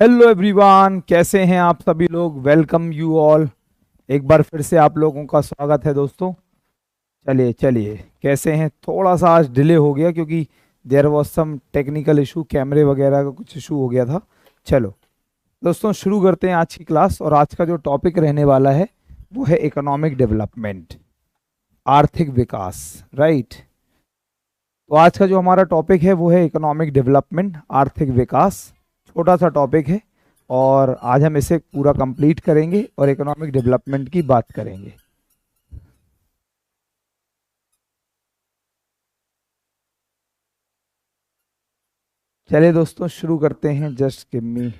Hello everyone, कैसे हैं आप सभी लोग। Welcome you all. एक बार फिर से आप लोगों का स्वागत है दोस्तों। चलिए चलिए, कैसे हैं। थोड़ा सा आज डिले हो गया क्योंकि there was some technical issue, कैमरे वगैरह का कुछ इशू हो गया था। चलो दोस्तों, शुरू करते हैं आज की क्लास। और आज का जो टॉपिक रहने वाला है वो है इकोनॉमिक डेवलपमेंट, आर्थिक विकास। राइट। तो आज का जो हमारा टॉपिक है वो है इकोनॉमिक डेवलपमेंट, आर्थिक विकास। छोटा सा टॉपिक है और आज हम इसे पूरा कंप्लीट करेंगे और इकोनॉमिक डेवलपमेंट की बात करेंगे। चलिए दोस्तों, शुरू करते हैं। Just give me.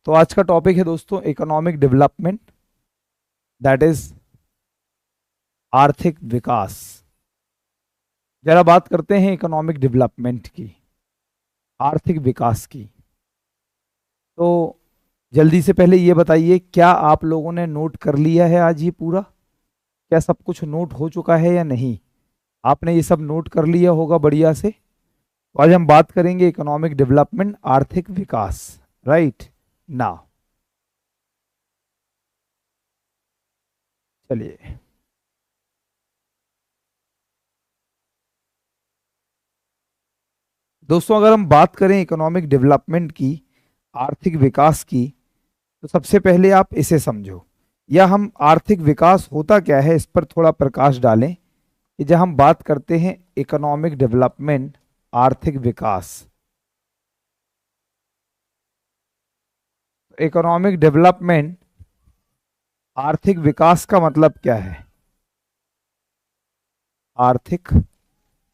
तो आज का टॉपिक है दोस्तों इकोनॉमिक डेवलपमेंट, दैट इज आर्थिक विकास। जरा बात करते हैं इकोनॉमिक डेवलपमेंट की, आर्थिक विकास की। तो जल्दी से पहले ये बताइए, क्या आप लोगों ने नोट कर लिया है आज ये पूरा? क्या सब कुछ नोट हो चुका है या नहीं? आपने ये सब नोट कर लिया होगा बढ़िया से। तो आज हम बात करेंगे इकोनॉमिक डेवलपमेंट, आर्थिक विकास। राइट ना। चलिए दोस्तों, अगर हम बात करें इकोनॉमिक डेवलपमेंट की, आर्थिक विकास की, तो सबसे पहले आप इसे समझो, या हम आर्थिक विकास होता क्या है इस पर थोड़ा प्रकाश डालें। कि जब हम बात करते हैं इकोनॉमिक डेवलपमेंट, आर्थिक विकास, इकोनॉमिक डेवलपमेंट, आर्थिक विकास का मतलब क्या है? आर्थिक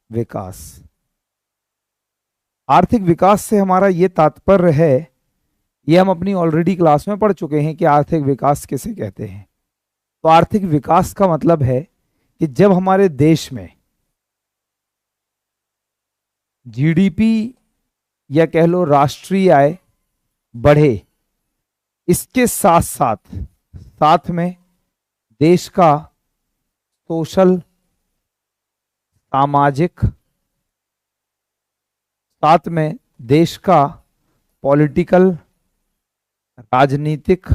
विकास, आर्थिक विकास से हमारा ये तात्पर्य है, ये हम अपनी ऑलरेडी क्लास में पढ़ चुके हैं कि आर्थिक विकास किसे कहते हैं। तो आर्थिक विकास का मतलब है कि जब हमारे देश में जीडीपी या कह लो राष्ट्रीय आय बढ़े, इसके साथ साथ साथ में देश का सोशल, सामाजिक, साथ में देश का पॉलिटिकल, राजनीतिक,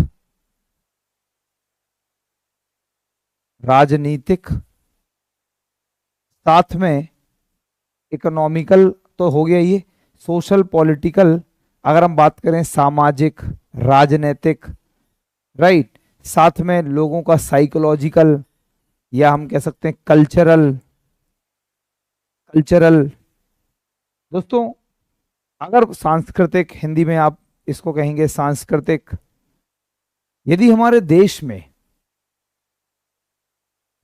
राजनीतिक, साथ में इकोनॉमिकल, तो हो गया ये सोशल पॉलिटिकल। अगर हम बात करें सामाजिक, राजनीतिक, राइट, साथ में लोगों का साइकोलॉजिकल, या हम कह सकते हैं कल्चरल, कल्चरल दोस्तों, अगर सांस्कृतिक, हिंदी में आप इसको कहेंगे सांस्कृतिक। यदि हमारे देश में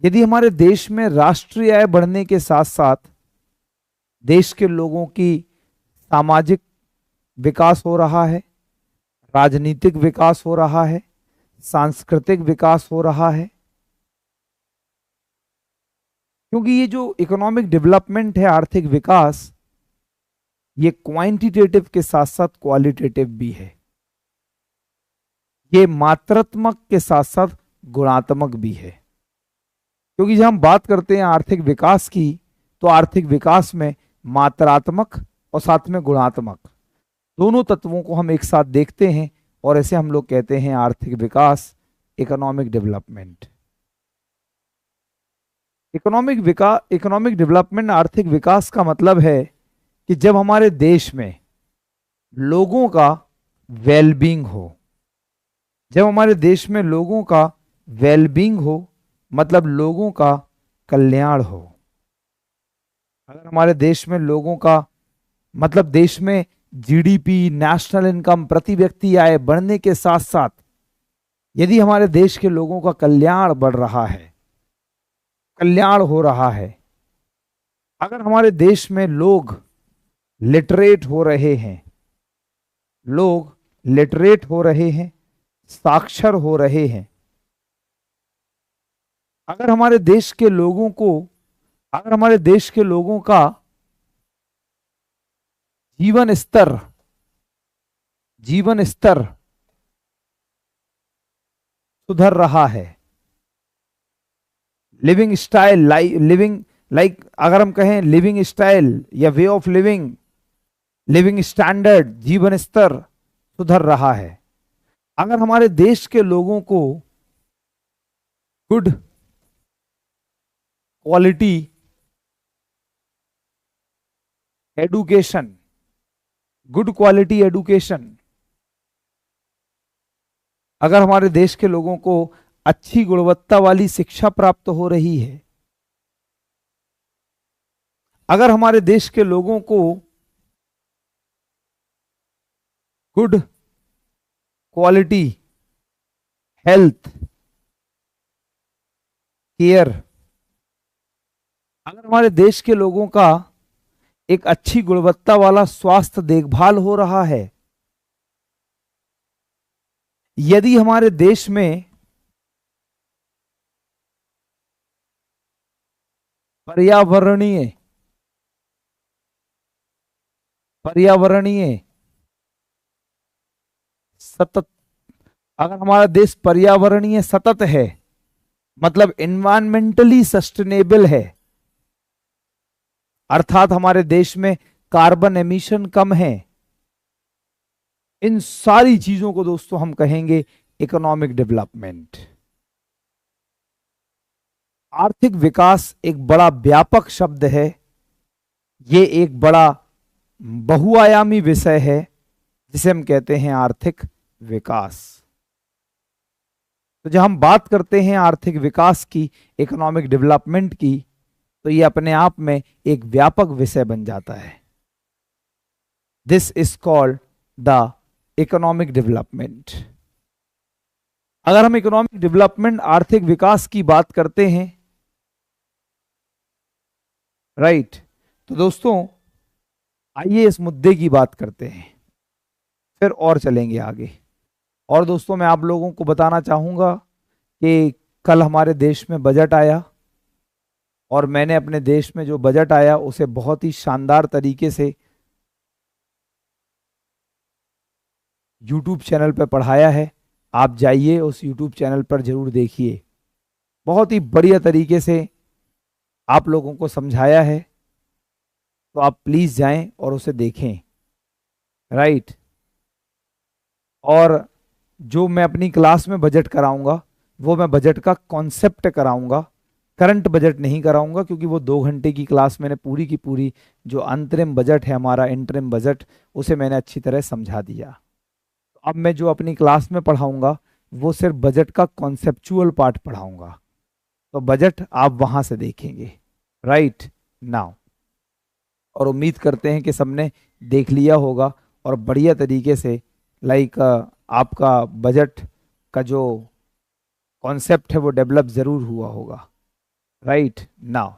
यदि हमारे देश में राष्ट्रीय आय बढ़ने के साथ साथ देश के लोगों की सामाजिक विकास हो रहा है, राजनीतिक विकास हो रहा है, सांस्कृतिक विकास हो रहा है, क्योंकि ये जो इकोनॉमिक डेवलपमेंट है, आर्थिक विकास, ये क्वांटिटेटिव के साथ साथ क्वालिटेटिव भी है। ये मात्रात्मक के साथ साथ गुणात्मक भी है। क्योंकि जब हम बात करते हैं आर्थिक विकास की, तो आर्थिक विकास में मात्रात्मक और साथ में गुणात्मक दोनों तत्वों को हम एक साथ देखते हैं, और ऐसे हम लोग कहते हैं आर्थिक विकास, इकोनॉमिक डेवलपमेंट। इकोनॉमिक डेवलपमेंट, आर्थिक विकास का मतलब है कि जब हमारे देश में लोगों का वेलबींग हो, जब हमारे देश में लोगों का वेलबींग हो, मतलब लोगों का कल्याण हो। अगर हमारे देश में लोगों का मतलब देश में जीडीपी, नेशनल इनकम, प्रति व्यक्ति आय बढ़ने के साथ साथ यदि हमारे देश के लोगों का कल्याण बढ़ रहा है, कल्याण हो रहा है, अगर हमारे देश में लोग लिटरेट हो रहे हैं, लोग लिटरेट हो रहे हैं, साक्षर हो रहे हैं, अगर हमारे देश के लोगों को, अगर हमारे देश के लोगों का जीवन स्तर, जीवन स्तर सुधर रहा है। लिविंग स्टाइल, लिविंग लाइक अगर हम कहें लिविंग स्टाइल या way of living, living standard, जीवन स्तर सुधर रहा है। अगर हमारे देश के लोगों को good quality education, good quality education, अगर हमारे देश के लोगों को अच्छी गुणवत्ता वाली शिक्षा प्राप्त हो रही है, अगर हमारे देश के लोगों को गुड क्वालिटी हेल्थ केयर, अगर हमारे देश के लोगों का एक अच्छी गुणवत्ता वाला स्वास्थ्य देखभाल हो रहा है, यदि हमारे देश में पर्यावरणीय पर्यावरणीय सतत, अगर हमारा देश पर्यावरणीय सतत है, मतलब एनवायरमेंटली सस्टेनेबल है, अर्थात हमारे देश में कार्बन एमिशन कम है, इन सारी चीजों को दोस्तों हम कहेंगे इकोनॉमिक डेवलपमेंट। आर्थिक विकास एक बड़ा व्यापक शब्द है, ये एक बड़ा बहुआयामी विषय है जिसे हम कहते हैं आर्थिक विकास। तो जब हम बात करते हैं आर्थिक विकास की, इकोनॉमिक डेवलपमेंट की, तो ये अपने आप में एक व्यापक विषय बन जाता है। This is called the economic development. अगर हम इकोनॉमिक डेवलपमेंट, आर्थिक विकास की बात करते हैं, राइट, तो दोस्तों आइए इस मुद्दे की बात करते हैं, फिर और चलेंगे आगे। और दोस्तों मैं आप लोगों को बताना चाहूंगा कि कल हमारे देश में बजट आया, और मैंने अपने देश में जो बजट आया उसे बहुत ही शानदार तरीके से YouTube चैनल पर पढ़ाया है। आप जाइए उस YouTube चैनल पर जरूर देखिए, बहुत ही बढ़िया तरीके से आप लोगों को समझाया है, तो आप प्लीज जाएं और उसे देखें, राइट। और जो मैं अपनी क्लास में बजट कराऊंगा वो मैं बजट का कॉन्सेप्ट कराऊंगा, करंट बजट नहीं कराऊंगा, क्योंकि वो 2 घंटे की क्लास मैंने पूरी की पूरी जो अंतरिम बजट है हमारा, इंटरिम बजट, उसे मैंने अच्छी तरह समझा दिया। अब मैं जो अपनी क्लास में पढ़ाऊंगा वो सिर्फ बजट का कॉन्सेप्चुअल पार्ट पढ़ाऊंगा, तो बजट आप वहां से देखेंगे, राइट नाउ। और उम्मीद करते हैं कि सबने देख लिया होगा और बढ़िया तरीके से लाइक आपका बजट का जो कॉन्सेप्ट है वो डेवलप जरूर हुआ होगा, राइट नाउ।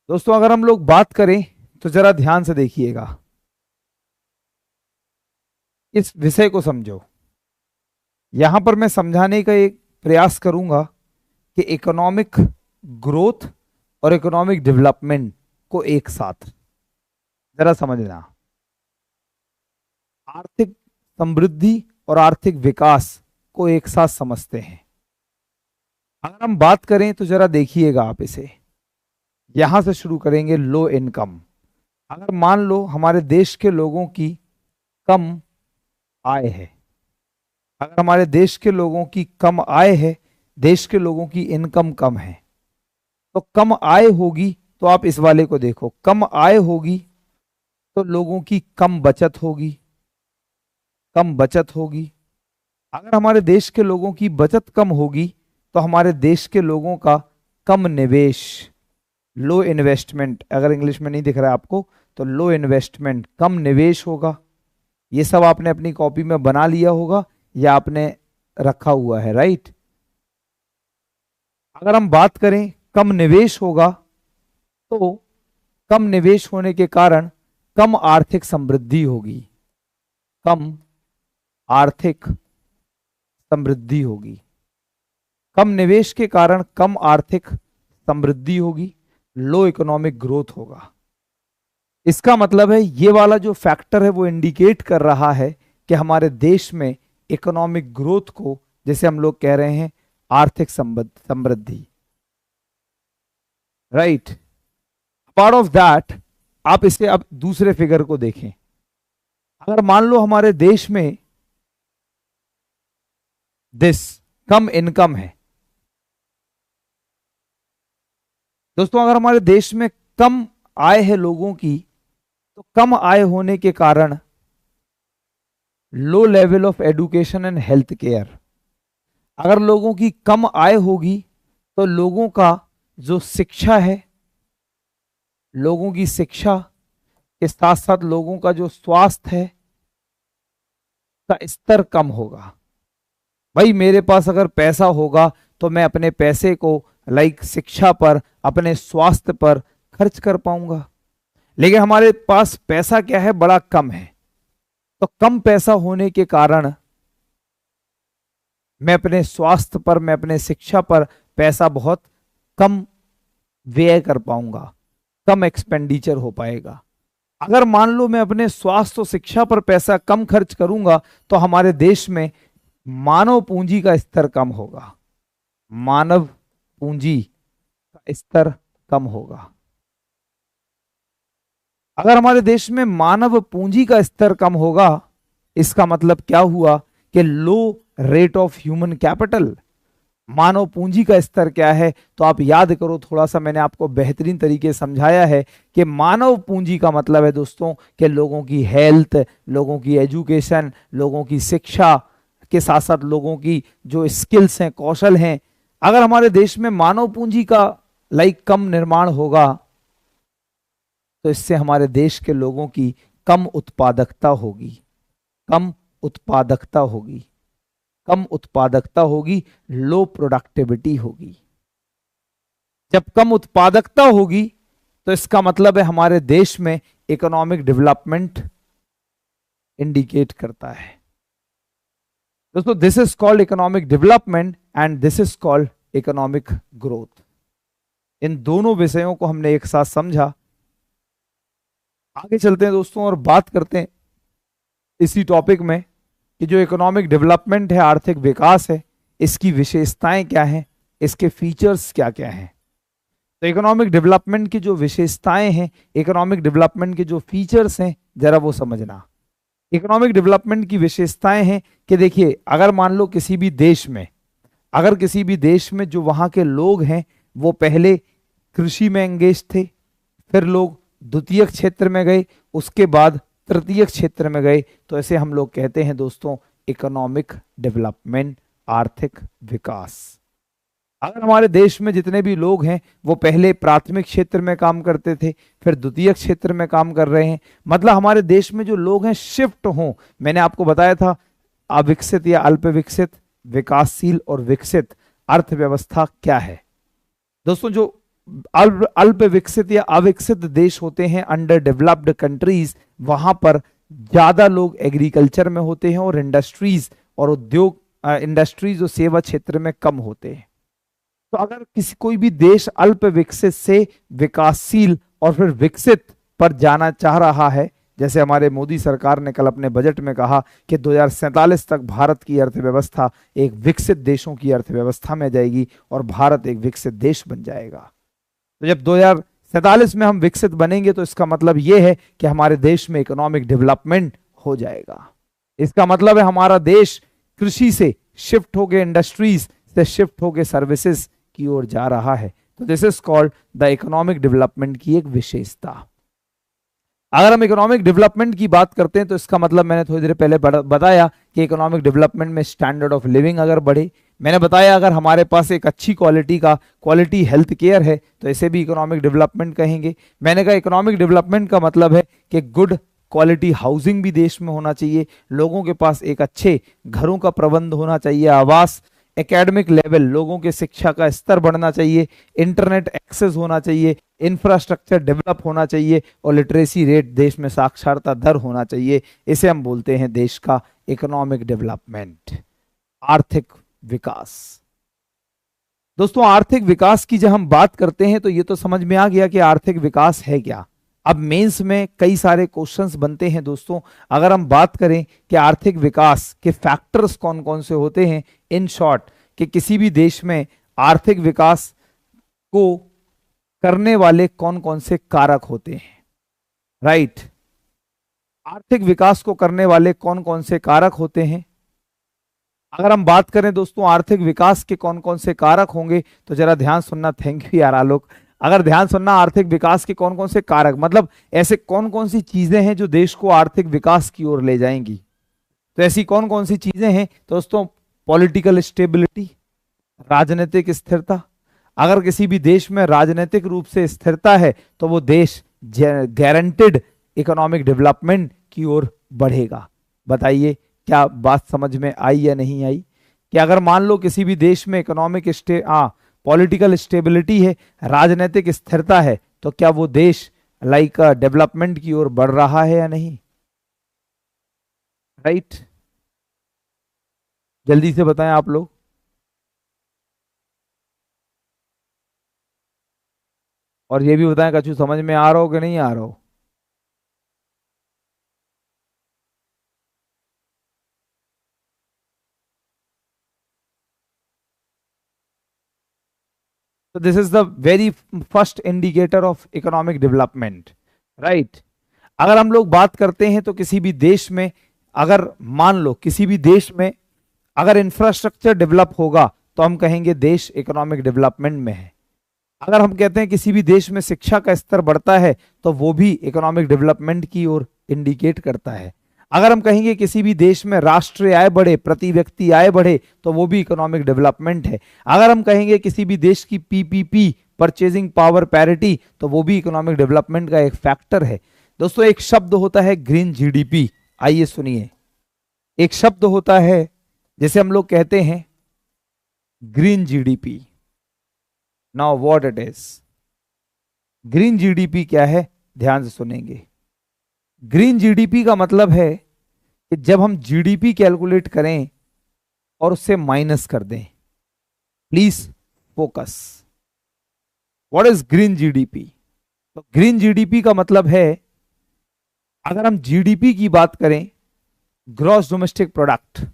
दोस्तों अगर हम लोग बात करें तो जरा ध्यान से देखिएगा, इस विषय को समझो। यहां पर मैं समझाने का एक प्रयास करूंगा कि इकोनॉमिक ग्रोथ और इकोनॉमिक डेवलपमेंट को एक साथ जरा समझना। आर्थिक समृद्धि और आर्थिक विकास को एक साथ समझते हैं। अगर हम बात करें तो जरा देखिएगा आप इसे, यहां से शुरू करेंगे। लो इनकम, अगर मान लो हमारे देश के लोगों की कम आय है, अगर हमारे देश के लोगों की कम आय है, देश के लोगों की इनकम कम है, तो कम आय होगी तो आप इस वाले को देखो, कम आय होगी तो लोगों की कम बचत होगी, कम बचत होगी। अगर हमारे देश के लोगों की बचत कम होगी तो हमारे देश के लोगों का कम निवेश, लो इन्वेस्टमेंट, अगर इंग्लिश में नहीं दिख रहा है आपको तो लो इन्वेस्टमेंट, कम निवेश होगा। ये सब आपने अपनी कॉपी में बना लिया होगा या आपने रखा हुआ है, राइट। अगर हम बात करें कम निवेश होगा तो कम निवेश होने के कारण कम आर्थिक समृद्धि होगी, कम आर्थिक समृद्धि होगी। कम निवेश के कारण कम आर्थिक समृद्धि होगी, लो इकोनॉमिक ग्रोथ होगा। इसका मतलब है ये वाला जो फैक्टर है वो इंडिकेट कर रहा है कि हमारे देश में इकोनॉमिक ग्रोथ को जैसे हम लोग कह रहे हैं आर्थिक समृद्धि, राइट। पार्ट ऑफ दैट, आप इसे अब दूसरे फिगर को देखें। अगर मान लो हमारे देश में दिस कम इनकम है दोस्तों, अगर हमारे देश में कम आय है लोगों की, तो कम आय होने के कारण low level of education and health care. अगर लोगों की कम आय होगी तो लोगों का जो शिक्षा है, लोगों की शिक्षा के साथ साथ लोगों का जो स्वास्थ्य है का स्तर कम होगा। भाई मेरे पास अगर पैसा होगा तो मैं अपने पैसे को शिक्षा पर, अपने स्वास्थ्य पर खर्च कर पाऊंगा। लेकिन हमारे पास पैसा क्या है, बड़ा कम है। तो कम पैसा होने के कारण मैं अपने स्वास्थ्य पर, मैं अपने शिक्षा पर पैसा बहुत कम व्यय कर पाऊंगा, कम एक्सपेंडिचर हो पाएगा। अगर मान लो मैं अपने स्वास्थ्य और शिक्षा पर पैसा कम खर्च करूंगा तो हमारे देश में मानव पूंजी का स्तर कम होगा, मानव पूंजी का स्तर कम होगा। अगर हमारे देश में मानव पूंजी का स्तर कम होगा, इसका मतलब क्या हुआ कि लो रेट ऑफ ह्यूमन कैपिटल। मानव पूंजी का स्तर क्या है, तो आप याद करो, थोड़ा सा मैंने आपको बेहतरीन तरीके से समझाया है कि मानव पूंजी का मतलब है दोस्तों कि लोगों की हेल्थ, लोगों की एजुकेशन, लोगों की शिक्षा के साथ साथ लोगों की जो स्किल्स हैं, कौशल हैं। अगर हमारे देश में मानव पूंजी का कम निर्माण होगा तो इससे हमारे देश के लोगों की कम उत्पादकता होगी, कम उत्पादकता होगी, कम उत्पादकता होगी, लो प्रोडक्टिविटी होगी। जब कम उत्पादकता होगी तो इसका मतलब है हमारे देश में इकोनॉमिक डेवलपमेंट इंडिकेट करता है। दोस्तों this is called economic development and this is called economic growth. इन दोनों विषयों को हमने एक साथ समझा। आगे चलते हैं दोस्तों और बात करते हैं इसी टॉपिक में कि जो इकोनॉमिक डेवलपमेंट है, आर्थिक विकास है, इसकी विशेषताएं क्या हैं, इसके फीचर्स क्या क्या हैं। तो इकोनॉमिक डेवलपमेंट की जो विशेषताएं हैं, इकोनॉमिक डेवलपमेंट के जो फीचर्स हैं, जरा वो समझना। इकोनॉमिक डेवलपमेंट की विशेषताएं हैं कि देखिए, अगर मान लो किसी भी देश में, अगर किसी भी देश में जो वहां के लोग हैं वो पहले कृषि में एंगेज थे, फिर लोग द्वितीय क्षेत्र में गए, उसके बाद तृतीय क्षेत्र में गए, तो ऐसे हम लोग कहते हैं दोस्तों इकोनॉमिक डेवलपमेंट, आर्थिक विकास। अगर हमारे देश में जितने भी लोग हैं वो पहले प्राथमिक क्षेत्र में काम करते थे, फिर द्वितीय क्षेत्र में काम कर रहे हैं, मतलब हमारे देश में जो लोग हैं शिफ्ट हों। मैंने आपको बताया था अविकसित या अल्प विकसित, विकासशील और विकसित अर्थव्यवस्था क्या है। दोस्तों जो अल्प विकसित या अविकसित देश होते हैं, अंडर डेवलप्ड कंट्रीज, वहां पर ज्यादा लोग एग्रीकल्चर में होते हैं और इंडस्ट्रीज और उद्योग, इंडस्ट्रीज और सेवा क्षेत्र में कम होते हैं। तो अगर कोई भी देश अल्प विकसित से विकासशील और फिर विकसित पर जाना चाह रहा है, जैसे हमारे मोदी सरकार ने कल अपने बजट में कहा कि 2047 तक भारत की अर्थव्यवस्था एक विकसित देशों की अर्थव्यवस्था में जाएगी और भारत एक विकसित देश बन जाएगा। तो जब 2047 में हम विकसित बनेंगे तो इसका मतलब यह है कि हमारे देश में इकोनॉमिक डेवलपमेंट हो जाएगा। इसका मतलब है हमारा देश कृषि से शिफ्ट होकर इंडस्ट्रीज से शिफ्ट होकर सर्विसेज की ओर जा रहा है। तो this is called the economic development की एक विशेषता। अगर हम इकोनॉमिक डेवलपमेंट की बात करते हैं तो इसका मतलब मैंने थोड़ी देर पहले बताया कि इकोनॉमिक डेवलपमेंट में स्टैंडर्ड ऑफ लिविंग अगर बढ़े, मैंने बताया अगर हमारे पास एक अच्छी क्वालिटी हेल्थ केयर है तो इसे भी इकोनॉमिक डेवलपमेंट कहेंगे। मैंने कहा इकोनॉमिक डेवलपमेंट का मतलब है कि गुड क्वालिटी हाउसिंग भी देश में होना चाहिए, लोगों के पास एक अच्छे घरों का प्रबंध होना चाहिए, आवास, एकेडमिक लेवल, लोगों के शिक्षा का स्तर बढ़ना चाहिए, इंटरनेट एक्सेस होना चाहिए, इंफ्रास्ट्रक्चर डेवलप होना चाहिए और लिटरेसी रेट, देश में साक्षरता दर होना चाहिए। इसे हम बोलते हैं देश का इकोनॉमिक डेवलपमेंट, आर्थिक विकास। दोस्तों आर्थिक विकास की जब हम बात करते हैं तो ये तो समझ में आ गया कि आर्थिक विकास है क्या। अब मेंस में कई सारे क्वेश्चंस बनते हैं दोस्तों। अगर हम बात करें कि आर्थिक विकास के फैक्टर्स कौन कौन से होते हैं, इन शॉर्ट कि किसी भी देश में आर्थिक विकास को करने वाले कौन कौन से कारक होते हैं, राइट। आर्थिक विकास को करने वाले कौन कौन से कारक होते हैं। अगर हम बात करें दोस्तों आर्थिक विकास के कौन कौन से कारक होंगे, तो जरा ध्यान सुनना। थैंक यू यार आलोक। अगर ध्यान सुनना, आर्थिक विकास के कौन कौन से कारक मतलब ऐसे कौन कौन सी चीजें हैं जो देश को आर्थिक विकास की ओर ले जाएंगी। तो ऐसी कौन कौन सी चीजें हैं दोस्तों, पॉलिटिकल स्टेबिलिटी, राजनीतिक स्थिरता। अगर किसी भी देश में राजनीतिक रूप से स्थिरता है तो वो देश गारंटेड इकोनॉमिक डेवलपमेंट की ओर बढ़ेगा। बताइए क्या बात समझ में आई या नहीं आई। कि अगर मान लो किसी भी देश में इकोनॉमिक पॉलिटिकल स्टेबिलिटी है, राजनीतिक स्थिरता है, तो क्या वो देश लाइक डेवलपमेंट की ओर बढ़ रहा है या नहीं, राइट। जल्दी से बताएं आप लोग। और ये भी बताएं कछु समझ में आ रहा हो कि नहीं आ रहा हो। तो this is the very first indicator of economic development, right. अगर हम लोग बात करते हैं तो किसी भी देश में, अगर मान लो किसी भी देश में अगर इंफ्रास्ट्रक्चर डेवलप होगा तो हम कहेंगे देश इकोनॉमिक डेवलपमेंट में है। अगर हम कहते हैं किसी भी देश में शिक्षा का स्तर बढ़ता है तो वो भी इकोनॉमिक डेवलपमेंट की ओर इंडिकेट करता है। अगर हम कहेंगे किसी भी देश में राष्ट्रीय आय बढ़े, प्रति व्यक्ति आय बढ़े, तो वो भी इकोनॉमिक डेवलपमेंट है। अगर हम कहेंगे किसी भी देश की पीपीपी, परचेजिंग पावर पैरिटी, तो वो भी इकोनॉमिक डेवलपमेंट का एक फैक्टर है। दोस्तों एक शब्द होता है ग्रीन जीडीपी, आइए सुनिए। एक शब्द होता है जैसे हम लोग कहते हैं green GDP. Now what it is, green GDP क्या है, ध्यान से सुनेंगे। ग्रीन जीडीपी का मतलब है कि जब हम जीडीपी कैलकुलेट करें और उससे माइनस कर दें, please focus, what is green GDP. तो ग्रीन जीडीपी का मतलब है, अगर हम जीडीपी की बात करें, ग्रॉस डोमेस्टिक प्रोडक्ट,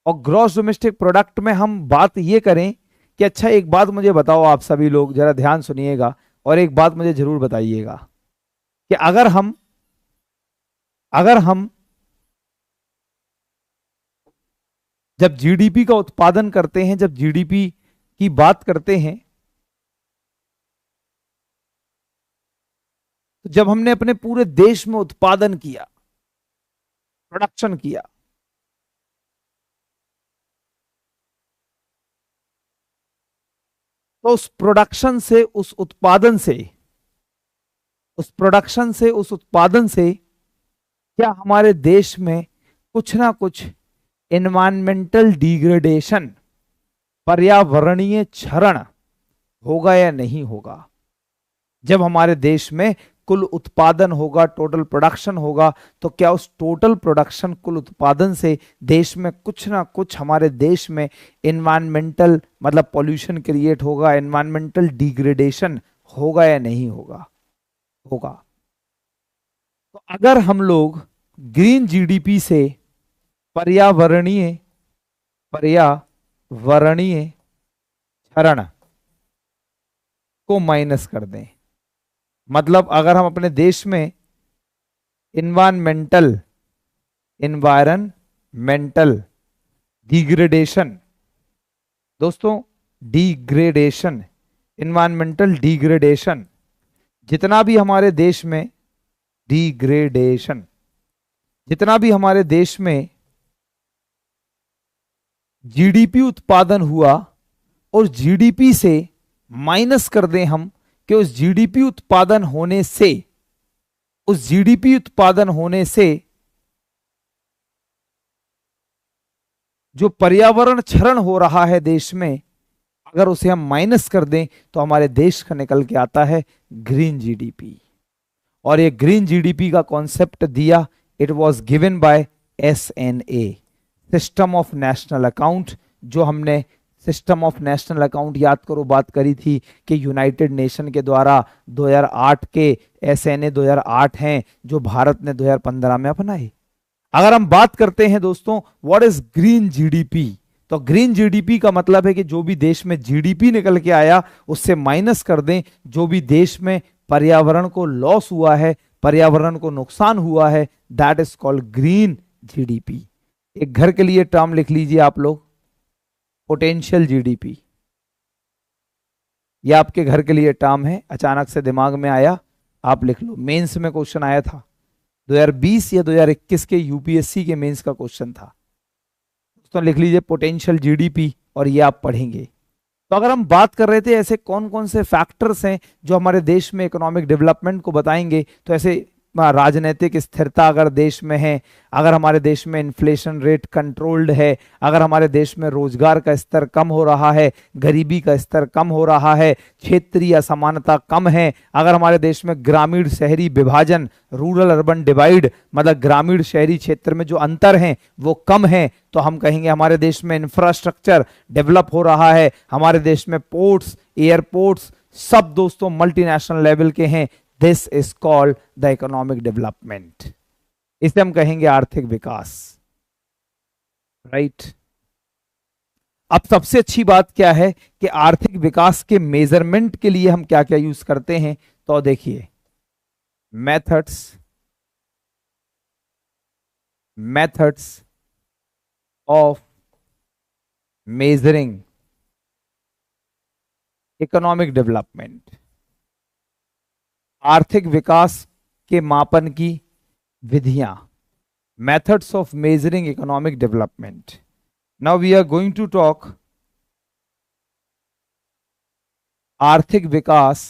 और ग्रॉस डोमेस्टिक प्रोडक्ट में हम बात ये करें कि अच्छा एक बात मुझे बताओ, आप सभी लोग जरा ध्यान सुनिएगा और एक बात मुझे जरूर बताइएगा कि अगर हम जब जीडीपी का उत्पादन करते हैं, जब जीडीपी की बात करते हैं, तो जब हमने अपने पूरे देश में उत्पादन किया, प्रोडक्शन किया, तो उस प्रोडक्शन से, उस उत्पादन से, उस उत्पादन से क्या हमारे देश में कुछ ना कुछ एनवायरमेंटल डिग्रेडेशन, पर्यावरणीय क्षरण होगा या नहीं होगा। जब हमारे देश में कुल उत्पादन होगा, टोटल प्रोडक्शन होगा, तो क्या उस टोटल प्रोडक्शन, कुल उत्पादन से देश में कुछ ना कुछ, हमारे देश में एनवायरमेंटल मतलब पॉल्यूशन क्रिएट होगा, एनवायरमेंटल डिग्रेडेशन होगा या नहीं होगा, होगा। तो अगर हम लोग ग्रीन जीडीपी से पर्यावरणीय क्षरण को माइनस कर दें, मतलब अगर हम अपने देश में इन्वायरमेंटल डिग्रेडेशन, दोस्तों डिग्रेडेशन, इन्वायरमेंटल डिग्रेडेशन, जितना भी हमारे देश में डिग्रेडेशन, जितना भी हमारे देश में जीडीपी उत्पादन हुआ, और जीडीपी से माइनस कर दें हम कि उस जीडीपी उत्पादन होने से, उस जीडीपी उत्पादन होने से जो पर्यावरण क्षरण हो रहा है देश में, अगर उसे हम माइनस कर दें तो हमारे देश का निकल के आता है ग्रीन जीडीपी। और ये ग्रीन जीडीपी का कॉन्सेप्ट दिया, it was given by SNA, system of national account, जो हमने सिस्टम ऑफ नेशनल अकाउंट याद करो, बात करी थी कि यूनाइटेड नेशन के द्वारा 2008 के एसएनए 2008 हैं जो भारत ने 2015 में अपनाए। अगर हम बात करते हैं दोस्तों व्हाट इज ग्रीन जीडीपी, तो ग्रीन जीडीपी का मतलब है कि जो भी देश में जीडीपी निकल के आया उससे माइनस कर दें जो भी देश में पर्यावरण को लॉस हुआ है, पर्यावरण को नुकसान हुआ है, that is called green GDP. एक घर के लिए टर्म लिख लीजिए आप लोग, पोटेंशियल जीडीपी। यह आपके घर के लिए टर्म है, अचानक से दिमाग में आया, आप लिख लो। मेंस में क्वेश्चन आया था 2020 या 2021 के यूपीएससी के मेंस का क्वेश्चन था। तो लिख लीजिए पोटेंशियल जीडीपी और ये आप पढ़ेंगे। तो अगर हम बात कर रहे थे ऐसे कौन कौन से फैक्टर्स हैं जो हमारे देश में इकोनॉमिक डेवलपमेंट को बताएंगे, तो ऐसे राजनीतिक स्थिरता अगर देश में है, अगर हमारे देश में इन्फ्लेशन रेट कंट्रोल्ड है, अगर हमारे देश में रोजगार का स्तर कम हो रहा है, गरीबी का स्तर कम हो रहा है, क्षेत्रीय असमानता कम है, अगर हमारे देश में ग्रामीण शहरी विभाजन, रूरल अर्बन डिवाइड, मतलब ग्रामीण शहरी क्षेत्र में जो अंतर हैं वो कम है, तो हम कहेंगे हमारे देश में इंफ्रास्ट्रक्चर डेवलप हो रहा है, हमारे देश में पोर्ट्स, एयरपोर्ट्स सब दोस्तों मल्टीनेशनल लेवल के हैं। This is called the economic development, इसे हम कहेंगे आर्थिक विकास, राइट। अब सबसे अच्छी बात क्या है कि आर्थिक विकास के मेजरमेंट के लिए हम क्या क्या यूज करते हैं, तो देखिए methods of measuring economic development, आर्थिक विकास के मापन की विधियां, methods of measuring economic development. Now we are going to talk आर्थिक विकास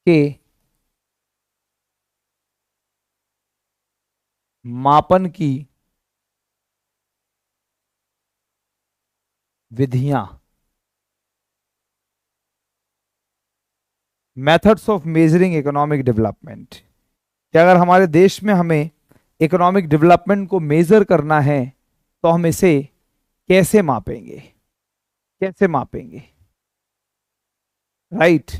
के मापन की विधियां, methods of measuring economic development. कि अगर हमारे देश में हमें इकोनॉमिक डेवलपमेंट को मेजर करना है तो हम इसे कैसे मापेंगे, कैसे मापेंगे, राइट।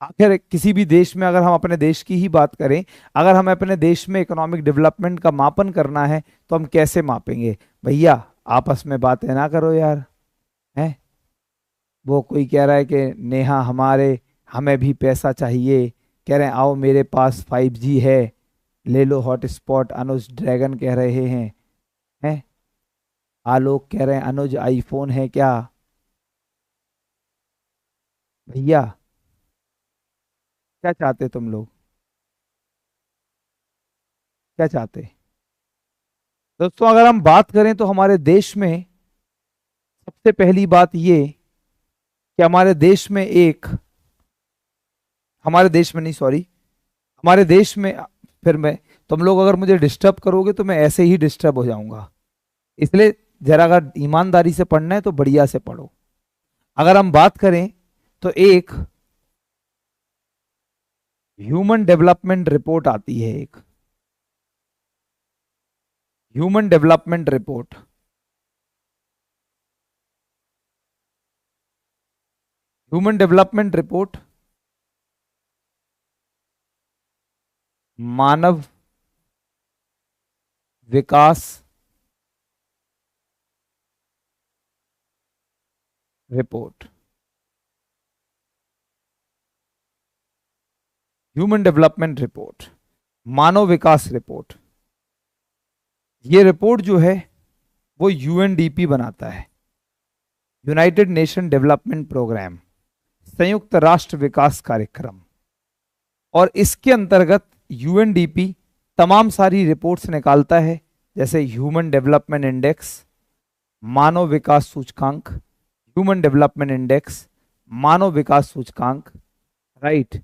आखिर किसी भी देश में, अगर हम अपने देश की ही बात करें, अगर हमें अपने देश में इकोनॉमिक डेवलपमेंट का मापन करना है तो हम कैसे मापेंगे? भैया आपस में बातें ना करो यार, हैं। वो कोई कह रहा है कि नेहा हमें भी पैसा चाहिए, कह रहे हैं आओ मेरे पास 5G है, ले लो हॉटस्पॉट। अनुज ड्रैगन कह रहे हैं। आलोक कह रहे हैं अनुज आईफोन है क्या? भैया क्या चाहते तुम लोग, क्या चाहते? दोस्तों अगर हम बात करें तो हमारे देश में सबसे पहली बात ये कि हमारे देश में नहीं, सॉरी, हमारे देश में, फिर मैं, तुम लोग अगर मुझे डिस्टर्ब करोगे तो मैं ऐसे ही डिस्टर्ब हो जाऊंगा, इसलिए जरा अगर ईमानदारी से पढ़ना है तो बढ़िया से पढ़ो। अगर हम बात करें तो एक ह्यूमन डेवलपमेंट रिपोर्ट आती है, एक human development report. Human development report मानव विकास रिपोर्ट, ह्यूमन डेवलपमेंट रिपोर्ट, मानव विकास रिपोर्ट। ये रिपोर्ट जो है वो यूएनडीपी बनाता है, यूनाइटेड नेशन डेवलपमेंट प्रोग्राम, संयुक्त राष्ट्र विकास कार्यक्रम। और इसके अंतर्गत यूएनडीपी तमाम सारी रिपोर्ट्स निकालता है, जैसे ह्यूमन डेवलपमेंट इंडेक्स, मानव विकास सूचकांक, ह्यूमन डेवलपमेंट इंडेक्स, मानव विकास सूचकांक, राइट।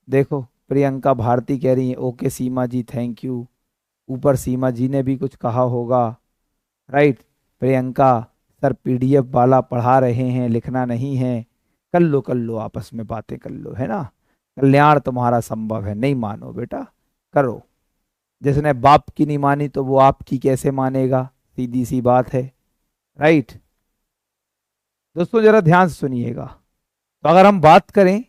देखो प्रियंका भारती कह रही है okay Seema ji thank you, ऊपर सीमा जी ने भी कुछ कहा होगा, राइट। प्रियंका सर पीडीएफ वाला पढ़ा रहे हैं, लिखना नहीं है, कर लो आपस में बातें कर लो, है ना। कल्याण तुम्हारा संभव है, नहीं मानो बेटा, करो। जिसने बाप की नहीं मानी तो वो आपकी कैसे मानेगा, सीधी सी बात है, राइट। दोस्तों जरा ध्यान से सुनिएगा। तो अगर हम बात करें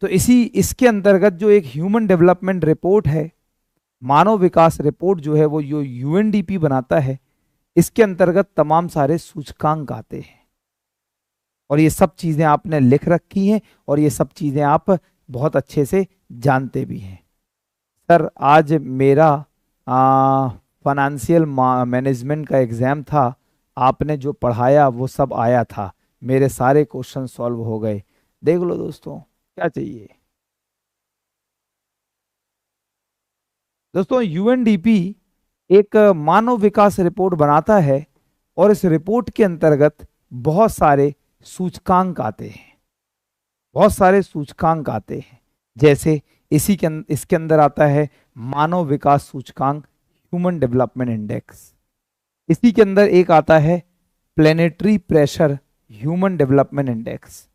तो इसके अंतर्गत जो एक ह्यूमन डेवलपमेंट रिपोर्ट है, मानव विकास रिपोर्ट जो है वो जो यूएनडीपी बनाता है, इसके अंतर्गत तमाम सारे सूचकांक आते हैं और ये सब चीजें आपने लिख रखी हैं और ये सब चीजें आप बहुत अच्छे से जानते भी हैं। सर आज मेरा फाइनेंशियल मैनेजमेंट का एग्जाम था, आपने जो पढ़ाया वो सब आया था, मेरे सारे क्वेश्चन सॉल्व हो गए। देख लो दोस्तों क्या चाहिए। दोस्तों यूएनडीपी एक मानव विकास रिपोर्ट बनाता है और इस रिपोर्ट के अंतर्गत बहुत सारे सूचकांक आते हैं, बहुत सारे सूचकांक आते हैं। जैसे इसके अंदर आता है मानव विकास सूचकांक, ह्यूमन डेवलपमेंट इंडेक्स। इसी के अंदर एक आता है planetary pressure human development index.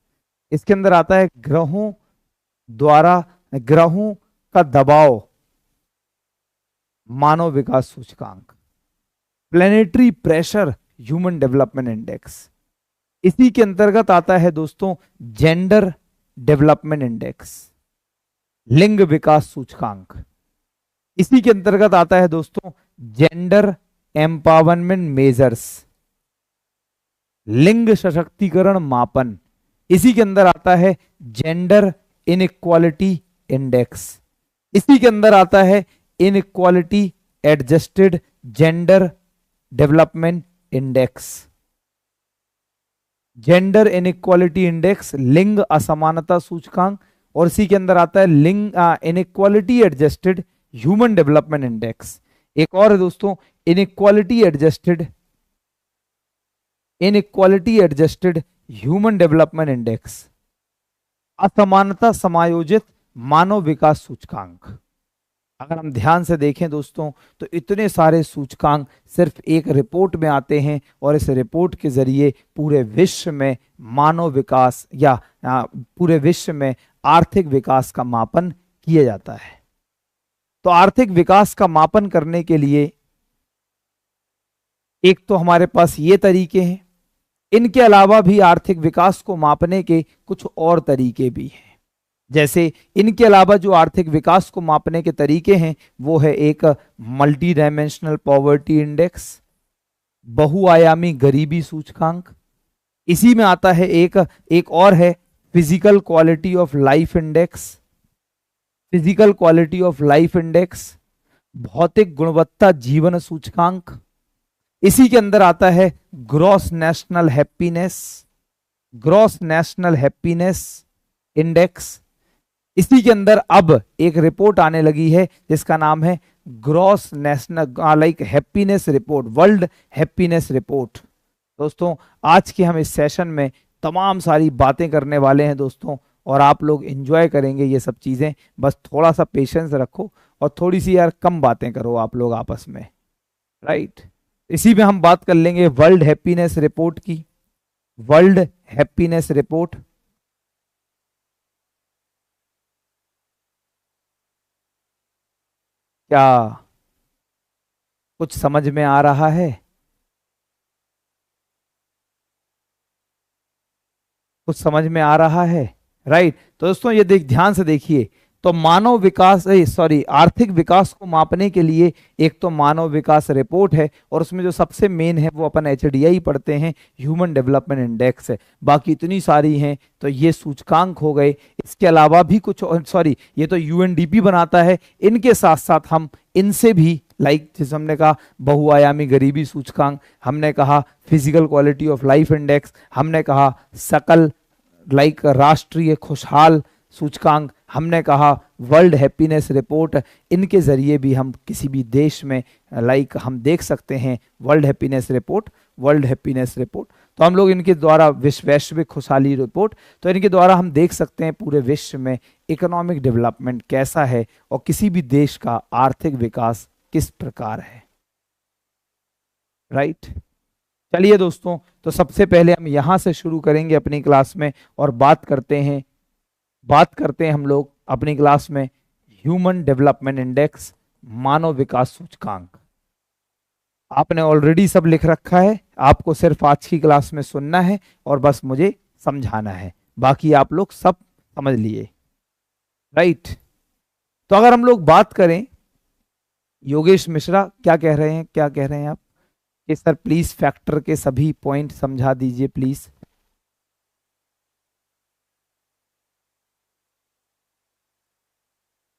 इसके अंदर आता है ग्रहों का दबाव मानव विकास सूचकांक, planetary pressure human development index. इसी के अंतर्गत आता है दोस्तों जेंडर डेवलपमेंट इंडेक्स, लिंग विकास सूचकांक। इसी के अंतर्गत आता है दोस्तों जेंडर एम्पावरमेंट मेजर्स, लिंग सशक्तिकरण मापन। इसी के अंदर आता है जेंडर इनइक्वालिटी इंडेक्स। इसी के अंदर आता है inequality adjusted gender development index, gender inequality index, लिंग असमानता सूचकांक। और इसी के अंदर आता है लिंग inequality adjusted human development index. एक और है दोस्तों inequality adjusted human development index, असमानता समायोजित मानव विकास सूचकांक। अगर हम ध्यान से देखें दोस्तों तो इतने सारे सूचकांक सिर्फ एक रिपोर्ट में आते हैं और इस रिपोर्ट के जरिए पूरे विश्व में मानव विकास या पूरे विश्व में आर्थिक विकास का मापन किया जाता है। तो आर्थिक विकास का मापन करने के लिए एक तो हमारे पास ये तरीके हैं, इनके अलावा भी आर्थिक विकास को मापने के कुछ और तरीके भी हैं। जैसे इनके अलावा जो आर्थिक विकास को मापने के तरीके हैं वो है एक मल्टी डायमेंशनल पॉवर्टी इंडेक्स, बहुआयामी गरीबी सूचकांक। इसी में आता है एक और है physical quality of life index, physical quality of life index, भौतिक गुणवत्ता जीवन सूचकांक। इसी के अंदर आता है ग्रॉस नेशनल हैप्पीनेस इंडेक्स। इसी के अंदर अब एक रिपोर्ट आने लगी है जिसका नाम है gross national happiness report, world happiness report. दोस्तों आज के हम इस सेशन में तमाम सारी बातें करने वाले हैं दोस्तों, और आप लोग एंजॉय करेंगे ये सब चीजें। बस थोड़ा सा पेशेंस रखो और थोड़ी सी यार कम बातें करो आप लोग आपस में, राइट। इसी में हम बात कर लेंगे वर्ल्ड हैप्पीनेस रिपोर्ट की। वर्ल्ड हैप्पीनेस रिपोर्ट क्या कुछ समझ में आ रहा है? कुछ समझ में आ रहा है, राइट। तो दोस्तों ये ध्यान से देखिए, तो मानव विकास आर्थिक विकास को मापने के लिए एक तो मानव विकास रिपोर्ट है और उसमें जो सबसे मेन है वो अपन एचडीआई पढ़ते हैं, ह्यूमन डेवलपमेंट इंडेक्स है। बाकी इतनी सारी हैं तो ये सूचकांक हो गए। इसके अलावा भी कुछ ये तो यूएनडीपी बनाता है। इनके साथ साथ हम इनसे भी जैसे हमने कहा बहुआयामी गरीबी सूचकांक, हमने कहा physical quality of life index, हमने कहा सकल राष्ट्रीय खुशहाल सूचकांक, हमने कहा वर्ल्ड हैप्पीनेस रिपोर्ट। इनके जरिए भी हम किसी भी देश में हम देख सकते हैं वर्ल्ड हैप्पीनेस रिपोर्ट। तो हम लोग इनके द्वारा वैश्विक खुशहाली रिपोर्ट, तो इनके द्वारा हम देख सकते हैं पूरे विश्व में इकोनॉमिक डेवलपमेंट कैसा है और किसी भी देश का आर्थिक विकास किस प्रकार है, राइट। चलिए दोस्तों, तो सबसे पहले हम यहां से शुरू करेंगे अपनी क्लास में और बात करते हैं हम लोग अपनी क्लास में ह्यूमन डेवलपमेंट इंडेक्स, मानव विकास सूचकांक। आपने ऑलरेडी सब लिख रखा है, आपको सिर्फ आज की क्लास में सुनना है और बस मुझे समझाना है, बाकी आप लोग सब समझ लिए, राइट। तो अगर हम लोग बात करें, योगेश मिश्रा क्या कह रहे हैं, क्या कह रहे हैं आप कि सर प्लीज फैक्टर के सभी पॉइंट समझा दीजिए प्लीज।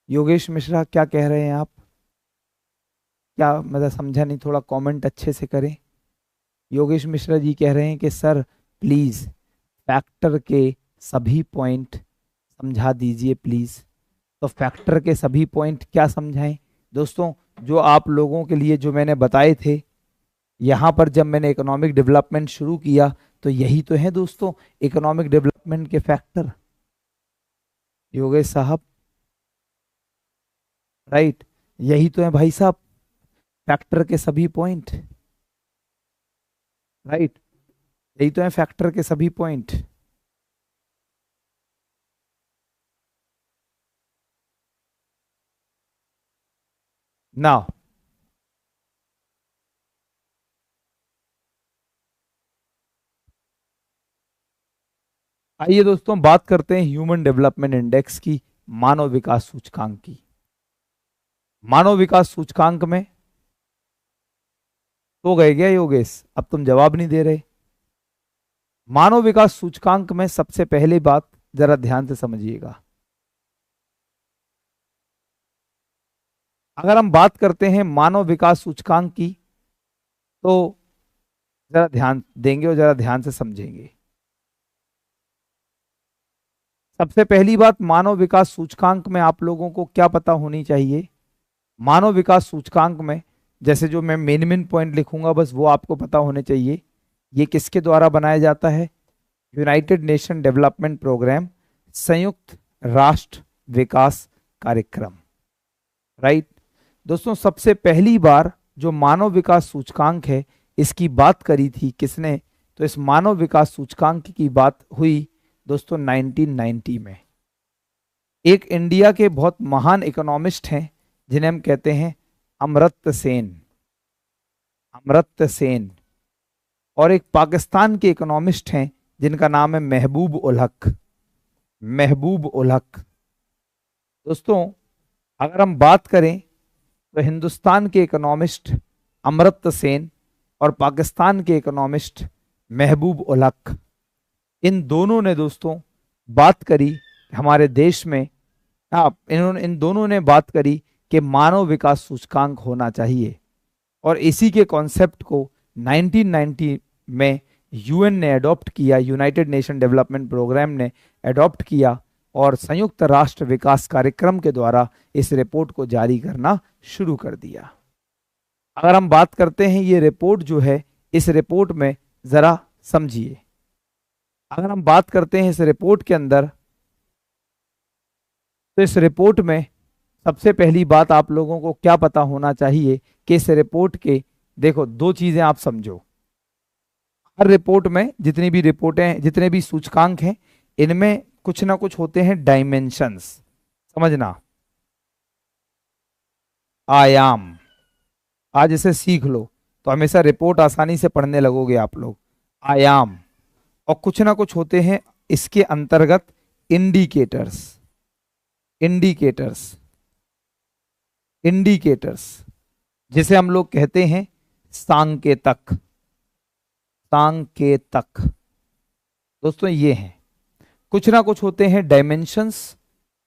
योगेश मिश्रा क्या कह रहे हैं आप, क्या मतलब समझा नहीं, थोड़ा कमेंट अच्छे से करें। योगेश मिश्रा जी कह रहे हैं कि सर प्लीज फैक्टर के सभी पॉइंट समझा दीजिए प्लीज। तो फैक्टर के सभी पॉइंट क्या समझाएं दोस्तों, जो आप लोगों के लिए जो मैंने बताए थे यहां पर, जब मैंने इकोनॉमिक डेवलपमेंट शुरू किया तो यही तो है दोस्तों इकोनॉमिक डेवलपमेंट के फैक्टर, योगेश साहब, राइट। यही तो है भाई साहब फैक्टर के सभी पॉइंट, राइट। यही तो है फैक्टर के सभी पॉइंट। ना आइए दोस्तों बात करते हैं ह्यूमन डेवलपमेंट इंडेक्स की, मानव विकास सूचकांक की। मानव विकास सूचकांक में तो गए क्या योगेश, अब तुम जवाब नहीं दे रहे। मानव विकास सूचकांक में सबसे पहली बात जरा ध्यान से समझिएगा, अगर हम बात करते हैं मानव विकास सूचकांक की तो जरा ध्यान देंगे और जरा ध्यान से समझेंगे। सबसे पहली बात, मानव विकास सूचकांक में आप लोगों को क्या पता होनी चाहिए। मानव विकास सूचकांक में जैसे जो मैं मेन मेन पॉइंट लिखूंगा बस वो आपको पता होने चाहिए। ये किसके द्वारा बनाया जाता है, यूनाइटेड नेशन डेवलपमेंट प्रोग्राम, संयुक्त राष्ट्र विकास कार्यक्रम, राइट। दोस्तों सबसे पहली बार जो मानव विकास सूचकांक है इसकी बात करी थी किसने, तो इस मानव विकास सूचकांक की बात हुई दोस्तों 1990 में। एक इंडिया के बहुत महान इकोनॉमिस्ट हैं जिन्हें हम कहते हैं अमर्त्य सेन, अमर्त्य सेन, और एक पाकिस्तान के इकोनॉमिस्ट हैं जिनका नाम है महबूब उल हक, महबूब उल हक। दोस्तों अगर हम बात करें तो हिंदुस्तान के इकोनॉमिस्ट अमर्त्य सेन और पाकिस्तान के इकोनॉमिस्ट महबूब उल हक, इन दोनों ने दोस्तों बात करी हमारे देश में, इन दोनों ने बात करी कि मानव विकास सूचकांक होना चाहिए, और इसी के कॉन्सेप्ट को 1990 में यूएन ने अडॉप्ट किया, यूनाइटेड नेशन डेवलपमेंट प्रोग्राम ने अडॉप्ट किया और संयुक्त राष्ट्र विकास कार्यक्रम के द्वारा इस रिपोर्ट को जारी करना शुरू कर दिया। अगर हम बात करते हैं ये रिपोर्ट जो है, इस रिपोर्ट में जरा समझिए, अगर हम बात करते हैं इस रिपोर्ट के अंदर, तो इस रिपोर्ट में सबसे पहली बात आप लोगों को क्या पता होना चाहिए कि इस रिपोर्ट के, देखो दो चीजें आप समझो, हर रिपोर्ट में जितनी भी रिपोर्टें हैं, जितने भी सूचकांक हैं, इनमें कुछ ना कुछ होते हैं डायमेंशंस, समझना, आयाम। आज इसे सीख लो तो हमेशा रिपोर्ट आसानी से पढ़ने लगोगे आप लोग। आयाम, और कुछ ना कुछ होते हैं इसके अंतर्गत इंडिकेटर्स, इंडिकेटर्स, इंडिकेटर्स जिसे हम लोग कहते हैं सांकेतक, सांकेतक। दोस्तों ये हैं, कुछ ना कुछ होते हैं डायमेंशंस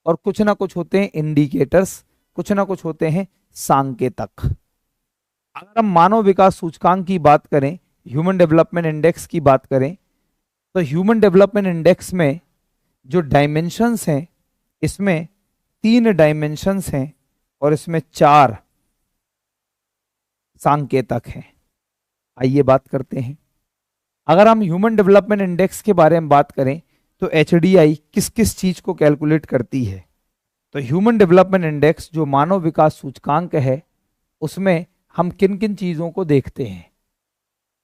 और कुछ ना कुछ होते हैं इंडिकेटर्स, कुछ ना कुछ होते हैं सांकेतक। अगर हम मानव विकास सूचकांक की बात करें, ह्यूमन डेवलपमेंट इंडेक्स की बात करें, तो ह्यूमन डेवलपमेंट इंडेक्स में जो डायमेंशंस हैं, इसमें 3 डायमेंशंस हैं और इसमें 4 सांकेतक हैं। आइए बात करते हैं। अगर हम ह्यूमन डेवलपमेंट इंडेक्स के बारे में बात करें तो एचडीआई किस किस चीज को कैलकुलेट करती है, तो ह्यूमन डेवलपमेंट इंडेक्स जो मानव विकास सूचकांक है उसमें हम किन किन चीजों को देखते हैं।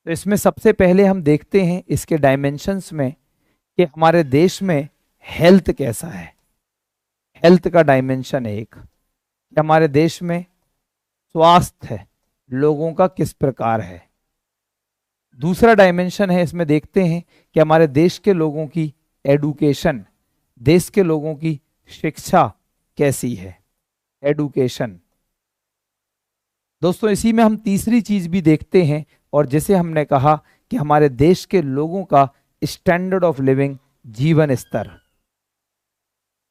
तो इसमें सबसे पहले हम देखते हैं इसके डायमेंशंस में कि हमारे देश में हेल्थ कैसा है, हेल्थ का डायमेंशन है एक, कि हमारे देश में स्वास्थ्य है, लोगों का किस प्रकार है। दूसरा डायमेंशन है, इसमें देखते हैं कि हमारे देश के लोगों की एडुकेशन, देश के लोगों की शिक्षा कैसी है, एडुकेशन। दोस्तों इसी में हम तीसरी चीज भी देखते हैं, और जैसे हमने कहा कि हमारे देश के लोगों का स्टैंडर्ड ऑफ लिविंग, जीवन स्तर,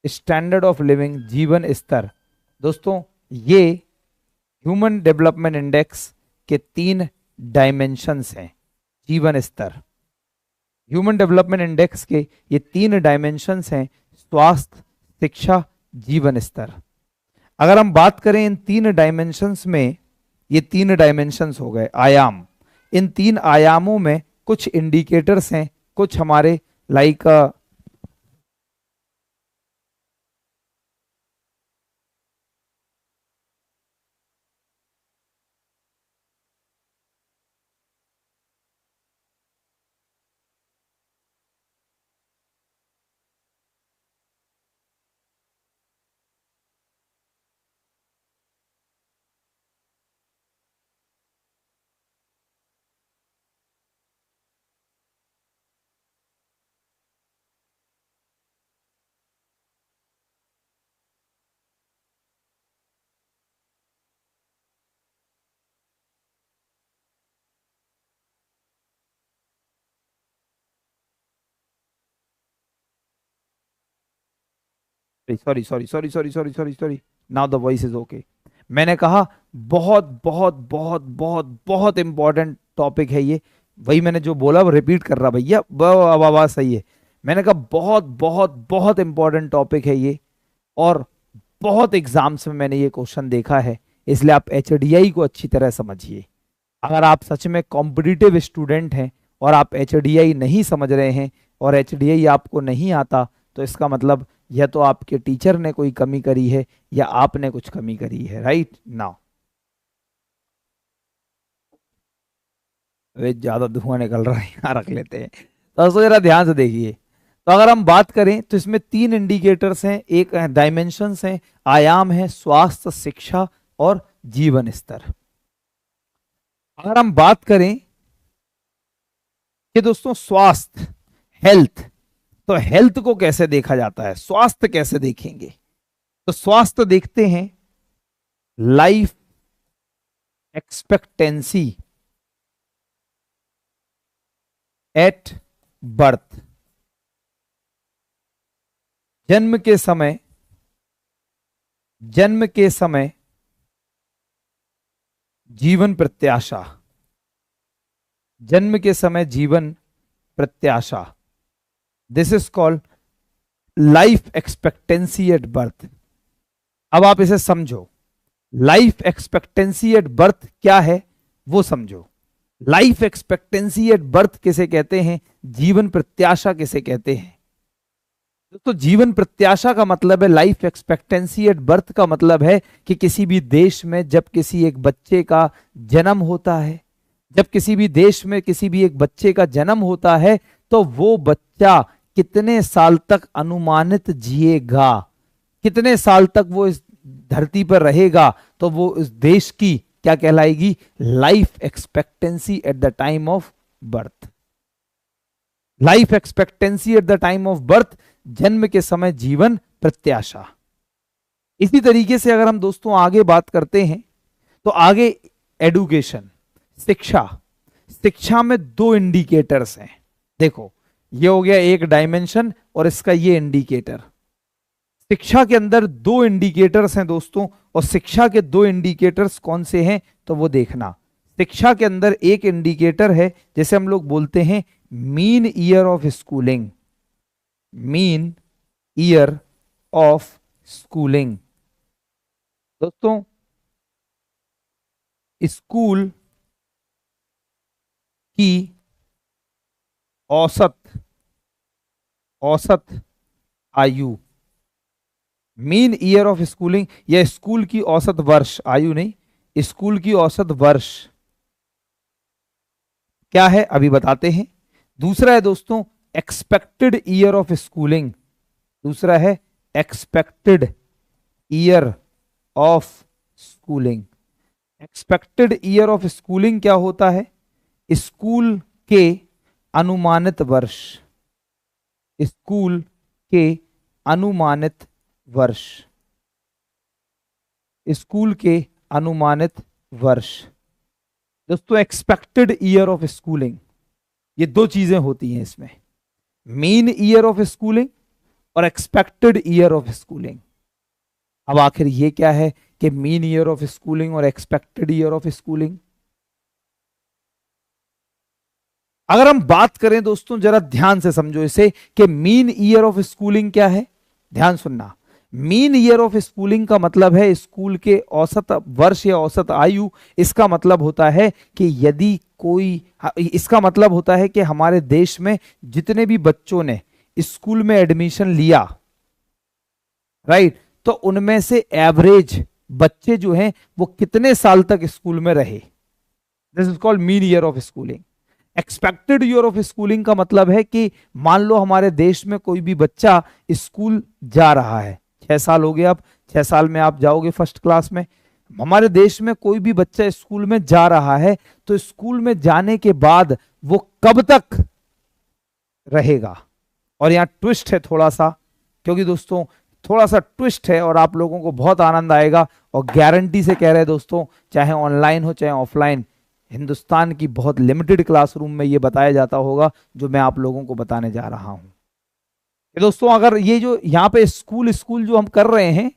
स्टैंडर्ड ऑफ लिविंग, जीवन स्तर। दोस्तों ये ह्यूमन डेवलपमेंट इंडेक्स के 3 डायमेंशंस हैं। जीवन स्तर, ह्यूमन डेवलपमेंट इंडेक्स के ये 3 डायमेंशंस हैं, स्वास्थ्य, शिक्षा, जीवन स्तर। अगर हम बात करें इन 3 डायमेंशंस में, ये 3 डायमेंशंस हो गए, आयाम। इन 3 आयामों में कुछ इंडिकेटर्स हैं, कुछ हमारे like sorry sorry sorry sorry sorry sorry sorry, now the voice is okay. मैंने कहा बहुत बहुत बहुत बहुत बहुत इंपॉर्टेंट टॉपिक है ये, वही मैंने जो बोला वो रिपीट कर रहा भैया, अब आवाज सही है। मैंने कहा बहुत बहुत बहुत इंपॉर्टेंट टॉपिक है ये, और बहुत एग्जाम्स में मैंने ये क्वेश्चन देखा है, इसलिए आप एचडीआई को अच्छी तरह समझिए। अगर आप सच में कॉम्पिटिटिव स्टूडेंट हैं और आप एचडीआई नहीं समझ रहे हैं और एचडीआई आपको नहीं आता, तो इसका मतलब या तो आपके टीचर ने कोई कमी करी है या आपने कुछ कमी करी है, राइट नाउ। वे ज्यादा धुआं निकल रहा है, यहाँ रख लेते हैं। तो दोस्तों जरा ध्यान से देखिए, तो अगर हम बात करें तो इसमें 3 इंडिकेटर्स हैं, एक डायमेंशंस हैं, आयाम है, स्वास्थ्य, शिक्षा और जीवन स्तर। अगर हम बात करें कि दोस्तों स्वास्थ्य, हेल्थ, तो हेल्थ को कैसे देखा जाता है, स्वास्थ्य कैसे देखेंगे, तो स्वास्थ्य देखते हैं लाइफ एक्सपेक्टेंसी एट बर्थ, जन्म के समय, जन्म के समय जीवन प्रत्याशा, जन्म के समय जीवन प्रत्याशा, this is called life expectancy at birth. अब आप इसे समझो, लाइफ एक्सपेक्टेंसी एट बर्थ क्या है वो समझो। लाइफ एक्सपेक्टेंसी एट बर्थ किसे कहते हैं, जीवन प्रत्याशा किसे कहते हैं। दोस्तों जीवन प्रत्याशा का मतलब है, लाइफ एक्सपेक्टेंसी एट बर्थ का मतलब है कि किसी भी देश में जब किसी एक बच्चे का जन्म होता है, जब किसी भी देश में किसी भी एक बच्चे का जन्म होता है, तो वो बच्चा कितने साल तक अनुमानित जिएगा, कितने साल तक वो इस धरती पर रहेगा, तो वो इस देश की क्या कहलाएगी, life expectancy at the time of birth. Life expectancy at the time of birth, जन्म के समय जीवन प्रत्याशा। इसी तरीके से अगर हम दोस्तों आगे बात करते हैं, तो आगे एडुकेशन, शिक्षा, शिक्षा में 2 इंडिकेटर्स हैं। देखो ये हो गया एक डायमेंशन और इसका ये इंडिकेटर। शिक्षा के अंदर 2 इंडिकेटर्स हैं दोस्तों, और शिक्षा के 2 इंडिकेटर्स कौन से हैं तो वो देखना। शिक्षा के अंदर एक इंडिकेटर है जैसे हम लोग बोलते हैं mean year of schooling, mean year of schooling. दोस्तों स्कूल की औसत, औसत आयु, मीन ईयर ऑफ स्कूलिंग, या स्कूल की औसत वर्ष, आयु नहीं, स्कूल की औसत वर्ष क्या है अभी बताते हैं। दूसरा है दोस्तों एक्सपेक्टेड ईयर ऑफ स्कूलिंग, दूसरा है expected year of schooling. Expected year of schooling क्या होता है? स्कूल के अनुमानित वर्ष, स्कूल के अनुमानित वर्ष, स्कूल के अनुमानित वर्ष। दोस्तों एक्सपेक्टेड ईयर ऑफ स्कूलिंग, ये दो चीजें होती हैं इसमें, मीन ईयर ऑफ स्कूलिंग और एक्सपेक्टेड ईयर ऑफ स्कूलिंग। अब आखिर ये क्या है कि मीन ईयर ऑफ स्कूलिंग और एक्सपेक्टेड ईयर ऑफ स्कूलिंग? अगर हम बात करें दोस्तों, जरा ध्यान से समझो इसे, कि मीन ईयर ऑफ स्कूलिंग क्या है। ध्यान सुनना, मीन ईयर ऑफ स्कूलिंग का मतलब है स्कूल के औसत वर्ष या औसत आयु। इसका मतलब होता है कि यदि कोई, इसका मतलब होता है कि हमारे देश में जितने भी बच्चों ने स्कूल में एडमिशन लिया, राइट, तो उनमें से एवरेज बच्चे जो हैं वो कितने साल तक स्कूल में रहे। This is called mean year of schooling. Expected year of schooling का मतलब है कि मान लो हमारे देश में कोई भी बच्चा स्कूल जा रहा है, 6 साल हो गए, अब 6 साल में आप जाओगे फर्स्ट क्लास में। हमारे देश में कोई भी बच्चा स्कूल में जा रहा है, तो स्कूल में जाने के बाद वो कब तक रहेगा। और यहां ट्विस्ट है थोड़ा सा, क्योंकि दोस्तों थोड़ा सा ट्विस्ट है और आप लोगों को बहुत आनंद आएगा, और गारंटी से कह रहे हैं दोस्तों, चाहे ऑनलाइन हो चाहे ऑफलाइन, हिंदुस्तान की बहुत लिमिटेड क्लासरूम में ये बताया जाता होगा जो मैं आप लोगों को बताने जा रहा हूं। दोस्तों अगर ये जो यहाँ पे स्कूल स्कूल जो हम कर रहे हैं,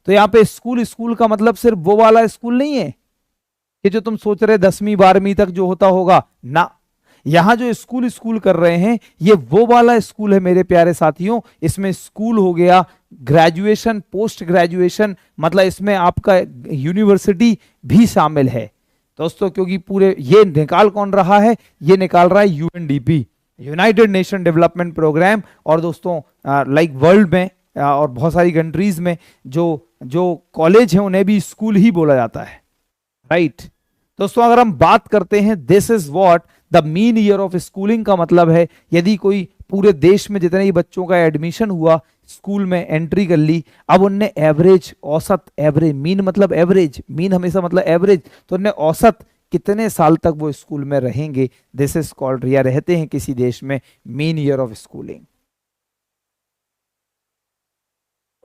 तो यहाँ पे स्कूल स्कूल का मतलब सिर्फ वो वाला स्कूल नहीं है कि जो तुम सोच रहे 10वीं 12वीं तक जो होता होगा ना। यहां जो स्कूल स्कूल कर रहे हैं ये वो वाला स्कूल है मेरे प्यारे साथियों। इसमें स्कूल हो गया, ग्रेजुएशन, पोस्ट ग्रेजुएशन, मतलब इसमें आपका यूनिवर्सिटी भी शामिल है दोस्तों। क्योंकि पूरे ये निकाल कौन रहा है, ये निकाल रहा है UNDP, United Nation Development Programme. और दोस्तों लाइक वर्ल्ड में और बहुत सारी कंट्रीज में जो जो कॉलेज है उन्हें भी स्कूल ही बोला जाता है, राइट। दोस्तों अगर हम बात करते हैं this is what the mean year of schooling का मतलब है, यदि कोई पूरे देश में जितने ही बच्चों का एडमिशन हुआ, स्कूल में एंट्री कर ली, अब उनने एवरेज, औसत, एवरेज, मीन मतलब एवरेज, मीन हमेशा मतलब एवरेज, तो उनने औसत कितने साल तक वो स्कूल में रहेंगे, दिस इज कॉल्ड, या रहते हैं किसी देश में, mean year of schooling.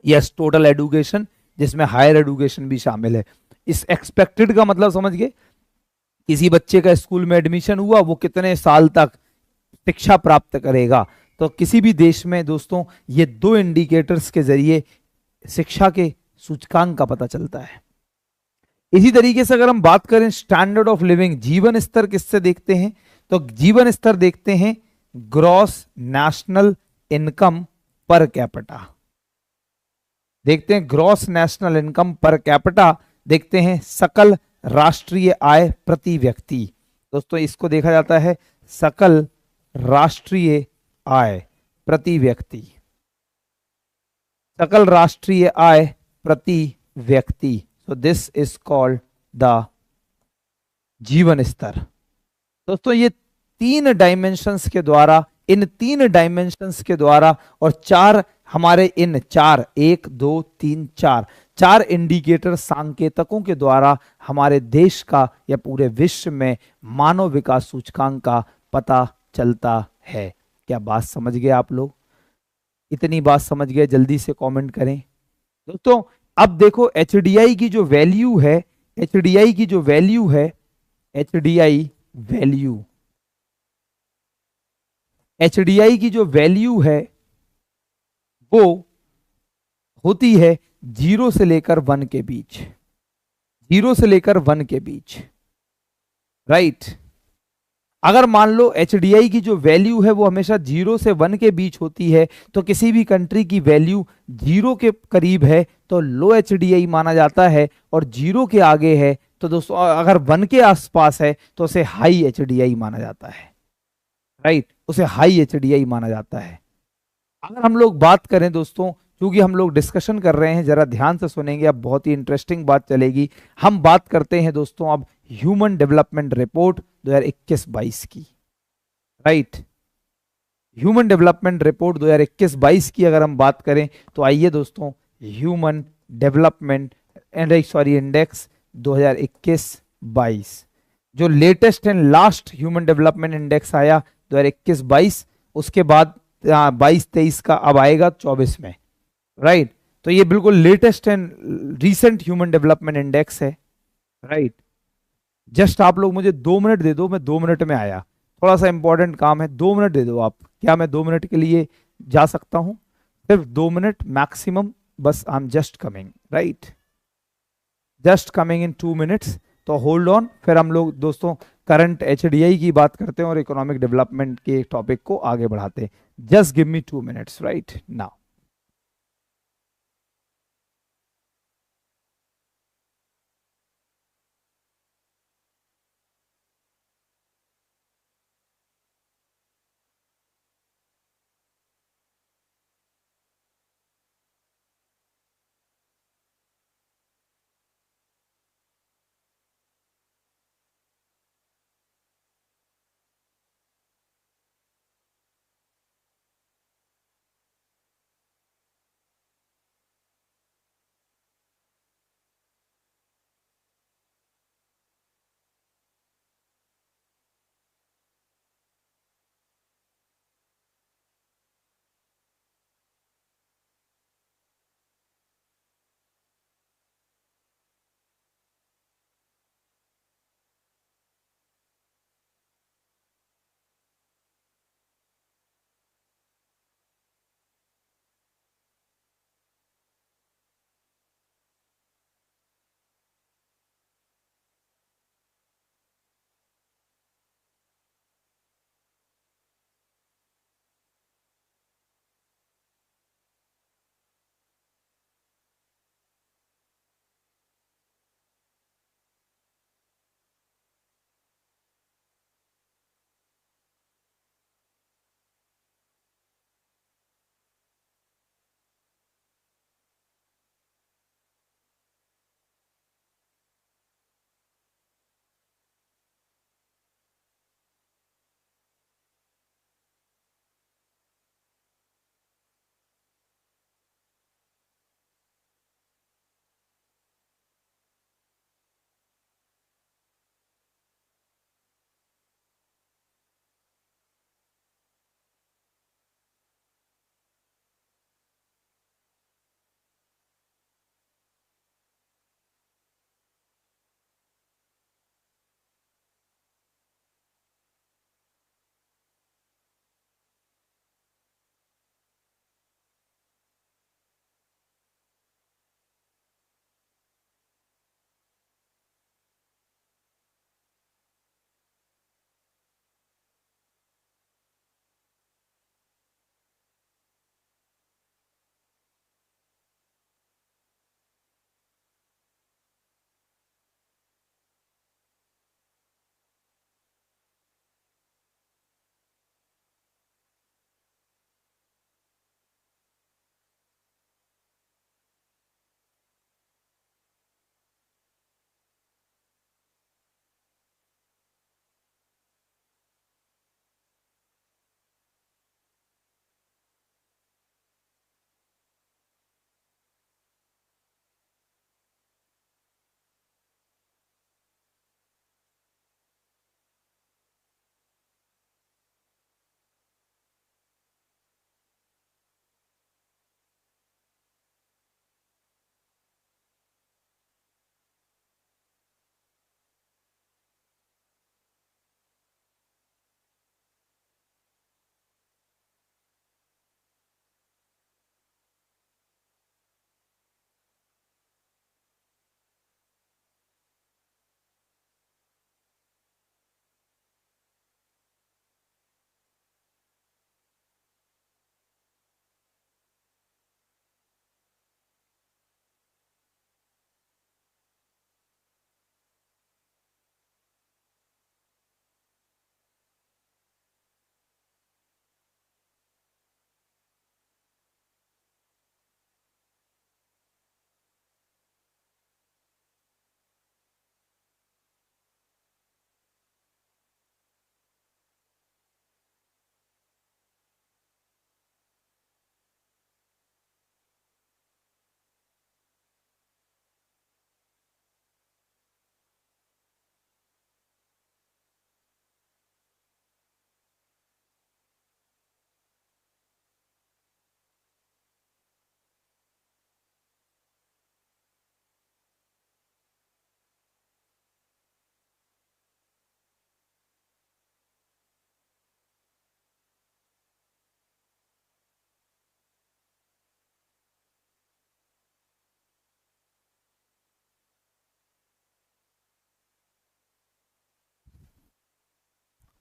Yes, total education जिसमें हायर एजुकेशन भी शामिल है। इस एक्सपेक्टेड का मतलब समझ गए, किसी बच्चे का स्कूल में एडमिशन हुआ, वो कितने साल तक शिक्षा प्राप्त करेगा। तो किसी भी देश में दोस्तों ये दो इंडिकेटर्स के जरिए शिक्षा के सूचकांक का पता चलता है। इसी तरीके से अगर हम बात करें स्टैंडर्ड ऑफ लिविंग, जीवन स्तर किससे देखते हैं, तो जीवन स्तर देखते हैं gross national income per capita, देखते हैं gross national income per capita, देखते हैं सकल राष्ट्रीय आय प्रति व्यक्ति। दोस्तों इसको देखा जाता है सकल राष्ट्रीय आय प्रति व्यक्ति, सकल राष्ट्रीय आय प्रति व्यक्ति। So this is called the जीवन स्तर। दोस्तों ये तीन डायमेंशंस के द्वारा, इन तीन डायमेंशंस के द्वारा और चार हमारे इन चार, 1 2 3 4 चार इंडिकेटर सांकेतकों के द्वारा हमारे देश का या पूरे विश्व में मानव विकास सूचकांक का पता चलता है। क्या बात समझ गए आप लोग? इतनी बात समझ गए, जल्दी से कमेंट करें दोस्तों। अब देखो एचडीआई की जो वैल्यू है, एचडीआई की जो वैल्यू है, एचडीआई वैल्यू, एचडीआई की जो वैल्यू है वो होती है 0 से लेकर 1 के बीच, 0 से लेकर 1 के बीच, राइट। अगर मान लो एचडीआई की जो वैल्यू है वो हमेशा 0 से 1 के बीच होती है, तो किसी भी कंट्री की वैल्यू 0 के करीब है तो लो एचडीआई माना जाता है, और 0 के आगे है तो दोस्तों अगर 1 के आसपास है तो उसे हाई एचडीआई माना जाता है, राइट, उसे हाई एचडीआई माना जाता है। अगर हम लोग बात करें दोस्तों, क्योंकि हम लोग डिस्कशन कर रहे हैं, जरा ध्यान से सुनेंगे, अब बहुत ही इंटरेस्टिंग बात चलेगी। हम बात करते हैं दोस्तों अब ह्यूमन डेवलपमेंट रिपोर्ट 2021-22 की, राइट। ह्यूमन डेवलपमेंट रिपोर्ट 2021-22 की अगर हम बात करें तो आइए दोस्तों ह्यूमन डेवलपमेंट इंडेक्स 2021 2022। जो latest and last human development index आया 2021-22, उसके बाद 22-23 का अब आएगा 24 में, राइट। तो ये बिल्कुल latest and recent human development index है, राइट। जस्ट आप लोग मुझे 2 मिनट दे दो, मैं 2 मिनट में आया। थोड़ा सा इंपॉर्टेंट काम है, 2 मिनट दे दो आप। क्या मैं 2 मिनट के लिए जा सकता हूँ? सिर्फ 2 मिनट मैक्सिमम, बस I am just coming, right, just coming in 2 minutes. तो होल्ड ऑन, फिर हम लोग दोस्तों करंट एचडीआई की बात करते हैं और इकोनॉमिक डेवलपमेंट के टॉपिक को आगे बढ़ाते हैं। Just give me 2 minutes right now.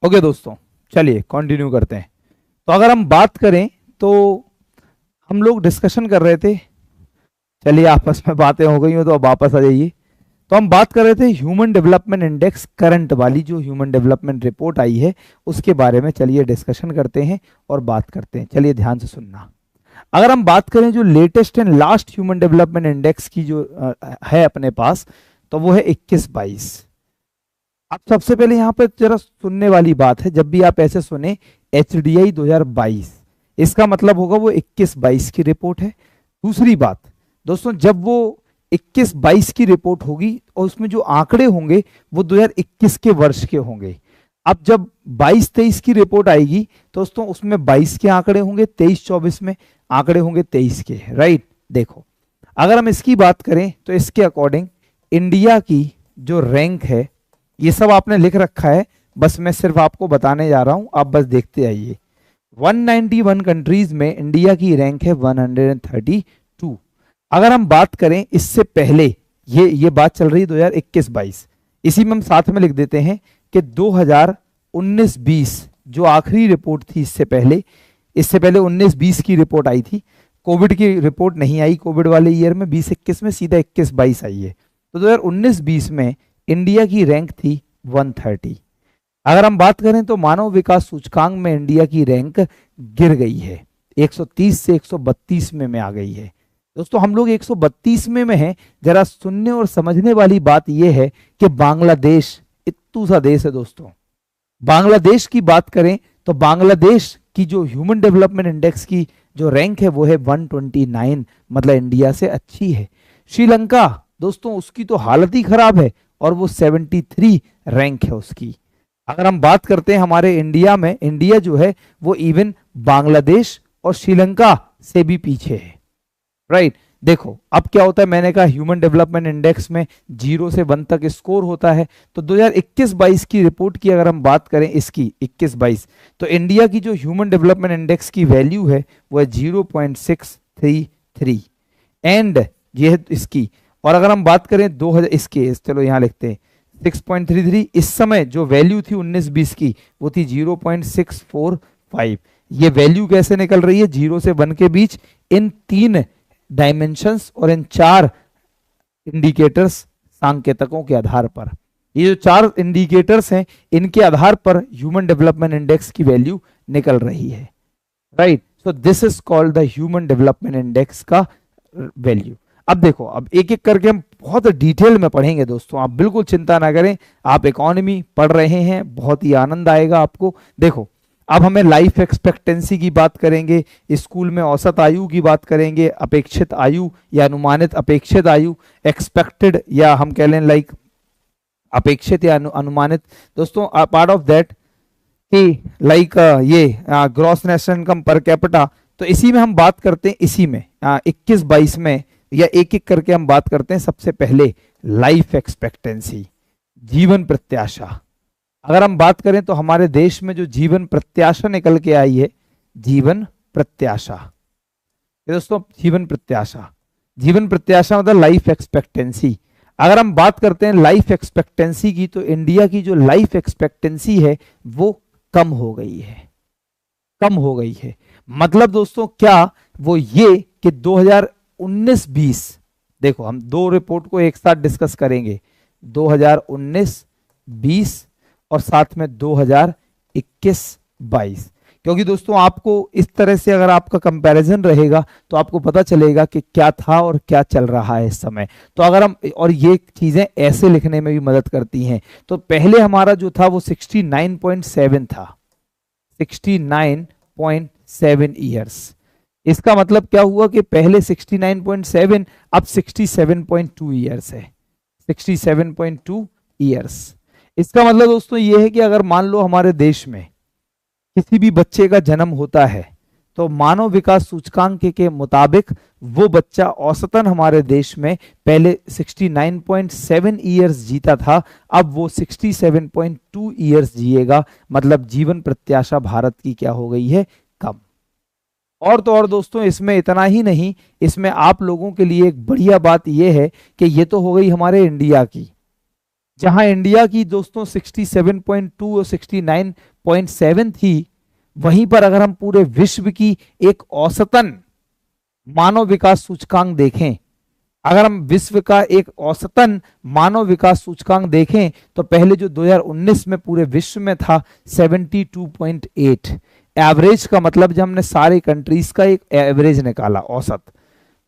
Okay दोस्तों, चलिए कंटिन्यू करते हैं। तो अगर हम बात करें तो हम लोग डिस्कशन कर रहे थे, चलिए आपस में बातें हो गई हो तो अब वापस आ जाइए। तो हम बात कर रहे थे ह्यूमन डेवलपमेंट इंडेक्स, करंट वाली जो ह्यूमन डेवलपमेंट रिपोर्ट आई है उसके बारे में चलिए डिस्कशन करते हैं और बात करते हैं। चलिए ध्यान से सुनना। अगर हम बात करें जो latest and last human development index की जो है अपने पास, तो वो है 21-22। अब सबसे पहले यहाँ पे जरा सुनने वाली बात है, जब भी आप ऐसे सुने HDI 2022, इसका मतलब होगा वो 21-22 की रिपोर्ट है। दूसरी बात दोस्तों, जब वो 21-22 की रिपोर्ट होगी और उसमें जो आंकड़े होंगे वो 2021 के वर्ष के होंगे। अब जब 22-23 की रिपोर्ट आएगी तो दोस्तों उसमें 22 के आंकड़े होंगे, 23-24 में आंकड़े होंगे 23 के, राइट। देखो अगर हम इसकी बात करें तो इसके अकॉर्डिंग इंडिया की जो रैंक है, ये सब आपने लिख रखा है, बस मैं सिर्फ आपको बताने जा रहा हूं, आप बस देखते आइए। 191 कंट्रीज में इंडिया की रैंक है 132। अगर हम बात करें इससे पहले, ये बात चल रही है 2021-22, इसी में हम साथ में लिख देते हैं कि 2019-20 जो आखिरी रिपोर्ट थी, इससे पहले 19-20 की रिपोर्ट आई थी। कोविड की रिपोर्ट नहीं आई कोविड वाले ईयर में, 20-21 में सीधा 21-22 आई है। तो 2019-20 में इंडिया की रैंक थी 130। अगर हम बात करें तो मानव विकास सूचकांक में इंडिया की रैंक गिर गई है, 130 से 132 में आ गई है। दोस्तों हम लोग 132 में हैं। जरा सुनने और समझने वाली बात यह है कि बांग्लादेश इत्तू सा देश है दोस्तों। बांग्लादेश की बात करें तो बांग्लादेश की जो ह्यूमन डेवलपमेंट इंडेक्स की जो रैंक है वो है 129, मतलब इंडिया से अच्छी है। श्रीलंका दोस्तों उसकी तो हालत ही खराब है और वो 73 रैंक है उसकी। अगर हम बात करते हैं हमारे इंडिया में, इंडिया जो है वो इवन बांग्लादेश और श्रीलंका से भी पीछे है, राइट। देखो अब क्या होता है, मैंने कहा ह्यूमन डेवलपमेंट इंडेक्स में 0 से 1 तक स्कोर होता है। तो 2021-22 की रिपोर्ट की अगर हम बात करें, इसकी 21-22, तो इंडिया की जो ह्यूमन डेवलपमेंट इंडेक्स की वैल्यू है वो है 0.633 एंड ये है इसकी। और अगर हम बात करें 2000 इसके, चलो यहाँ लिखते हैं 6.33, इस समय जो वैल्यू थी 19-20 की वो थी 0.645। ये वैल्यू कैसे निकल रही है 0 से 1 के बीच, इन 3 डायमेंशंस और इन 4 इंडिकेटर्स सांकेतकों के आधार पर। ये जो 4 इंडिकेटर्स हैं इनके आधार पर ह्यूमन डेवलपमेंट इंडेक्स की वैल्यू निकल रही है, right. So this is called the human development index का वैल्यू। अब देखो, अब एक एक करके हम बहुत डिटेल में पढ़ेंगे दोस्तों, आप बिल्कुल चिंता ना करें। आप इकोनॉमी पढ़ रहे हैं, बहुत ही आनंद आएगा आपको। देखो अब हमें लाइफ एक्सपेक्टेंसी की बात करेंगे, स्कूल में औसत आयु की बात करेंगे, अपेक्षित आयु या अनुमानित अपेक्षित आयु, एक्सपेक्टेड या हम कह लें लाइक अपेक्षित या अनुमानित। दोस्तों पार्ट ऑफ दैट कि लाइक ये gross national income per capita, तो इसी में हम बात करते हैं, इसी में 21-22 में या एक एक करके हम बात करते हैं। सबसे पहले लाइफ एक्सपेक्टेंसी, जीवन प्रत्याशा। अगर हम बात करें तो हमारे देश में जो जीवन प्रत्याशा निकल के आई है, जीवन प्रत्याशा, दोस्तों जीवन प्रत्याशा मतलब लाइफ एक्सपेक्टेंसी। अगर हम बात करते हैं लाइफ एक्सपेक्टेंसी की, तो इंडिया की जो लाइफ एक्सपेक्टेंसी है वो कम हो गई है। मतलब दोस्तों क्या, वो ये कि 2019-20, देखो हम 2 रिपोर्ट को एक साथ डिस्कस करेंगे, 2019-20 और साथ में 2021-22, क्योंकि दोस्तों आपको इस तरह से अगर आपका कंपैरिजन रहेगा तो आपको पता चलेगा कि क्या था और क्या चल रहा है इस समय। तो अगर हम, और ये चीजें ऐसे लिखने में भी मदद करती हैं, तो पहले हमारा जो था वो 69.7 था, 69.7 ईयर्स। इसका मतलब क्या हुआ कि पहले 69.7, अब 67.2 ईयर्स है, 67.2 ईयर्स। इसका मतलब दोस्तों ये है कि अगर मान लो हमारे देश में किसी भी बच्चे का जन्म होता है तो मानव विकास सूचकांक के मुताबिक वो बच्चा औसतन हमारे देश में पहले 69.7 ईयर्स जीता था, अब वो 67.2 ईयर्स जिएगा। मतलब जीवन प्रत्याशा भारत की क्या हो गई है, कम। और तो और दोस्तों इसमें इतना ही नहीं, इसमें आप लोगों के लिए एक बढ़िया बात यह है कि ये तो हो गई हमारे इंडिया की, जहां इंडिया की दोस्तों 67.2 और 69.7 थी, वहीं पर अगर हम पूरे विश्व की एक औसतन मानव विकास सूचकांक देखें, अगर हम विश्व का एक औसतन मानव विकास सूचकांक देखें तो पहले जो 2019 में पूरे विश्व में था 72.8। एवरेज का मतलब जब हमने सारे कंट्रीज का एक एवरेज निकाला औसत,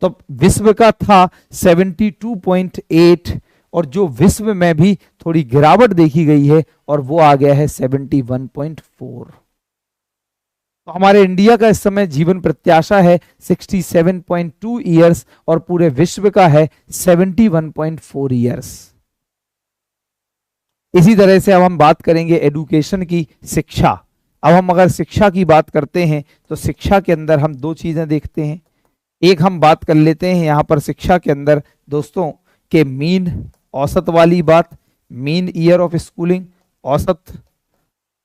तो विश्व का था 72.8 और जो विश्व में भी थोड़ी गिरावट देखी गई है और वो आ गया है 71.4। तो हमारे इंडिया का इस समय जीवन प्रत्याशा है 67.2 ईयर्स और पूरे विश्व का है 71.4 ईयर्स। इसी तरह से अब हम बात करेंगे एडुकेशन की, शिक्षा। अब हम अगर शिक्षा की बात करते हैं तो शिक्षा के अंदर हम दो चीजें देखते हैं। एक हम बात कर लेते हैं यहां पर शिक्षा के अंदर दोस्तों के मीन, औसत वाली बात, मीन ईयर ऑफ स्कूलिंग, औसत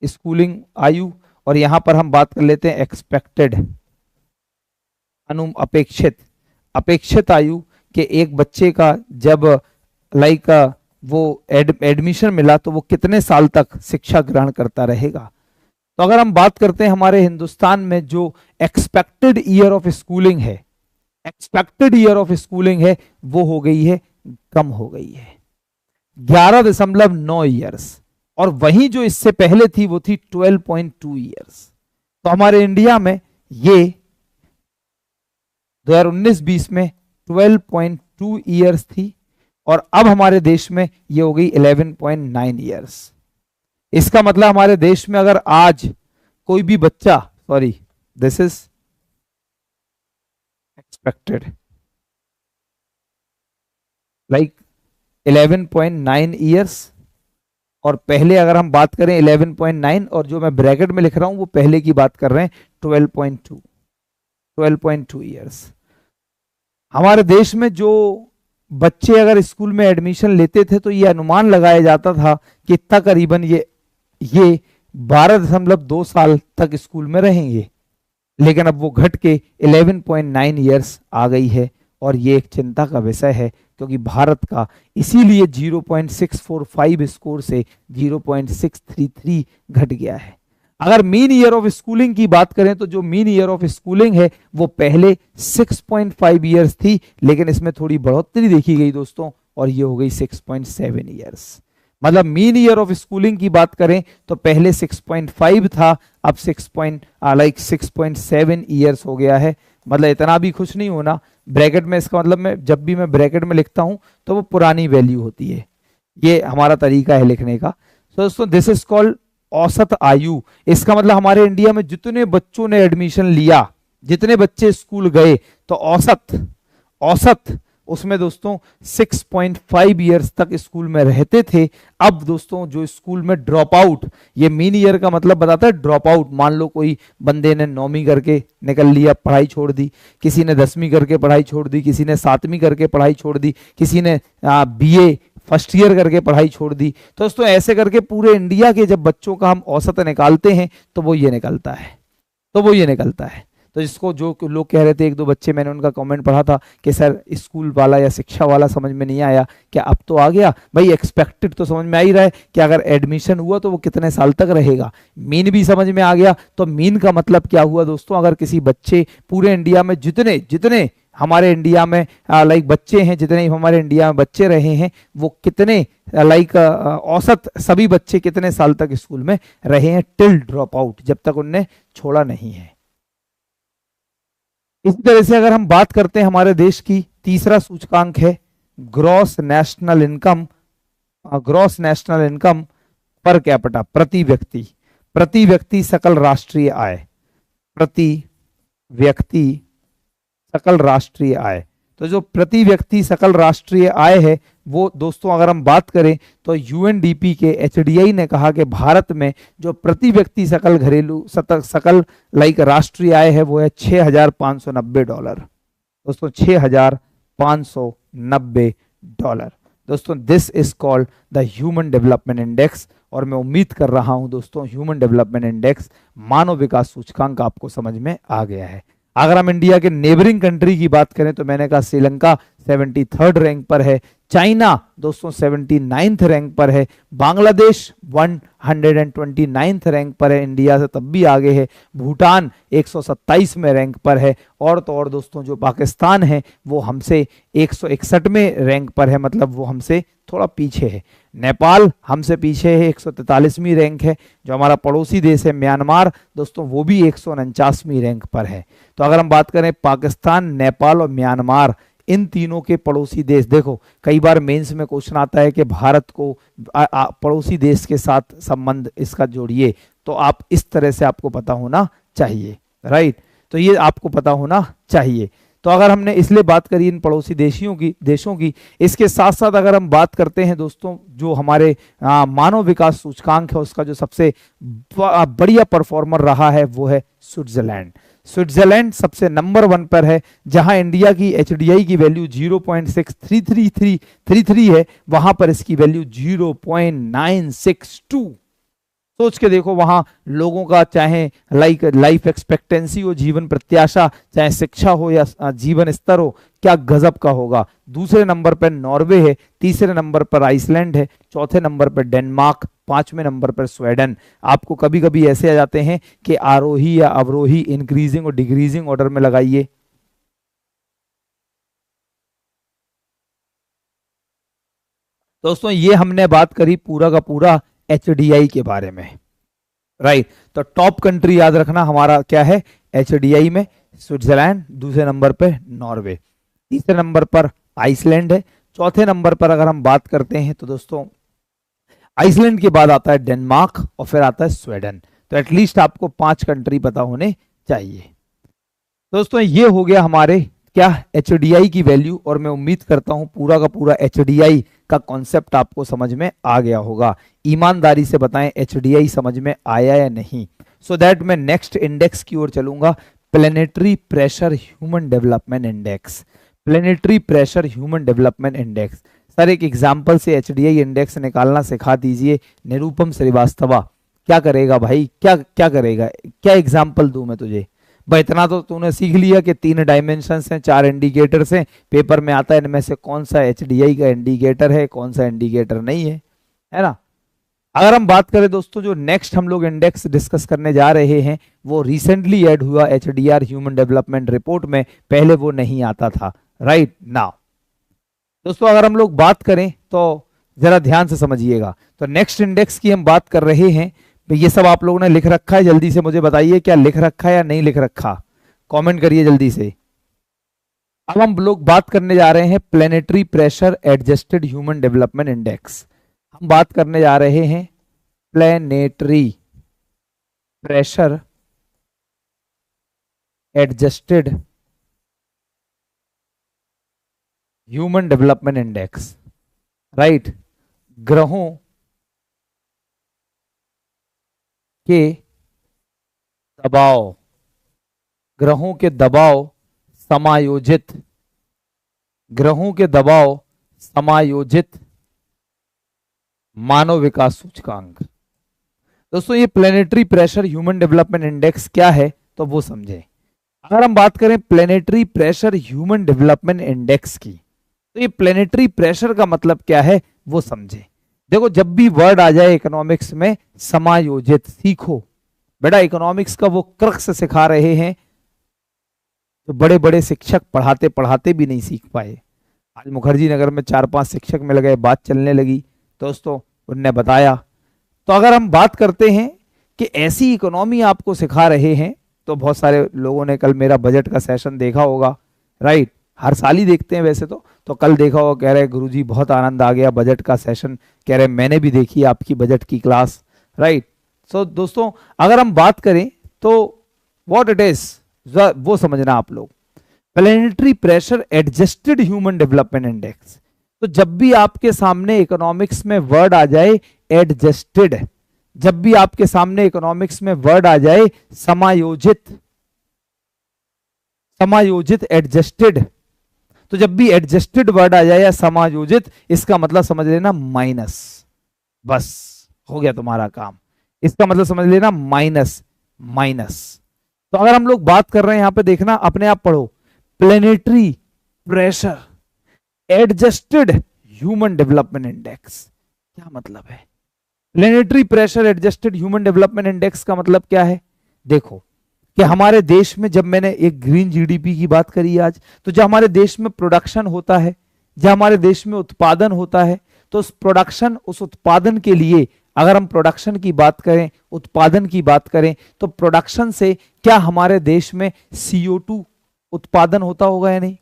स्कूलिंग आयु, और यहां पर हम बात कर लेते हैं एक्सपेक्टेड, अपेक्षित, अपेक्षित आयु के एक बच्चे का जब लाइक वो एडमिशन मिला तो वो कितने साल तक शिक्षा ग्रहण करता रहेगा। तो अगर हम बात करते हैं हमारे हिंदुस्तान में जो एक्सपेक्टेड ईयर ऑफ स्कूलिंग है, एक्सपेक्टेड ईयर ऑफ स्कूलिंग है, वो हो गई है, कम हो गई है 11.9 ईयर्स, और वहीं जो इससे पहले थी वो थी 12.2 ईयर्स। तो हमारे इंडिया में ये 2019-20 में 12.2 ईयर्स थी और अब हमारे देश में ये हो गई 11.9 ईयर्स। इसका मतलब हमारे देश में अगर आज कोई भी बच्चा, sorry this is expected, like 11.9 years, और पहले अगर हम बात करें 11.9 और जो मैं ब्रैकेट में लिख रहा हूं वो पहले की बात कर रहे हैं 12.2 ईयर्स। हमारे देश में जो बच्चे अगर स्कूल में एडमिशन लेते थे तो ये अनुमान लगाया जाता था कि इतना करीबन ये 12.2 साल तक स्कूल में रहेंगे, लेकिन अब वो घट के 11.9 ईयर्स आ गई है और ये एक चिंता का विषय है क्योंकि भारत का इसीलिए 0.645 स्कोर से 0.633 घट गया है। अगर मीन ईयर ऑफ स्कूलिंग की बात करें तो जो मीन ईयर ऑफ स्कूलिंग है वो पहले 6.5 ईयर्स थी, लेकिन इसमें थोड़ी बढ़ोतरी देखी गई दोस्तों और ये हो गई 6.7 ईयर्स। मतलब मीन ईयर ऑफ स्कूलिंग की बात करें तो पहले 6.5 था, अब 6.7 ईयर्स हो गया है। मतलब इतना भी खुश नहीं होना, ब्रैकेट में इसका मतलब मैं जब भी मैं ब्रैकेट में लिखता हूं तो वो पुरानी वैल्यू होती है, ये हमारा तरीका है लिखने का। तो दोस्तों दिस इज कॉल्ड औसत आयु। इसका मतलब हमारे इंडिया में जितने बच्चों ने एडमिशन लिया, जितने बच्चे स्कूल गए, तो औसत उसमें दोस्तों 6.5 ईयर्स तक स्कूल में रहते थे। अब दोस्तों जो स्कूल में ड्रॉप आउट, ये मीन ईयर का मतलब बताता है ड्रॉप आउट। मान लो कोई बंदे ने 9वीं करके निकल लिया, पढ़ाई छोड़ दी, किसी ने 10वीं करके पढ़ाई छोड़ दी, किसी ने 7वीं करके पढ़ाई छोड़ दी, किसी ने बीए फर्स्ट ईयर करके पढ़ाई छोड़ दी। तो दोस्तों ऐसे करके पूरे इंडिया के जब बच्चों का हम औसत निकालते हैं तो वो ये निकलता है। तो जिसको जो लोग कह रहे थे, एक दो बच्चे मैंने उनका कमेंट पढ़ा था कि सर स्कूल वाला या शिक्षा वाला समझ में नहीं आया, क्या अब तो आ गया? भाई एक्सपेक्टेड तो समझ में आ ही रहा है कि अगर एडमिशन हुआ तो वो कितने साल तक रहेगा। मीन भी समझ में आ गया, तो मीन का मतलब क्या हुआ दोस्तों? अगर किसी बच्चे पूरे इंडिया में जितने हमारे इंडिया में लाइक बच्चे हैं, जितने हमारे इंडिया में बच्चे रहे हैं, वो कितने लाइक औसत सभी बच्चे कितने साल तक स्कूल में रहे हैं टिल ड्रॉप आउट, जब तक उनने छोड़ा नहीं है। इसी तरह से अगर हम बात करते हैं हमारे देश की, तीसरा सूचकांक है gross national income per capita, प्रति व्यक्ति सकल राष्ट्रीय आय। तो जो प्रति व्यक्ति सकल राष्ट्रीय आय है वो दोस्तों अगर हम बात करें तो यूएनडीपी के एचडीआई ने कहा कि भारत में जो प्रति व्यक्ति सकल लाइक राष्ट्रीय आय है वो है $6,590। दोस्तों $6,590। दोस्तों this is called the human development index, और मैं उम्मीद कर रहा हूं दोस्तों ह्यूमन डेवलपमेंट इंडेक्स मानव विकास सूचकांक आपको समझ में आ गया है। अगर हम इंडिया के नेबरिंग कंट्री की बात करें तो मैंने कहा श्रीलंका 73rd रैंक पर है, चाइना दोस्तों 79th रैंक पर है, बांग्लादेश 129th रैंक पर है, इंडिया से तब भी आगे है, भूटान 127 में रैंक पर है, और तो और दोस्तों जो पाकिस्तान है वो हमसे 161वें रैंक पर है, मतलब वो हमसे थोड़ा पीछे है। नेपाल हमसे पीछे है, 143वीं रैंक है। जो हमारा पड़ोसी देश है म्यांमार दोस्तों वो भी 149वीं रैंक पर है। तो अगर हम बात करें पाकिस्तान, नेपाल और म्यांमार, इन तीनों के पड़ोसी देश, देखो कई बार मेंस में क्वेश्चन आता है कि भारत को पड़ोसी देश के साथ संबंध इसका जोड़िए, तो आप इस तरह से आपको पता होना चाहिए, राइट। तो ये आपको पता होना चाहिए। तो अगर हमने इसलिए बात करी इन पड़ोसी देशों की, इसके साथ साथ अगर हम बात करते हैं दोस्तों जो हमारे मानव विकास सूचकांक है उसका जो सबसे बढ़िया परफॉर्मर रहा है वो है स्विट्जरलैंड। स्विट्जरलैंड सबसे नंबर 1 पर है, जहां इंडिया की एचडीआई की वैल्यू 0.63333 है, वहां पर इसकी वैल्यू 0.962। सोच के देखो, वहां लोगों का चाहे लाइफ एक्सपेक्टेंसी हो, जीवन प्रत्याशा, चाहे शिक्षा हो या जीवन स्तर हो, क्या गजब का होगा। दूसरे नंबर पर नॉर्वे है, तीसरे नंबर पर आइसलैंड है, चौथे नंबर पर डेनमार्क, पांचवें नंबर पर स्वीडन। आपको कभी कभी ऐसे आ जाते हैं कि आरोही या अवरोही, इंक्रीजिंग और डिक्रीजिंग ऑर्डर में लगाइए। दोस्तों ये हमने बात करी पूरा का पूरा एचडीआई के बारे में, राइट। तो टॉप कंट्री याद रखना हमारा क्या है एचडीआई में, स्विट्जरलैंड, दूसरे नंबर पे नॉर्वे, तीसरे नंबर पर आइसलैंड है, चौथे नंबर पर अगर हम बात करते हैं तो दोस्तों आइसलैंड के बाद आता है डेनमार्क और फिर आता है स्वीडन। तो एटलीस्ट आपको 5 कंट्री पता होने चाहिए। दोस्तों ये हो गया हमारे क्या एचडीआई की वैल्यू, और मैं उम्मीद करता हूं पूरा का पूरा एचडीआई का कॉन्सेप्ट आपको समझ में आ गया होगा। ईमानदारी से बताएं एचडीआई समझ में आया या नहीं, सो दैट मैं नेक्स्ट इंडेक्स की ओर चलूंगा, planetary pressure human development index. Planetary pressure human development index, sir एक एग्जाम्पल से एचडीआई इंडेक्स निकालना सिखा दीजिए। निरूपम श्रीवास्तवा, क्या करेगा भाई, क्या क्या करेगा, क्या एग्जाम्पल दूं मैं तुझे भाई। इतना तो तूने सीख लिया कि 3 डायमेंशंस हैं, 4 इंडिकेटर्स हैं, पेपर में आता है इनमें से कौन सा एचडीआई का इंडिकेटर है, कौन सा इंडिकेटर नहीं है ना। अगर हम बात करें दोस्तों जो नेक्स्ट हम लोग इंडेक्स डिस्कस करने जा रहे हैं वो रिसेंटली ऐड हुआ एचडीआर ह्यूमन डेवलपमेंट रिपोर्ट में, पहले वो नहीं आता था, राइट नाउ। दोस्तों अगर हम लोग बात करें तो जरा ध्यान से समझिएगा, तो नेक्स्ट इंडेक्स की हम बात कर रहे हैं। ये सब आप लोगों ने लिख रखा है, जल्दी से मुझे बताइए क्या लिख रखा है या नहीं लिख रखा, कमेंट करिए जल्दी से। अब हम लोग बात करने जा रहे हैं planetary pressure adjusted human development index. हम बात करने जा रहे हैं planetary pressure adjusted human development index, right. ग्रहों के दबाव, ग्रहों के दबाव समायोजित, ग्रहों के दबाव समायोजित मानव विकास सूचकांक। दोस्तों ये planetary pressure human development index क्या है तो वो समझें। अगर हम बात करें planetary pressure human development index की, तो ये प्लेनेटरी प्रेशर का मतलब क्या है वो समझें। देखो जब भी वर्ड आ जाए इकोनॉमिक्स में समायोजित, सीखो बेटा, इकोनॉमिक्स का वो क्रक्स सिखा रहे हैं जो बड़े बड़े शिक्षक पढ़ाते पढ़ाते भी नहीं सीख पाए। आज मुखर्जी नगर में 4-5 शिक्षक मिल गए, बात चलने लगी दोस्तों, उनने बताया। तो अगर हम बात करते हैं कि ऐसी इकोनॉमी आपको सिखा रहे हैं, तो बहुत सारे लोगों ने कल मेरा बजट का सेशन देखा होगा, राइट। हर साल ही देखते हैं वैसे तो कल देखा होगा, कह रहे गुरुजी बहुत आनंद आ गया बजट का सेशन, कह रहे मैंने भी देखी आपकी बजट की क्लास, राइट। सो दोस्तों अगर हम बात करें तो व्हाट इट इज वो समझना आप लोग। Planetary pressure adjusted human development index, तो जब भी आपके सामने इकोनॉमिक्स में वर्ड आ जाए एडजस्टेड, जब भी आपके सामने इकोनॉमिक्स में वर्ड आ जाए समायोजित, समायोजित एडजस्टेड, तो जब भी एडजस्टेड वर्ड आ जाए या समायोजित, इसका मतलब समझ लेना माइनस, बस हो गया तुम्हारा काम। इसका मतलब समझ लेना माइनस माइनस। तो अगर हम लोग बात कर रहे हैं यहां पे देखना, अपने आप पढ़ो, planetary pressure adjusted human development index क्या मतलब है? Planetary pressure adjusted human development index का मतलब क्या है? देखो कि हमारे देश में, जब मैंने एक ग्रीन जीडीपी की बात करी आज, तो जब हमारे देश में प्रोडक्शन होता है, जब हमारे देश में उत्पादन होता है, तो उस प्रोडक्शन, उस उत्पादन के लिए, अगर हम प्रोडक्शन की बात करें, उत्पादन की बात करें, तो प्रोडक्शन से क्या हमारे देश में CO2 उत्पादन होता होगा या नहीं?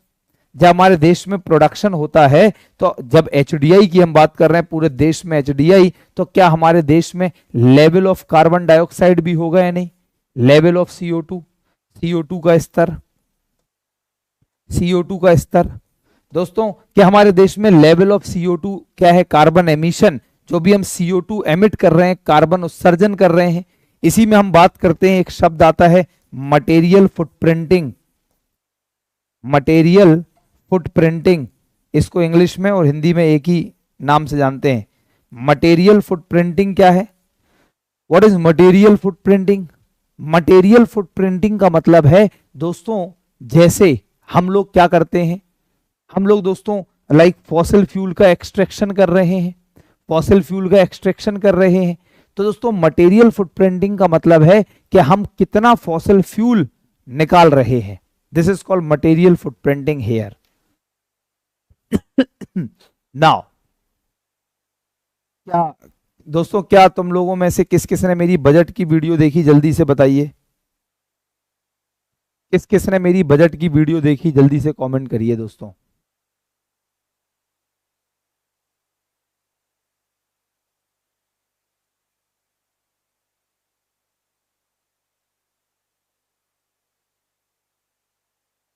जब हमारे देश में प्रोडक्शन होता है, तो जब HDI की हम बात कर रहे हैं, पूरे देश में HDI, तो क्या हमारे देश में लेवल ऑफ कार्बन डाइऑक्साइड भी होगा या नहीं? लेवल ऑफ CO2, CO2 का स्तर, CO2 का स्तर। दोस्तों क्या हमारे देश में लेवल ऑफ CO2 क्या है? कार्बन एमिशन, जो भी हम CO2 एमिट कर रहे हैं, कार्बन उत्सर्जन कर रहे हैं, इसी में हम बात करते हैं, एक शब्द आता है मटेरियल फुटप्रिंटिंग। मटेरियल फुटप्रिंटिंग, इसको इंग्लिश में और हिंदी में एक ही नाम से जानते हैं। मटेरियल फुटप्रिंटिंग क्या है? What is material footprinting? Material footprinting का मतलब है दोस्तों, जैसे हम लोग क्या करते हैं, हम लोग दोस्तों लाइक फॉसिल फ्यूल का एक्सट्रैक्शन कर रहे हैं, फॉसिल फ्यूल का एक्सट्रैक्शन कर रहे हैं, तो दोस्तों मटेरियल फुटप्रिंटिंग का मतलब है कि हम कितना फॉसिल फ्यूल निकाल रहे हैं। This is called material footprinting here. Now क्या दोस्तों, क्या तुम लोगों में से किस किस ने मेरी बजट की वीडियो देखी? जल्दी से बताइए, किस किस ने मेरी बजट की वीडियो देखी? जल्दी से कमेंट करिए दोस्तों।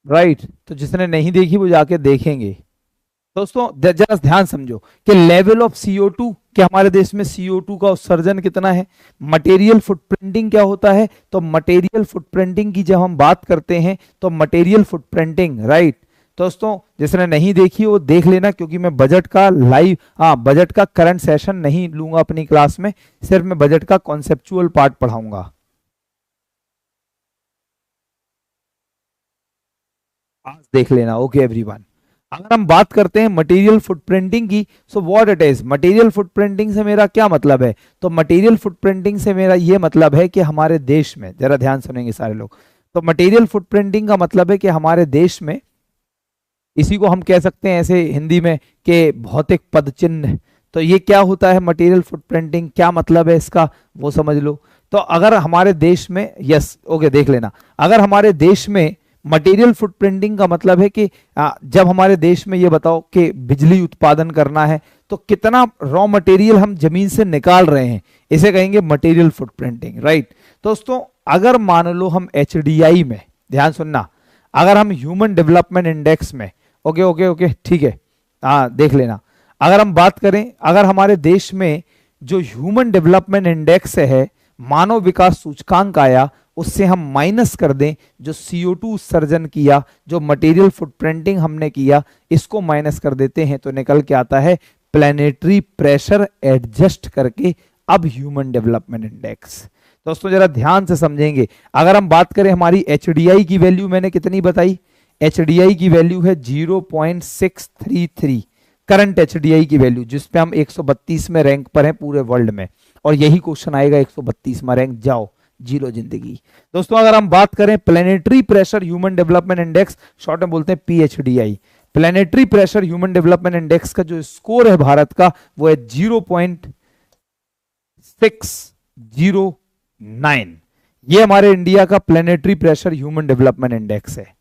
राइट, तो जिसने नहीं देखी वो जाके देखेंगे। दोस्तों जरा ध्यान समझो कि लेवल ऑफ CO2, कि हमारे देश में CO2 का उत्सर्जन कितना है। मटेरियल फुटप्रिंटिंग क्या होता है? तो मटेरियल फुटप्रिंटिंग की जब हम बात करते हैं, तो मटेरियल फुटप्रिंटिंग, राइट। दोस्तों जिसने नहीं देखी वो देख लेना, क्योंकि मैं बजट का लाइव, बजट का करंट सेशन नहीं लूंगा अपनी क्लास में, सिर्फ मैं बजट का कॉन्सेप्चुअल पार्ट पढ़ाऊंगा। आज देख लेना। ओके एवरीवन, अगर हम बात करते हैं मटेरियल फुटप्रिंटिंग की, so what it is, material footprinting से मेरा क्या मतलब है? तो मटेरियल फुटप्रिंटिंग से मेरा ये मतलब है कि हमारे देश में, जरा ध्यान सुनेंगे सारे लोग, तो मटेरियल फुटप्रिंटिंग का मतलब है कि हमारे देश में, इसी को हम कह सकते हैं ऐसे हिंदी में कि भौतिक पदचिन्ह। तो ये क्या होता है मटेरियल फुटप्रिंटिंग, क्या मतलब है इसका, वो समझ लो। तो अगर हमारे देश में, यस ओके देख लेना, अगर हमारे देश में मटेरियल फुटप्रिंटिंग का मतलब है कि जब हमारे देश में, ये बताओ कि बिजली उत्पादन करना है, तो कितना रॉ मटेरियल हम जमीन से निकाल रहे हैं, इसे कहेंगे मटेरियल फुटप्रिंटिंग, राइट। दोस्तों अगर मान लो हम HDI में, ध्यान सुनना, अगर हम ह्यूमन डेवलपमेंट इंडेक्स में, ओके ओके ओके ठीक है, देख लेना, अगर हम बात करें, अगर हमारे देश में जो ह्यूमन डेवलपमेंट इंडेक्स है, मानव विकास सूचकांक आया, उससे हम माइनस कर दें जो CO2 उत्सर्जन किया, जो मटेरियल फुटप्रिंटिंग हमने किया, इसको माइनस कर देते हैं, तो निकल के आता है प्लेनेटरी प्रेशर एडजस्ट करके अब ह्यूमन डेवलपमेंट इंडेक्स। दोस्तों जरा ध्यान से समझेंगे, अगर हम बात करें हमारी HDI की वैल्यू मैंने कितनी बताई, HDI की वैल्यू है 0.633, करंट HDI की वैल्यू, जिसपे हम 132 में रैंक पर हैं पूरे वर्ल्ड में, और यही क्वेश्चन आएगा 132वां रैंक, जाओ जीरो जिंदगी। दोस्तों अगर हम बात करें planetary pressure human development index, short में बोलते हैं PHDI, planetary pressure human development index का जो स्कोर है भारत का, वो है 0.609। ये हमारे इंडिया का planetary pressure human development index है।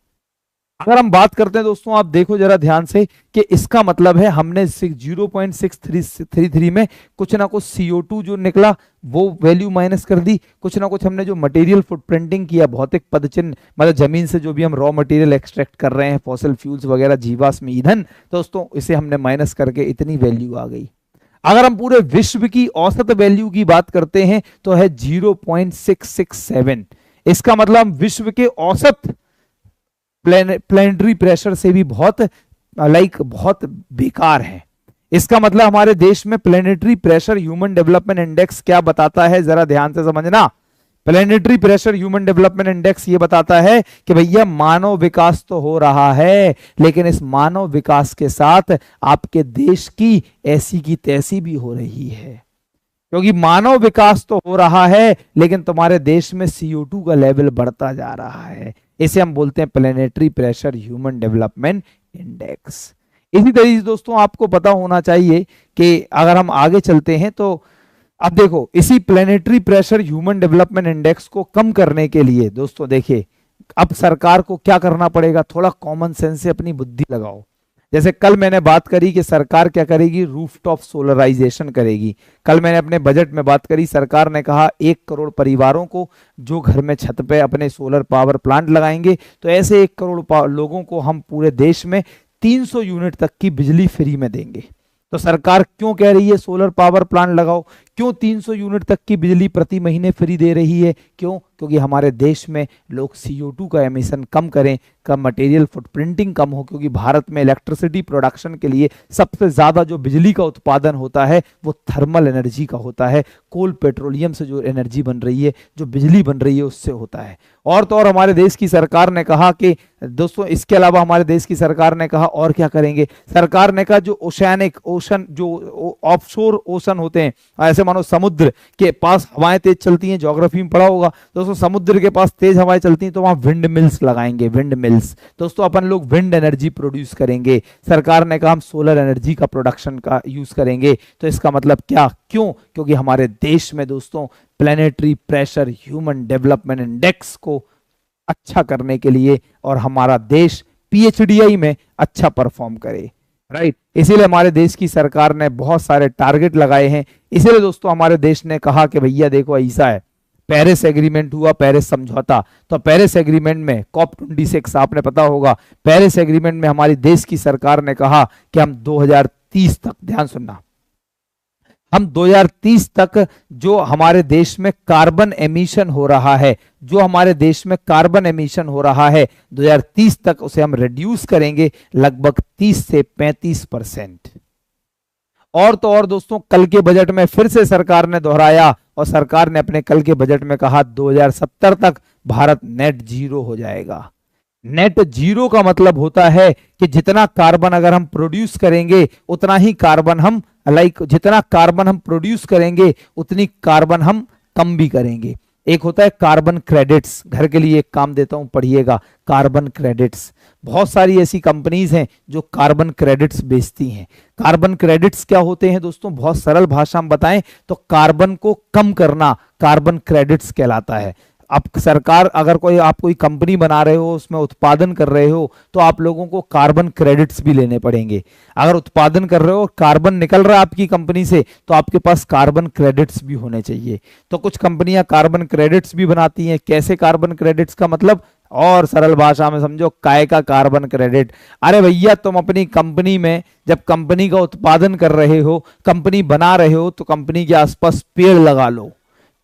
अगर हम बात करते हैं दोस्तों, आप देखो जरा ध्यान से कि इसका मतलब है हमने 0.633 में कुछ ना कुछ CO2 जो निकला वो वैल्यू माइनस कर दी, कुछ ना कुछ हमने जो मटेरियल फुटप्रिंटिंग किया, भौतिक पदचिन्ह, मतलब जमीन से जो भी हम रॉ मटेरियल एक्सट्रैक्ट कर रहे हैं, फॉसिल फ्यूल्स वगैरह, जीवाश्म ईंधन, दोस्तों इसे हमने माइनस करके इतनी वैल्यू आ गई। अगर हम पूरे विश्व की औसत वैल्यू की बात करते हैं तो है 0.667। इसका मतलब हम विश्व के औसत प्लेनेटरी प्रेशर से भी बहुत बहुत बेकार है। इसका मतलब हमारे देश में planetary pressure human development index क्या बताता है, जरा ध्यान से समझना। Planetary pressure human development index ये बताता है कि भैया मानव विकास तो हो रहा है, लेकिन इस मानव विकास के साथ आपके देश की ऐसी की तैसी भी हो रही है, क्योंकि मानव विकास तो हो रहा है लेकिन तुम्हारे देश में CO2 का लेवल बढ़ता जा रहा है। इसे हम बोलते हैं planetary pressure human development index. इसी तरीके से दोस्तों आपको पता होना चाहिए कि अगर हम आगे चलते हैं तो अब देखो, इसी planetary pressure human development index को कम करने के लिए दोस्तों देखिए अब सरकार को क्या करना पड़ेगा, थोड़ा कॉमन सेंस से अपनी बुद्धि लगाओ। जैसे कल मैंने बात करी कि सरकार क्या करेगी, रूफटॉप सोलराइजेशन करेगी। कल मैंने अपने बजट में बात करी, सरकार ने कहा 1 करोड़ परिवारों को जो घर में छत पे अपने सोलर पावर प्लांट लगाएंगे, तो ऐसे 1 करोड़ लोगों को हम पूरे देश में 300 यूनिट तक की बिजली फ्री में देंगे। तो सरकार क्यों कह रही है सोलर पावर प्लांट लगाओ, क्यों 300 यूनिट तक की बिजली प्रति महीने फ्री दे रही है, क्यों? क्योंकि हमारे देश में लोग CO2 का एमिशन कम करें, का मटेरियल फुटप्रिंटिंग कम हो, क्योंकि भारत में इलेक्ट्रिसिटी प्रोडक्शन के लिए सबसे ज्यादा जो बिजली का उत्पादन होता है वो थर्मल एनर्जी का होता है। कोल पेट्रोलियम से जो एनर्जी बन रही है, जो बिजली बन रही है, उससे होता है। और तो और हमारे देश की सरकार ने कहा कि दोस्तों इसके अलावा हमारे देश की सरकार ने कहा और क्या करेंगे, सरकार ने कहा जो ओशैनिक ओशन जो ऑफशोर ओशन होते हैं, ऐसे मानो समुद्र के पास हवाएं तेज चलती हैं, ज्योग्राफी में पढ़ा होगा दोस्तों, समुद्र के पास तेज हवाएं चलती हैं तो वहां विंड मिल्स लगाएंगे। विंड मिल्स दोस्तों, अपन लोग विंड एनर्जी प्रोड्यूस करेंगे। सरकार ने कहा हम सोलर एनर्जी का प्रोडक्शन का यूज करेंगे। तो इसका मतलब क्या, क्यों? क्योंकि हमारे देश में दोस्तों planetary pressure human development index को अच्छा करने के लिए और हमारा देश PHDI में अच्छा परफॉर्म करे, राइट। इसीलिए हमारे देश की सरकार ने बहुत सारे टारगेट लगाए हैं। इसीलिए दोस्तों हमारे देश ने कहा कि भैया देखो ऐसा है, पेरिस एग्रीमेंट हुआ, पेरिस समझौता, तो पेरिस एग्रीमेंट में COP26 आपने पता होगा, पेरिस एग्रीमेंट में हमारी देश की सरकार ने कहा कि हम 2030 तक, ध्यान सुनना, हम 2030 तक जो हमारे देश में कार्बन एमिशन हो रहा है, जो हमारे देश में कार्बन एमिशन हो रहा है 2030 तक उसे हम रिड्यूस करेंगे लगभग 30 से 35%। और तो और दोस्तों कल के बजट में फिर से सरकार ने दोहराया और सरकार ने अपने कल के बजट में कहा 2070 तक भारत नेट जीरो हो जाएगा। नेट जीरो का मतलब होता है कि जितना कार्बन अगर हम प्रोड्यूस करेंगे उतना ही कार्बन हम जितना कार्बन हम प्रोड्यूस करेंगे उतनी कार्बन हम कम भी करेंगे। एक होता है कार्बन क्रेडिट्स, घर के लिए एक काम देता हूं पढ़िएगा, कार्बन क्रेडिट्स। बहुत सारी ऐसी कंपनीज हैं जो कार्बन क्रेडिट्स बेचती हैं। कार्बन क्रेडिट्स क्या होते हैं दोस्तों, बहुत सरल भाषा में बताएं तो कार्बन को कम करना कार्बन क्रेडिट्स कहलाता है। अब सरकार अगर आप कोई कंपनी बना रहे हो, उसमें उत्पादन कर रहे हो, तो आप लोगों को कार्बन क्रेडिट्स भी लेने पड़ेंगे। अगर उत्पादन कर रहे हो और कार्बन निकल रहा है आपकी कंपनी से, तो आपके पास कार्बन क्रेडिट्स भी होने चाहिए। तो कुछ कंपनियां कार्बन क्रेडिट्स भी बनाती हैं। कैसे कार्बन क्रेडिट्स का मतलब, और सरल भाषा में समझो, काय का कार्बन क्रेडिट। अरे भैया तुम अपनी कंपनी में जब कंपनी का उत्पादन कर रहे हो, कंपनी बना रहे हो, तो कंपनी के आसपास पेड़ लगा लो,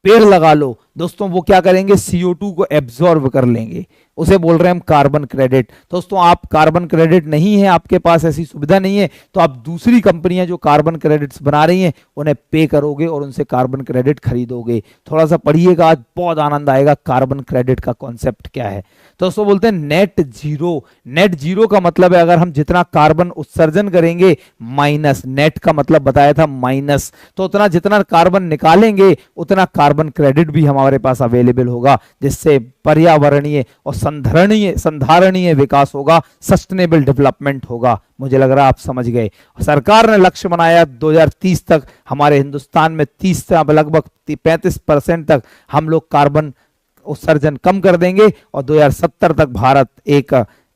पेड़ लगा लो दोस्तों। वो क्या करेंगे, CO2 को एब्जॉर्ब कर लेंगे, उसे बोल रहे हैं हम कार्बन क्रेडिट। दोस्तों आप कार्बन क्रेडिट नहीं है, आपके पास ऐसी सुविधा नहीं है, तो आप दूसरी कंपनियां जो कार्बन क्रेडिट्स बना रही हैं उन्हें पे करोगे और उनसे कार्बन क्रेडिट खरीदोगे। थोड़ा सा पढ़िएगा, आज बहुत आनंद आएगा कार्बन क्रेडिट का कॉन्सेप्ट क्या है। दोस्तों बोलते हैं नेट जीरो। नेट जीरो का मतलब है अगर हम जितना कार्बन उत्सर्जन करेंगे माइनस, नेट का मतलब बताया था माइनस, तो उतना जितना कार्बन निकालेंगे उतना कार्बन क्रेडिट भी हमारे पास अवेलेबल होगा, जिससे पर्यावरणीय और संधारणीय विकास होगा, सस्टेनेबल डेवलपमेंट होगा। मुझे लग रहा है आप समझ गए। सरकार ने लक्ष्य बनाया 2030 तक हमारे हिंदुस्तान में 30 से लगभग 35% तक हम लोग कार्बन उत्सर्जन कम कर देंगे और 2070 तक भारत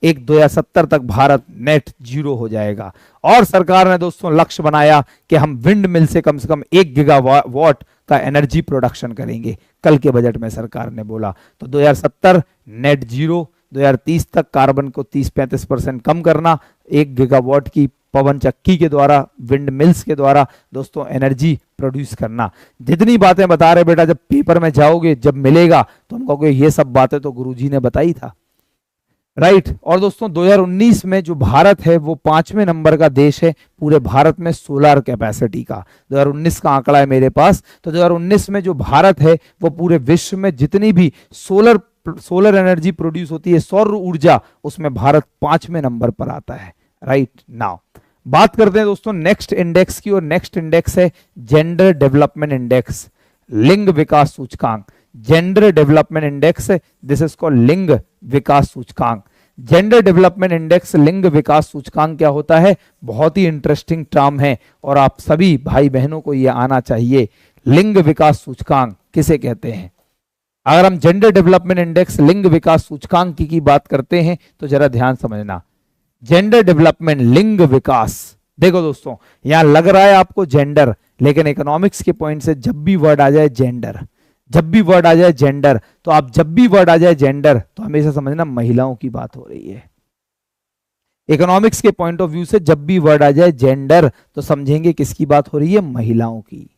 2070 तक भारत नेट जीरो हो जाएगा। और सरकार ने दोस्तों लक्ष्य बनाया कि हम विंड मिल से कम 1 गीगावाट का एनर्जी प्रोडक्शन करेंगे। कल के बजट में सरकार ने बोला तो 2070 नेट जीरो, 2030 तक कार्बन को 30-35% कम करना, 1 गीगावाट की पवन चक्की के द्वारा, विंड मिल्स के द्वारा दोस्तों एनर्जी प्रोड्यूस करना। जितनी बातें बता रहे बेटा, जब पेपर में जाओगे, जब मिलेगा तो हम कहोगे ये सब बातें तो गुरुजी ने बताई था। राइट। और दोस्तों 2019 में जो भारत है वो 5वें नंबर का देश है पूरे भारत में सोलर कैपेसिटी का। 2019 का आंकड़ा है मेरे पास। तो 2019 में जो भारत है वो पूरे विश्व में जितनी भी सोलर एनर्जी प्रोड्यूस होती है, सौर ऊर्जा, उसमें भारत 5वें नंबर पर आता है। राइट नाउ बात करते हैं दोस्तों नेक्स्ट इंडेक्स की, और नेक्स्ट इंडेक्स है जेंडर डेवलपमेंट इंडेक्स, लिंग विकास सूचकांक। Gender development index, this is called लिंग विकास सूचकांक। जेंडर डेवलपमेंट इंडेक्स, लिंग विकास सूचकांक क्या होता है? बहुत ही इंटरेस्टिंग टर्म है और आप सभी भाई बहनों को यह आना चाहिए। लिंग विकास सूचकांक किसे कहते हैं? अगर हम जेंडर डेवलपमेंट इंडेक्स, लिंग विकास सूचकांक की बात करते हैं तो जरा ध्यान समझना। जेंडर डेवलपमेंट, लिंग विकास, देखो दोस्तों यहां लग रहा है आपको जेंडर, लेकिन इकोनॉमिक्स के पॉइंट से जब भी वर्ड आ जाए जेंडर, जब भी वर्ड आ जाए जेंडर, तो आप जब भी वर्ड आ जाए जेंडर तो हमेशा समझना महिलाओं की बात हो रही है। इकोनॉमिक्स के पॉइंट ऑफ व्यू से जब भी वर्ड आ जाए जेंडर तो समझेंगे किसकी बात हो रही है? महिलाओं की।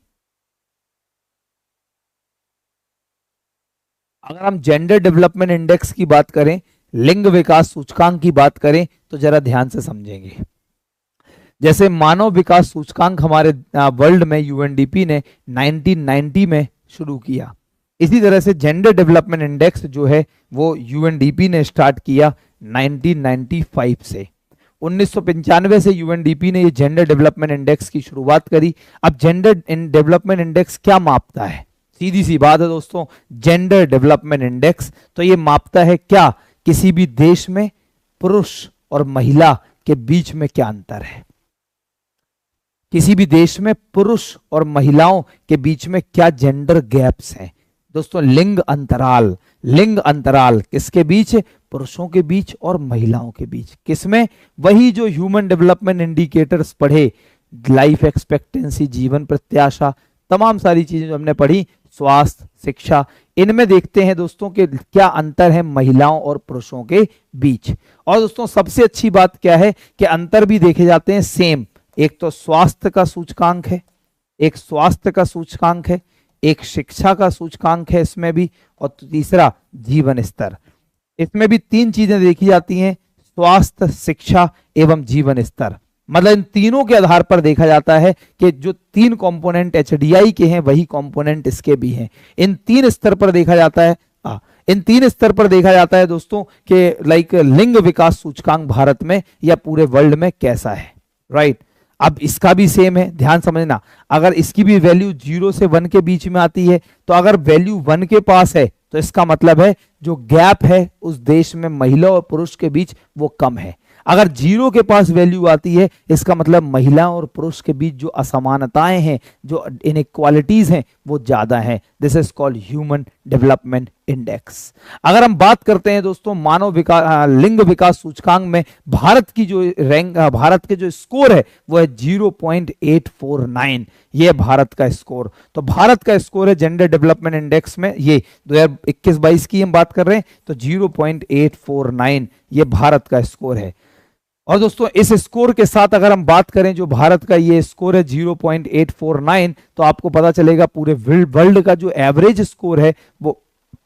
अगर हम जेंडर डेवलपमेंट इंडेक्स की बात करें, लिंग विकास सूचकांक की बात करें तो जरा ध्यान से समझेंगे। जैसे मानव विकास सूचकांक हमारे वर्ल्ड में यूएनडीपी ने 1990 में शुरू किया, इसी तरह से जेंडर डेवलपमेंट इंडेक्स जो है वो यूएनडीपी ने स्टार्ट किया 1995 से। 1995 से यूएनडीपी ने ये जेंडर डेवलपमेंट इंडेक्स की शुरुआत करी। अब जेंडर डेवलपमेंट इंडेक्स क्या मापता है? सीधी सी बात है दोस्तों, जेंडर डेवलपमेंट इंडेक्स तो ये मापता है क्या किसी भी देश में पुरुष और महिला के बीच में क्या अंतर है, किसी भी देश में पुरुष और महिलाओं के बीच में क्या जेंडर गैप्स हैं। दोस्तों लिंग अंतराल, लिंग अंतराल किसके बीच? पुरुषों के बीच और महिलाओं के बीच। किसमें? वही जो ह्यूमन डेवलपमेंट इंडिकेटर्स पढ़े, लाइफ एक्सपेक्टेंसी, जीवन प्रत्याशा, तमाम सारी चीजें जो हमने पढ़ी, स्वास्थ्य, शिक्षा, इनमें देखते हैं दोस्तों कि क्या अंतर है महिलाओं और पुरुषों के बीच। और दोस्तों सबसे अच्छी बात क्या है कि अंतर भी देखे जाते हैं सेम। एक तो स्वास्थ्य का सूचकांक है, एक स्वास्थ्य का सूचकांक है, एक शिक्षा का सूचकांक है इसमें भी, और तीसरा जीवन स्तर। इसमें भी तीन चीजें देखी जाती हैं, स्वास्थ्य, शिक्षा एवं जीवन स्तर। मतलब इन तीनों के आधार पर देखा जाता है कि जो तीन कंपोनेंट एचडीआई के हैं वही कंपोनेंट इसके भी हैं। इन तीन स्तर पर देखा जाता है, इन तीन स्तर पर देखा जाता है दोस्तों कि लाइक लिंग विकास सूचकांक भारत में या पूरे वर्ल्ड में कैसा है। राइट। अब इसका भी सेम है, ध्यान समझना। अगर इसकी भी वैल्यू 0 से 1 के बीच में आती है तो अगर वैल्यू 1 के पास है तो इसका मतलब है जो गैप है उस देश में महिला और पुरुष के बीच वो कम है। अगर 0 के पास वैल्यू आती है इसका मतलब महिला और पुरुष के बीच जो असमानताएं हैं, जो इनइक्वालिटीज हैं वो ज्यादा हैं। This is called human development index. अगर हम बात करते हैं दोस्तों मानव विकास लिंग विकास सूचकांक में भारत की जो रैंक, भारत के जो स्कोर है वो है 0.849। ये भारत का स्कोर। तो भारत का स्कोर है जेंडर डेवलपमेंट इंडेक्स में, ये 2021-22 की हम बात कर रहे हैं, तो 0.849 ये भारत का स्कोर है। और दोस्तों इस स्कोर के साथ अगर हम बात करें, जो भारत का ये स्कोर है 0.849, तो आपको पता चलेगा पूरे वर्ल्ड का जो एवरेज स्कोर है वो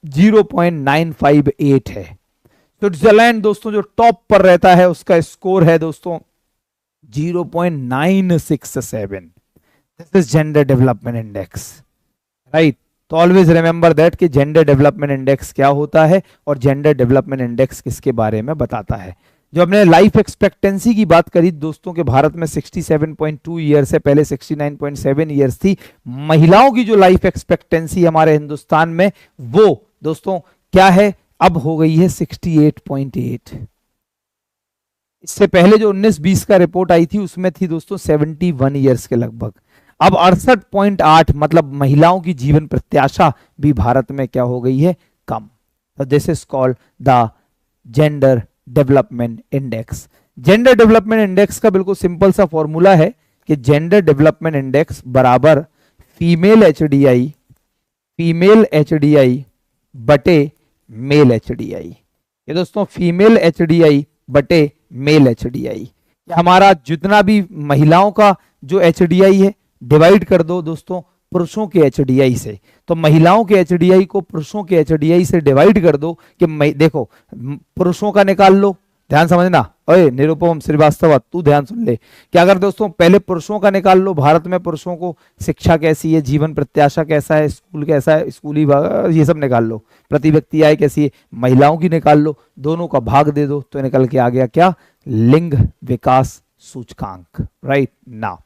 0.958 है। स्विट्जरलैंड दोस्तों जो टॉप पर रहता है उसका स्कोर है दोस्तों 0.967। This is gender development index. Right. तो ऑलवेज रिमेंबर दैट कि जेंडर डेवलपमेंट इंडेक्स क्या होता है और जेंडर डेवलपमेंट इंडेक्स किसके बारे में बताता है। जो हमने लाइफ एक्सपेक्टेंसी की बात करी दोस्तों के भारत में 67.2 ईयर्स है, पहले 69.7 ईयर्स थी। महिलाओं की जो लाइफ एक्सपेक्टेंसी हमारे हिंदुस्तान में वो दोस्तों क्या है, अब हो गई है 68.8। इससे पहले जो 19-20 का रिपोर्ट आई थी उसमें थी दोस्तों 71 ईयर्स के लगभग। अब 68.8 मतलब महिलाओं की जीवन प्रत्याशा भी भारत में क्या हो गई है, कम। तो this is called the gender development index. Gender development index का बिल्कुल सिंपल सा फॉर्मूला है कि जेंडर डेवलपमेंट इंडेक्स बराबर फीमेल एचडीआई बटे मेल एचडीआई। ये दोस्तों फीमेल एचडीआई बटे मेल एचडीआई, हमारा जितना भी महिलाओं का जो एचडीआई है डिवाइड कर दो दोस्तों पुरुषों के एचडीआई से। तो महिलाओं के एचडीआई को पुरुषों के एचडीआई से डिवाइड कर दो कि देखो पुरुषों का निकाल लो, ध्यान समझना, ओए निरुपम श्रीवास्तव तू ध्यान सुन ले। क्या अगर दोस्तों पहले पुरुषों का निकाल लो, भारत में पुरुषों को शिक्षा कैसी है, जीवन प्रत्याशा कैसा है, स्कूल कैसा है, स्कूली ये सब निकाल लो, प्रति व्यक्ति आय कैसी है, महिलाओं की निकाल लो, दोनों का भाग दे दो तो निकल के आ गया क्या, लिंग विकास सूचकांक। राइट नाउ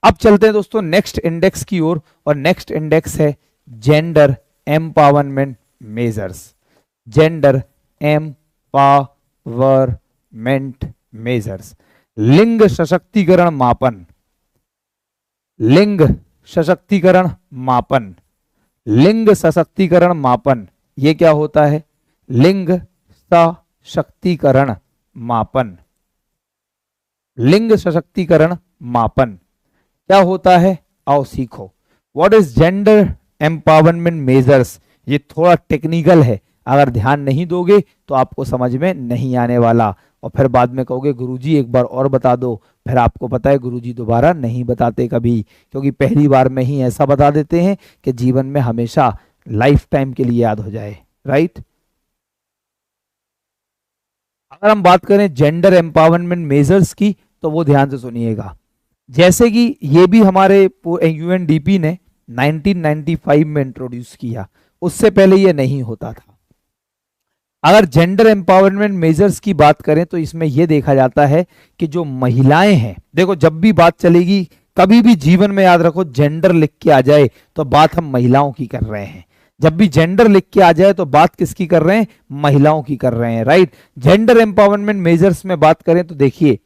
अब चलते हैं दोस्तों नेक्स्ट इंडेक्स की ओर, और नेक्स्ट इंडेक्स है gender empowerment measures. Gender empowerment measures, लिंग सशक्तिकरण मापन। लिंग सशक्तिकरण मापन, लिंग सशक्तिकरण मापन, ये क्या होता है, लिंग सशक्तिकरण मापन। लिंग सशक्तिकरण मापन क्या होता है, आओ सीखो। What is gender empowerment measures, ये थोड़ा टेक्निकल है, अगर ध्यान नहीं दोगे तो आपको समझ में नहीं आने वाला, और फिर बाद में कहोगे गुरुजी एक बार और बता दो, फिर आपको पता है गुरुजी दोबारा नहीं बताते कभी, क्योंकि पहली बार में ही ऐसा बता देते हैं कि जीवन में हमेशा लाइफ टाइम के लिए याद हो जाए। राइट, अगर हम बात करें जेंडर एम्पावरमेंट मेजर्स की तो वो ध्यान से सुनिएगा। जैसे कि ये भी हमारे यूएनडीपी ने 1995 में इंट्रोड्यूस किया, उससे पहले ये नहीं होता था। अगर जेंडर एम्पावरमेंट मेजर्स की बात करें तो इसमें यह देखा जाता है कि जो महिलाएं हैं, देखो जब भी बात चलेगी कभी भी जीवन में याद रखो जेंडर लिख के आ जाए तो बात हम महिलाओं की कर रहे हैं, जब भी जेंडर लिख के आ जाए तो बात किसकी कर रहे हैं, महिलाओं की कर रहे हैं। राइट, जेंडर एम्पावरमेंट मेजर्स में बात करें तो देखिए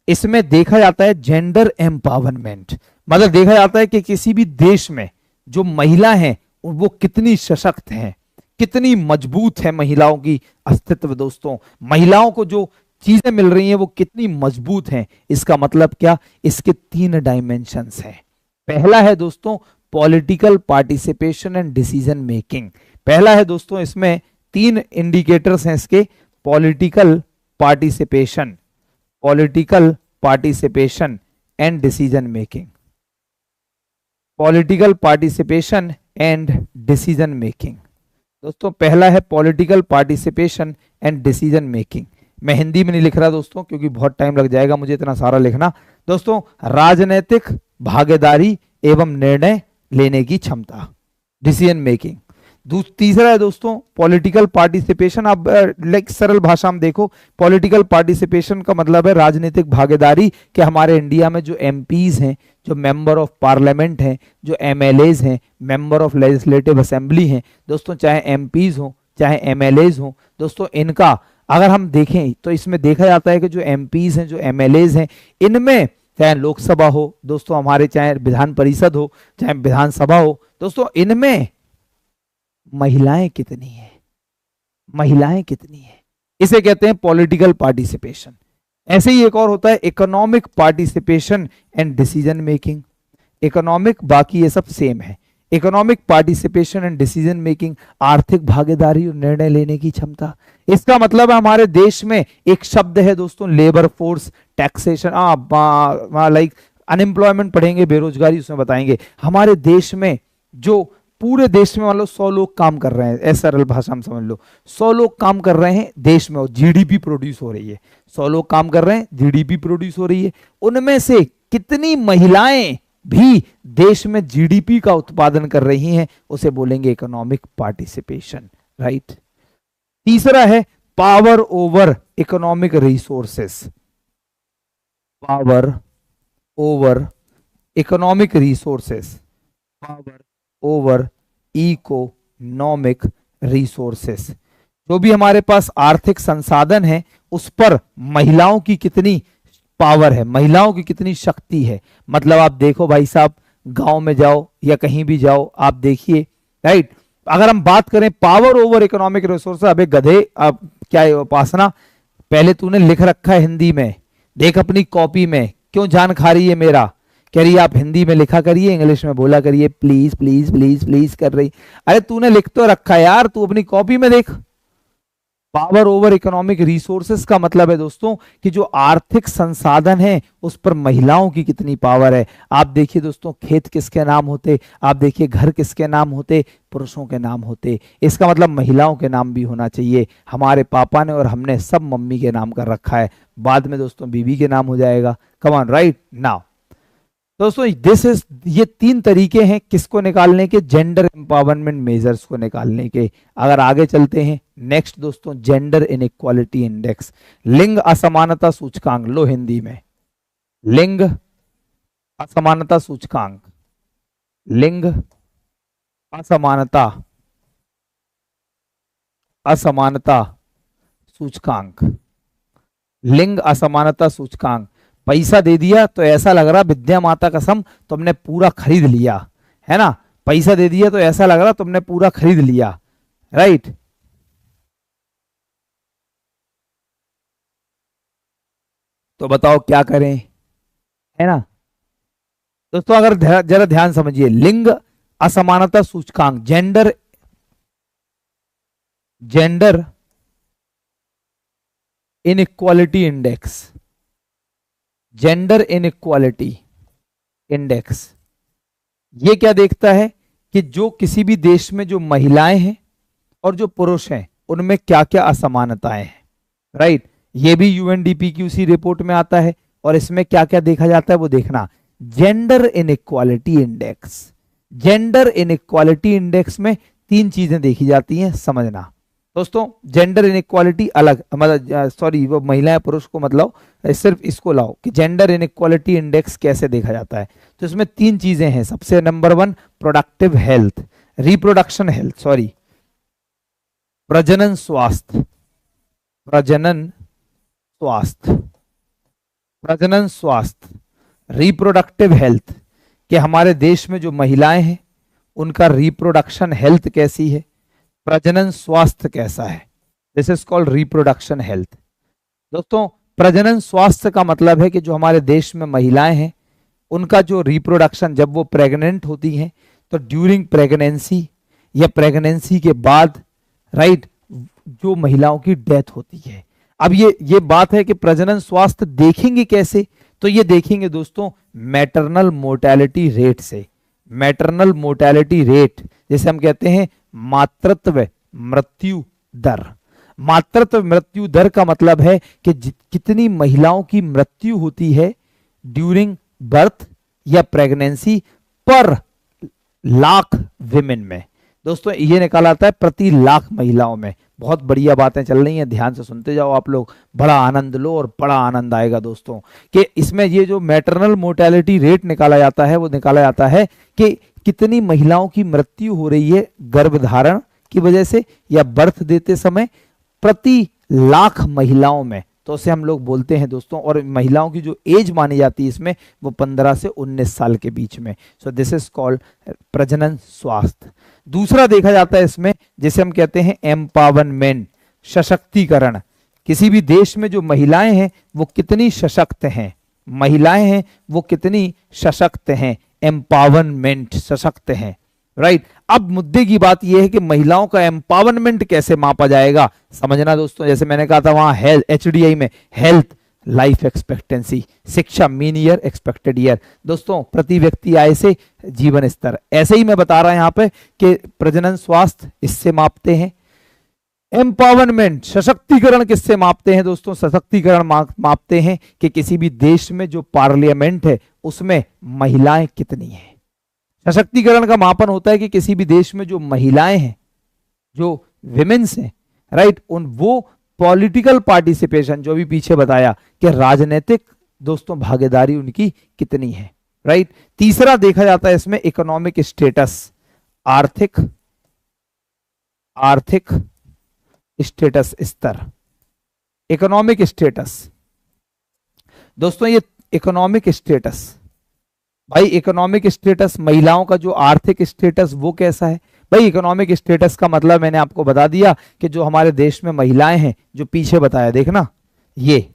इसमें देखा जाता है जेंडर एम्पावरमेंट मतलब देखा जाता है कि किसी भी देश में जो महिला हैं वो कितनी सशक्त हैं, कितनी मजबूत है महिलाओं की अस्तित्व। दोस्तों महिलाओं को जो चीजें मिल रही हैं वो कितनी मजबूत हैं, इसका मतलब क्या, इसके 3 डायमेंशंस हैं। पहला है दोस्तों political participation and decision making. पहला है दोस्तों इसमें 3 इंडिकेटर्स हैं इसके, political participation, political participation and decision making, political participation and decision making. दोस्तों पहला है political participation and decision making. मैं हिंदी में नहीं लिख रहा दोस्तों क्योंकि बहुत टाइम लग जाएगा मुझे इतना सारा लिखना। दोस्तों राजनीतिक भागीदारी एवं निर्णय लेने की क्षमता, डिसीजन मेकिंग। तीसरा है दोस्तों पॉलिटिकल पार्टिसिपेशन। अब लाइक सरल भाषा में देखो, पॉलिटिकल पार्टिसिपेशन का मतलब है राजनीतिक भागीदारी, कि हमारे इंडिया में जो एमपीज हैं, जो मेंबर ऑफ पार्लियामेंट हैं, जो एमएलएज हैं, मेंबर ऑफ लेजिस्लेटिव असेंबली हैं दोस्तों, चाहे एमपीज हो चाहे एमएलएज हो दोस्तों, इनका अगर हम देखें तो इसमें देखा जाता है कि जो एमपीज हैं, जो एमएलएज हैं, इनमें चाहे लोकसभा हो दोस्तों हमारे, चाहे विधान परिषद हो, चाहे विधानसभा हो दोस्तों, इनमें महिलाएं कितनी है, महिलाएं कितनी है, इसे कहते हैं पॉलिटिकल पार्टिसिपेशन। ऐसे ही एक और होता है economic participation and decision making. Economic, बाकी ये सब सेम है। Economic participation and decision making, आर्थिक भागीदारी और निर्णय लेने की क्षमता। इसका मतलब है हमारे देश में एक शब्द है दोस्तों labour force, taxation, like unemployment पढ़ेंगे, बेरोजगारी उसमें बताएंगे। हमारे देश में जो पूरे देश में मान लो 100 लोग काम कर रहे हैं, ऐसा सरल भाषा में समझ लो, 100 लोग काम कर रहे हैं देश में और जीडीपी प्रोड्यूस हो रही है। 100 लोग काम कर रहे हैं, जीडीपी प्रोड्यूस हो रही है, उनमें से कितनी महिलाएं भी देश में जीडीपी का उत्पादन कर रही हैं, उसे बोलेंगे इकोनॉमिक पार्टिसिपेशन। राइट, तीसरा है power over economic resources. Power over economic resources, power over economic resources. जो भी हमारे पास आर्थिक संसाधन है उस पर महिलाओं की कितनी पावर है, महिलाओं की कितनी शक्ति है। मतलब आप देखो भाई साहब, गांव में जाओ या कहीं भी जाओ आप देखिए। राइट, अगर हम बात करें पावर ओवर इकोनॉमिक रिसोर्सेस, अबे गधे अब क्या है उपासना, पहले तूने लिख रखा है हिंदी में, देख अपनी कॉपी में, क्यों जान खा रही है मेरा, कह रही है आप हिंदी में लिखा करिए, इंग्लिश में बोला करिए, प्लीज प्लीज प्लीज प्लीज कर रही। अरे तूने लिख तो रखा है यार, तू अपनी कॉपी में देख। पावर ओवर इकोनॉमिक रिसोर्सेस का मतलब है दोस्तों कि जो आर्थिक संसाधन है उस पर महिलाओं की कितनी पावर है। आप देखिए दोस्तों, खेत किसके नाम होते, आप देखिए घर किसके नाम होते, पुरुषों के नाम होते। इसका मतलब महिलाओं के नाम भी होना चाहिए। हमारे पापा ने और हमने सब मम्मी के नाम कर रखा है, बाद में दोस्तों बीबी के नाम हो जाएगा। कम ऑन, राइट नाउ दोस्तों, दिस इज, ये 3 तरीके हैं किसको निकालने के, जेंडर एम्पावरमेंट मेजर्स को निकालने के। अगर आगे चलते हैं नेक्स्ट दोस्तों, जेंडर इनइक्वालिटी इंडेक्स, लिंग असमानता सूचकांक, लो हिंदी में लिंग असमानता सूचकांक, लिंग असमानता असमानता सूचकांक, लिंग असमानता सूचकांक। पैसा दे दिया तो ऐसा लग रहा विद्या माता कसम तुमने पूरा खरीद लिया, है ना। पैसा दे दिया तो ऐसा लग रहा तुमने पूरा खरीद लिया, राइट। तो बताओ क्या करें, है ना दोस्तों। अगर जरा ध्यान समझिए, लिंग असमानता सूचकांक, gender gender inequality index, gender inequality index, ये क्या देखता है कि जो किसी भी देश में जो महिलाएं हैं और जो पुरुष हैं उनमें क्या क्या असमानताएं हैं, राइट। ये भी यूएनडीपी की उसी रिपोर्ट में आता है। और इसमें क्या क्या देखा जाता है वो देखना, gender inequality index. Gender inequality index में 3 चीजें देखी जाती हैं, समझना दोस्तों। जेंडर इनइक्वालिटी अलग, मतलब सॉरी वो महिलाएं पुरुष को मतलब सिर्फ इसको लाओ कि जेंडर इनइक्वालिटी इंडेक्स कैसे देखा जाता है। तो इसमें 3 चीजें हैं। सबसे number 1 productive health, reproduction health, sorry प्रजनन स्वास्थ्य, प्रजनन स्वास्थ्य, प्रजनन स्वास्थ्य, रिप्रोडक्टिव हेल्थ, कि हमारे देश में जो महिलाएं हैं उनका रिप्रोडक्शन हेल्थ कैसी है, प्रजनन स्वास्थ्य कैसा है। This is called reproduction health. दोस्तों प्रजनन स्वास्थ्य का मतलब है कि जो हमारे देश में महिलाएं हैं उनका जो रिप्रोडक्शन, जब वो प्रेग्नेंट होती हैं तो ड्यूरिंग प्रेगनेंसी या प्रेगनेंसी के बाद, राइट, जो महिलाओं की डेथ होती है। अब ये बात है कि प्रजनन स्वास्थ्य देखेंगे कैसे, तो ये देखेंगे दोस्तों मैटरनल मोर्टेलिटी रेट से। मैटरनल मोर्टेलिटी रेट, जैसे हम कहते हैं मातृत्व मृत्यु दर। मातृत्व मृत्यु दर का मतलब है कि कितनी महिलाओं की मृत्यु होती है ड्यूरिंग बर्थ या प्रेगनेंसी पर लाख विमेन में। दोस्तों ये निकाला आता है प्रति लाख महिलाओं में। बहुत बढ़िया बातें चल रही हैं, ध्यान से सुनते जाओ आप लोग, बड़ा आनंद लो और बड़ा आनंद आएगा दोस्तों। कि इसमें ये जो मैटरनल मोर्टेलिटी रेट निकाला जाता है वो निकाला जाता है कि कितनी महिलाओं की मृत्यु हो रही है गर्भधारण की वजह से या बर्थ देते समय प्रति लाख महिलाओं में। तो उसे हम लोग बोलते हैं दोस्तों, और महिलाओं की जो एज मानी जाती है इसमें वो 15 से 19 साल के बीच में। सो दिस इज कॉल्ड प्रजनन स्वास्थ्य। दूसरा देखा जाता है इसमें जिसे हम कहते हैं एम्पावरमेंट, सशक्तिकरण। किसी भी देश में जो महिलाएं हैं वो कितनी सशक्त हैं, महिलाएं हैं वो कितनी सशक्त हैं, एम्पावरमेंट, सशक्त हैं, राइट। अब मुद्दे की बात यह है कि महिलाओं का एम्पावरमेंट कैसे मापा जाएगा, समझना दोस्तों। जैसे मैंने कहा था वहां हेल्थ, एचडीआई में हेल्थ, लाइफ एक्सपेक्टेंसी, शिक्षा मीन ईयर, एक्सपेक्टेड ईयर, दोस्तों प्रति व्यक्ति आय से जीवन स्तर। ऐसे ही मैं बता रहा हूं यहां पे कि प्रजनन स्वास्थ्य इससे मापते हैं, एम्पावरमेंट सशक्तिकरण किससे मापते हैं दोस्तों, सशक्तिकरण मापते हैं कि किसी भी देश में जो पार्लियामेंट है उसमें महिलाएं कितनी हैं। सशक्तिकरण का मापन होता है कि किसी भी देश में जो महिलाएं हैं, जो विमेन्स हैं, राइट, उन वो पॉलिटिकल पार्टिसिपेशन, जो भी पीछे बताया कि राजनीतिक दोस्तों भागीदारी उनकी कितनी है, राइट। तीसरा देखा जाता है इसमें इकोनॉमिक स्टेटस, आर्थिक स्टेटस स्तर, इकोनॉमिक स्टेटस। दोस्तों ये इकोनॉमिक स्टेटस, भाई इकोनॉमिक स्टेटस, महिलाओं का जो आर्थिक स्टेटस वो कैसा है। भाई इकोनॉमिक स्टेटस का मतलब मैंने आपको बता दिया कि जो हमारे देश में महिलाएं हैं, जो पीछे बताया देखना, ये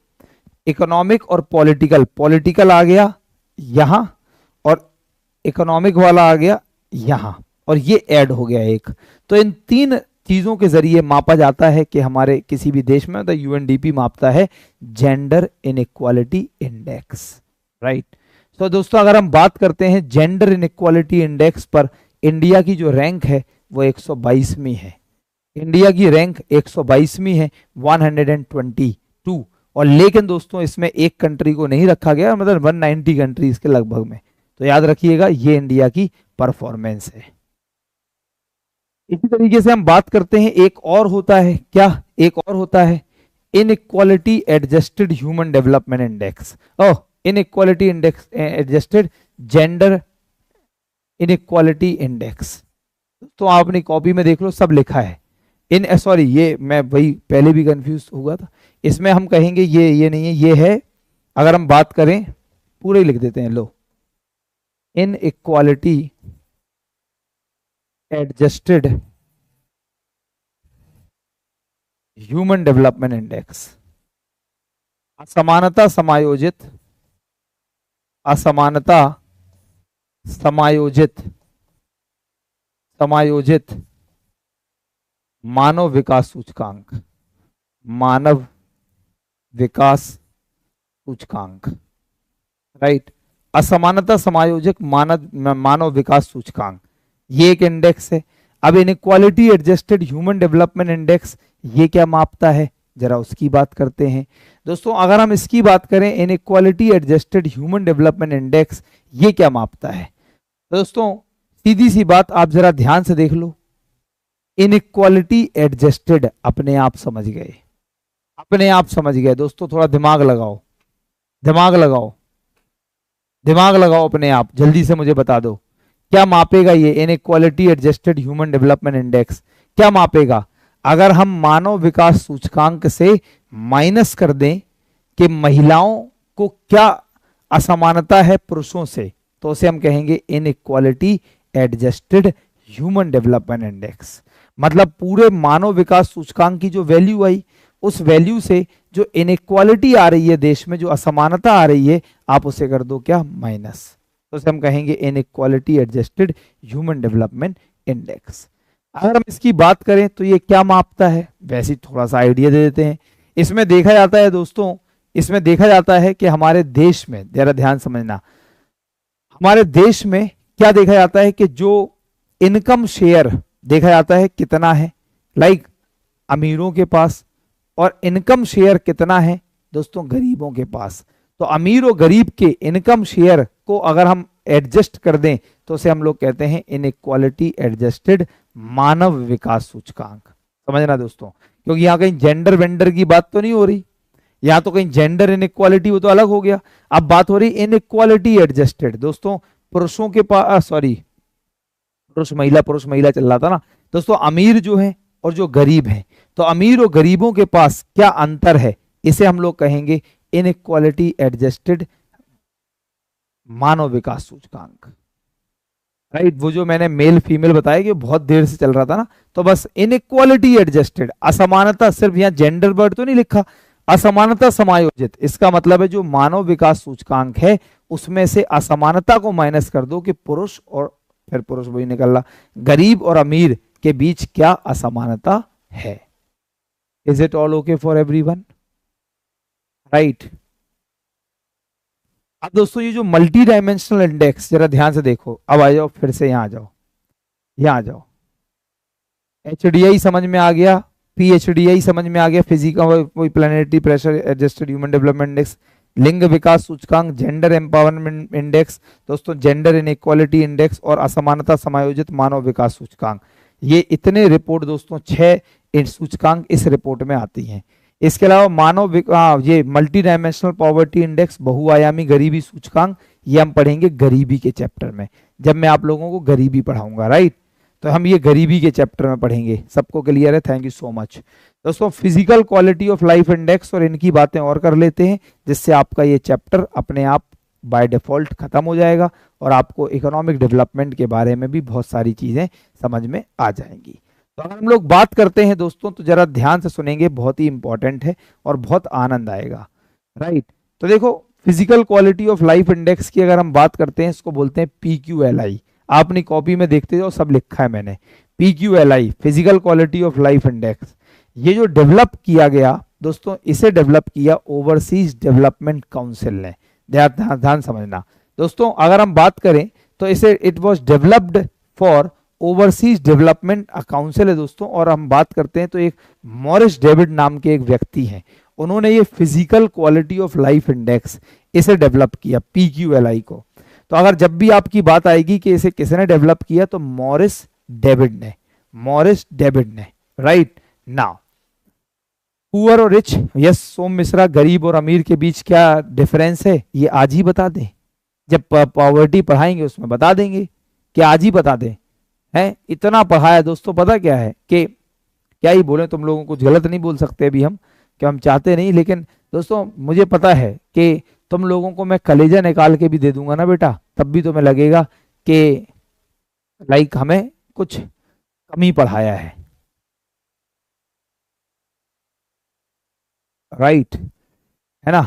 इकोनॉमिक और पॉलिटिकल, पॉलिटिकल आ गया यहां और इकोनॉमिक वाला आ गया यहां, और ये ऐड हो गया एक। तो इन 3 चीज़ों के जरिए मापा जाता है कि हमारे किसी भी देश में, मतलब यूएनडीपी मापता है जेंडर इनइक्वालिटी इंडेक्स, राइट। तो दोस्तों अगर हम बात करते हैं जेंडर इनइक्वालिटी इंडेक्स पर, इंडिया की जो रैंक है वो 122वीं है। इंडिया की रैंक 122वीं है, 122। और लेकिन दोस्तों इसमें एक कंट्री को नहीं रखा गया, मतलब 190 कंट्रीज के लगभग में। तो याद रखिएगा ये इंडिया की परफॉर्मेंस है। इसी तरीके से हम बात करते हैं, एक और होता है क्या, एक और होता है inequality adjusted human development index, oh inequality index adjusted gender inequality index. तो आप अपनी कॉपी में देख लो, सब लिखा है इन, सॉरी ये मैं वही पहले भी कंफ्यूज हुआ था, इसमें हम कहेंगे ये नहीं है, ये है। अगर हम बात करें पूरे ही लिख देते हैं, लो inequality adjusted human development index, असमानता समायोजित, असमानता समायोजित, समायोजित मानव विकास सूचकांक, मानव विकास सूचकांक, राइट। असमानता समायोजक मानव विकास सूचकांक, ये एक इंडेक्स है। अब inequality adjusted human development index ये क्या मापता है, जरा उसकी बात करते हैं दोस्तों। अगर हम इसकी बात करें, inequality adjusted human development index ये क्या मापता है दोस्तों, सीधी सी बात, आप जरा ध्यान से देख लो। इनइक्वालिटी एडजस्टेड अपने आप समझ गए, अपने आप समझ गए दोस्तों, थोड़ा दिमाग लगाओ, दिमाग लगाओ, दिमाग लगाओ अपने आप, जल्दी से मुझे बता दो क्या मापेगा ये inequality adjusted human development index, क्या मापेगा। अगर हम मानव विकास सूचकांक से माइनस कर दें कि महिलाओं को क्या असमानता है पुरुषों से, तो उसे हम कहेंगे inequality adjusted human development index. मतलब पूरे मानव विकास सूचकांक की जो वैल्यू आई, उस वैल्यू से जो इनइक्वालिटी आ रही है देश में, जो असमानता आ रही है, आप उसे कर दो क्या, माइनस, तो उसे हम कहेंगे inequality adjusted human development index. अगर हम इसकी बात करें तो ये क्या मापता है, वैसे थोड़ा सा आइडिया दे देते हैं। इसमें देखा जाता है दोस्तों, इसमें देखा जाता है कि हमारे देश में, जरा ध्यान समझना, हमारे देश में क्या देखा जाता है कि जो इनकम शेयर देखा जाता है कितना है, लाइक अमीरों के पास, और इनकम शेयर कितना है दोस्तों गरीबों के पास। तो अमीर और गरीब के इनकम शेयर को अगर हम एडजस्ट कर दें तो उसे हम लोग कहते हैं इनइक्वालिटी एडजस्टेड मानव विकास सूचकांक। समझना दोस्तों, क्योंकि यहाँ कहीं जेंडर वेंडर की बात तो नहीं हो रही, यहाँ तो कहीं जेंडर इनइक्वालिटी वो तो अलग हो गया। अब बात हो रही इनइक्वालिटी एडजस्टेड दोस्तों, पुरुषों के पास, सॉरी पुरुष महिला चल रहा था ना दोस्तों, अमीर जो है और जो गरीब है, तो अमीर और गरीबों के पास क्या अंतर है, इसे हम लोग कहेंगे इनइक्वालिटी एडजस्टेड मानव विकास सूचकांक, राइट। वो जो मैंने मेल फीमेल बताया कि बहुत देर से चल रहा था ना, तो बस इनइक्वालिटी एडजस्टेड, असमानता, सिर्फ यहाँ जेंडर वर्ड तो नहीं लिखा, असमानता समायोजित, इसका मतलब है जो मानव विकास सूचकांक है उसमें से असमानता को माइनस कर दो कि पुरुष, और फिर पुरुष वही निकल रहा, गरीब और अमीर के बीच क्या असमानता है। Is it all okay for everyone, right. अब दोस्तों ये जो मल्टी डायमेंशनल इंडेक्स, जरा ध्यान से देखो, अब आ जाओ फिर से, यहाँ आ जाओ, यहाँ आ जाओ। एचडीआई समझ में आ गया, पीएचडीआई समझ में आ गया, physical planetary pressure adjusted human development index, लिंग विकास सूचकांक, जेंडर एम्पावरमेंट इंडेक्स दोस्तों, जेंडर इनइक्वालिटी इंडेक्स, और असमानता समायोजित मानव विकास सूचकांक। ये इतने रिपोर्ट दोस्तों 6 सूचकांक इस रिपोर्ट में आती हैं। इसके अलावा ये मल्टी डायमेंशनल पॉवर्टी इंडेक्स, बहुआयामी गरीबी सूचकांक, ये हम पढ़ेंगे गरीबी के चैप्टर में, जब मैं आप लोगों को गरीबी पढ़ाऊंगा, राइट। तो हम ये गरीबी के चैप्टर में पढ़ेंगे। सबको क्लियर है, थैंक यू सो मच दोस्तों। Physical quality of life index, और इनकी बातें और कर लेते हैं, जिससे आपका ये चैप्टर अपने आप बाय डिफॉल्ट खत्म हो जाएगा और आपको इकोनॉमिक डेवलपमेंट के बारे में भी बहुत सारी चीजें समझ में आ जाएंगी। तो अगर हम लोग बात करते हैं दोस्तों, तो जरा ध्यान से सुनेंगे, बहुत ही इंपॉर्टेंट है और बहुत आनंद आएगा, राइट। तो देखो physical quality of life index की अगर हम बात करते हैं, इसको बोलते हैं PQLI। आप अपनी कॉपी में देखते जाओ, सब लिखा है मैंने। PQLI physical quality of life index, ये जो डेवलप किया गया दोस्तों, इसे डेवलप किया ओवरसीज डेवलपमेंट काउंसिल ने। ध्यान ध्यान समझना दोस्तों, अगर हम बात करें तो इसे it was developed for overseas development council है दोस्तों। और हम बात करते हैं तो एक मॉरिस डेविड नाम के एक व्यक्ति हैं, उन्होंने ये physical quality of life index इसे डेवलप किया, PQLI को। तो अगर जब भी आपकी बात आएगी कि इसे किसने डेवलप किया, तो मॉरिस डेविड ने, मॉरिस डेविड ने, राइट। नाउ पुअर और रिच, यस सोम मिश्रा, गरीब और अमीर के बीच क्या डिफरेंस है, ये आज ही बता दें। जब पॉवर्टी पढ़ाएंगे उसमें बता देंगे, कि आज ही बता दें। है इतना पढ़ाया दोस्तों, पता क्या है कि क्या ही बोले, तुम लोगों को कुछ गलत नहीं बोल सकते अभी हम, कि हम चाहते नहीं, लेकिन दोस्तों मुझे पता है कि तुम लोगों को मैं कलेजा निकाल के भी दे दूंगा ना बेटा, तब भी तुम्हें लगेगा कि लाइक हमें कुछ कमी पढ़ाया है, राइट, है ना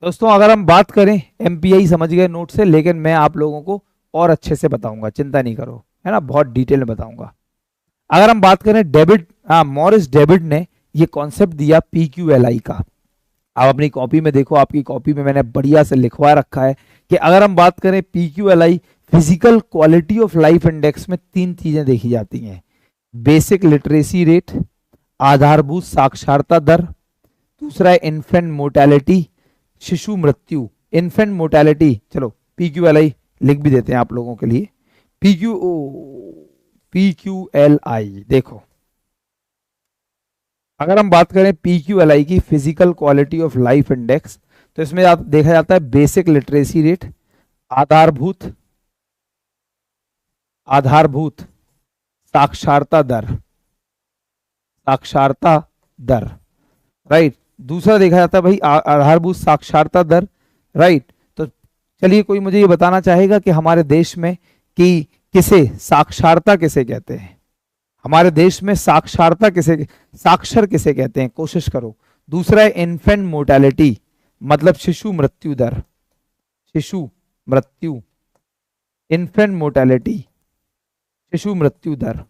दोस्तों। अगर हम बात करें, MPI समझ गए नोट से, लेकिन मैं आप लोगों को और अच्छे से बताऊंगा, चिंता नहीं करो, है ना, बहुत डिटेल में बताऊंगा। अगर हम बात करें डेविड, मॉरिस डेविड ने ये कॉन्सेप्ट दिया PQLI का। आप अपनी कॉपी में देखो, आपकी कॉपी में मैंने बढ़िया से लिखवा रखा है कि अगर हम बात करें PQLI physical quality of life index में 3 चीजें देखी जाती हैं। बेसिक लिटरेसी रेट, आधारभूत साक्षरता दर, दूसरा है इन्फेंट मोर्टेलिटी, शिशु मृत्यु। इन्फेंट मोर्टेलिटी, चलो PQLI लिख भी देते हैं आप लोगों के लिए। PQLI देखो, अगर हम बात करें PQLI की physical quality of life index, तो इसमें देखा जाता है बेसिक लिटरेसी रेट, आधारभूत आधारभूत साक्षरता दर, साक्षरता दर, राइट। दूसरा देखा जाता है भाई आधारभूत साक्षरता दर, राइट। तो चलिए कोई मुझे ये बताना चाहेगा कि हमारे देश में कि किसे साक्षरता किसे कहते हैं, हमारे देश में साक्षरता किसे, साक्षर किसे कहते हैं, कोशिश करो। दूसरा है इन्फेंट मोर्टेलिटी, मतलब शिशु मृत्यु दर, शिशु मृत्यु, इन्फेंट मोर्टेलिटी, शिशु मृत्यु दर।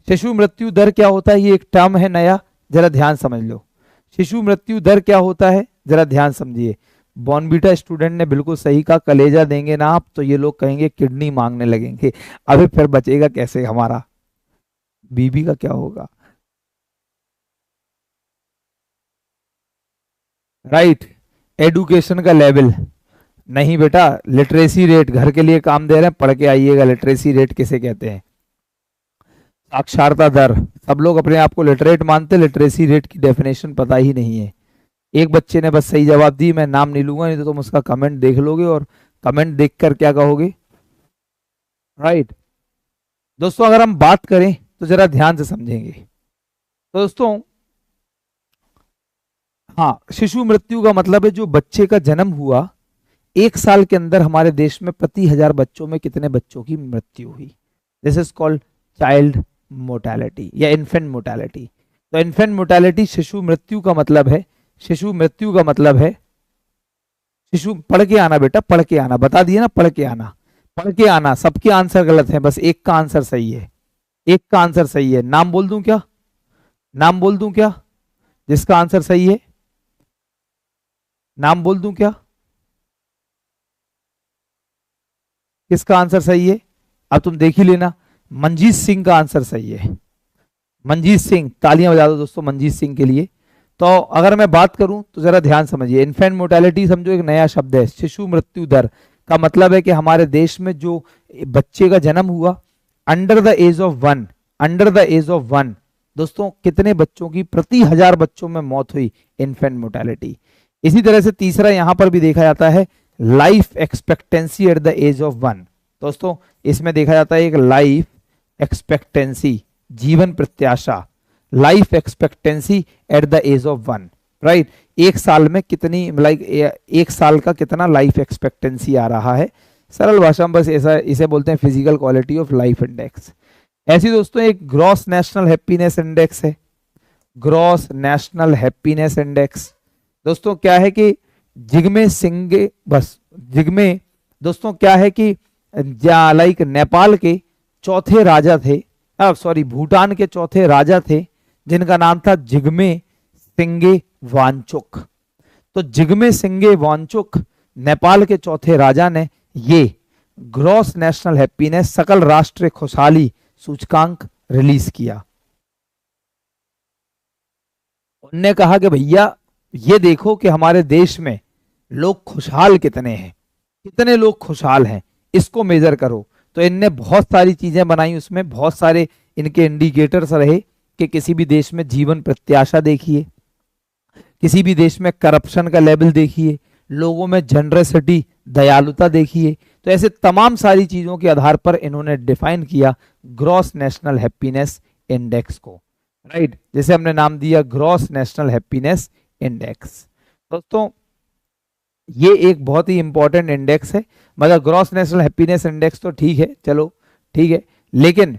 शिशु मृत्यु दर क्या होता है, ये एक टर्म है नया, जरा ध्यान समझ लो। शिशु मृत्यु दर क्या होता है, जरा ध्यान समझिए। बॉर्नवीटा स्टूडेंट ने बिल्कुल सही कहा, कलेजा देंगे ना आप तो ये लोग कहेंगे किडनी मांगने लगेंगे, अभी फिर बचेगा कैसे हमारा, बीबी का क्या होगा, राइट। एडुकेशन का लेवल, नहीं बेटा, लिटरेसी रेट, घर के लिए काम दे रहे हैं, पढ़ के आइएगा, लिटरेसी रेट किसे कहते हैं। साक्षरता दर, सब लोग अपने आप को लिटरेट मानते, लिटरेसी रेट की डेफिनेशन पता ही नहीं है। एक बच्चे ने बस सही जवाब दी, मैं नाम नहीं लूंगा, नहीं तो तुम उसका कमेंट देख लोगे और कमेंट देखकर क्या कहोगे, राइट। दोस्तों अगर हम बात करें तो जरा ध्यान से समझेंगे। तो दोस्तों हाँ, शिशु मृत्यु का मतलब है जो बच्चे का जन्म हुआ 1 साल के अंदर हमारे देश में प्रति 1000 बच्चों में कितने बच्चों की मृत्यु हुई, this is called child mortality या इन्फेंट मोर्टेलिटी। तो इन्फेंट मोर्टेलिटी शिशु मृत्यु का मतलब है, शिशु मृत्यु का मतलब है, शिशु, पढ़ के आना बेटा, पढ़ के आना, बता दिए ना, पढ़ के आना, पढ़ के आना। सबके आंसर गलत है, बस एक का आंसर सही है, एक का आंसर सही है। नाम बोल दूं क्या, नाम बोल दूं क्या जिसका आंसर सही है, नाम बोल दूं क्या, किसका आंसर सही है, अब तुम देख ही लेना। मंजीत सिंह का आंसर सही है, मंजीत सिंह, तालियां बजा दो दोस्तों मंजीत सिंह के लिए। तो अगर मैं बात करूं तो जरा ध्यान समझिए, इन्फेंट मोर्टेलिटी समझो एक नया शब्द है, शिशु मृत्यु दर का मतलब है कि हमारे देश में जो बच्चे का जन्म हुआ under the age of 1, under the age of 1 दोस्तों कितने बच्चों की प्रति 1000 बच्चों में मौत हुई, इन्फेंट मोर्टेलिटी। इसी तरह से तीसरा यहां पर भी देखा जाता है life expectancy at the age of 1। दोस्तों इसमें देखा जाता है एक लाइफ एक्सपेक्टेंसी, जीवन प्रत्याशा, life expectancy at the age of 1, right. 1 साल में कितनी, लाइक 1 साल का कितना लाइफ एक्सपेक्टेंसी आ रहा है, सरल भाषा में बस ऐसा, इसे बोलते हैं physical quality of life index. ऐसी दोस्तों एक ग्रॉस नेशनल हैप्पीनेस इंडेक्स है, ग्रॉस नेशनल हैप्पीनेस इंडेक्स। दोस्तों क्या है कि जिगमे सिंगे, बस जिगमे दोस्तों क्या है कि लाइक नेपाल के चौथे राजा थे, सॉरी भूटान के चौथे राजा थे जिनका नाम था जिग्मे सिंगे वांगचुक। तो जिग्मे सिंगे वांगचुक नेपाल के चौथे राजा ने ये ग्रॉस नेशनल हैप्पीनेस सकल राष्ट्रीय खुशहाली सूचकांक रिलीज किया। उनने कहा कि भैया ये देखो कि हमारे देश में लोग खुशहाल कितने हैं, कितने लोग खुशहाल हैं, इसको मेजर करो। तो इनने बहुत सारी चीजें बनाई, उसमें बहुत सारे इनके इंडिकेटर्स रहे कि किसी भी देश में जीवन प्रत्याशा देखिए, किसी भी देश में करप्शन का लेवल देखिए, लोगों में जनरसिटी दयालुता देखिए। तो ऐसे तमाम सारी चीजों के आधार पर इन्होंने डिफाइन किया ग्रॉस नेशनल हैप्पीनेस इंडेक्स को, राइट, जैसे हमने नाम दिया ग्रॉस नेशनल हैप्पीनेस इंडेक्स। दोस्तों ये एक बहुत ही इंपॉर्टेंट इंडेक्स है, मतलब ग्रॉस नेशनल हैप्पीनेस इंडेक्स तो ठीक है, चलो ठीक है, लेकिन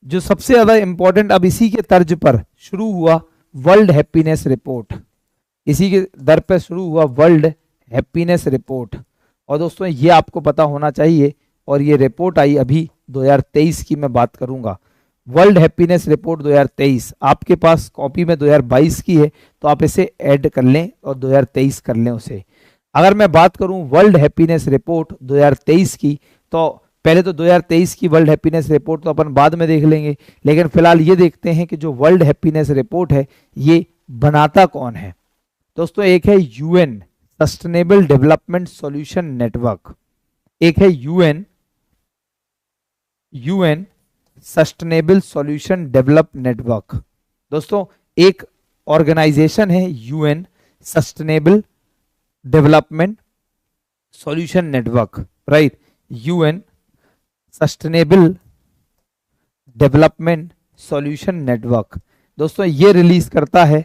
जो सबसे ज्यादा इंपॉर्टेंट अब इसी के तर्ज पर शुरू हुआ वर्ल्ड हैप्पीनेस रिपोर्ट, इसी के दर पे शुरू हुआ वर्ल्ड हैप्पीनेस रिपोर्ट। और दोस्तों ये आपको पता होना चाहिए, और ये रिपोर्ट आई अभी 2023 की मैं बात करूंगा, वर्ल्ड हैप्पीनेस रिपोर्ट 2023। आपके पास कॉपी में 2022 की है तो आप इसे ऐड कर लें और 2023 कर लें उसे। अगर मैं बात करूं वर्ल्ड हैप्पीनेस रिपोर्ट 2023 की, तो पहले तो 2023 की वर्ल्ड हैप्पीनेस रिपोर्ट तो अपन बाद में देख लेंगे, लेकिन फिलहाल ये देखते हैं कि जो वर्ल्ड हैप्पीनेस रिपोर्ट है ये बनाता कौन है। दोस्तों एक है UN sustainable development solution network, एक है UN sustainable solution develop network. दोस्तों एक ऑर्गेनाइजेशन है UN sustainable development solution network, right, UN sustainable development solution network. दोस्तों ये रिलीज करता है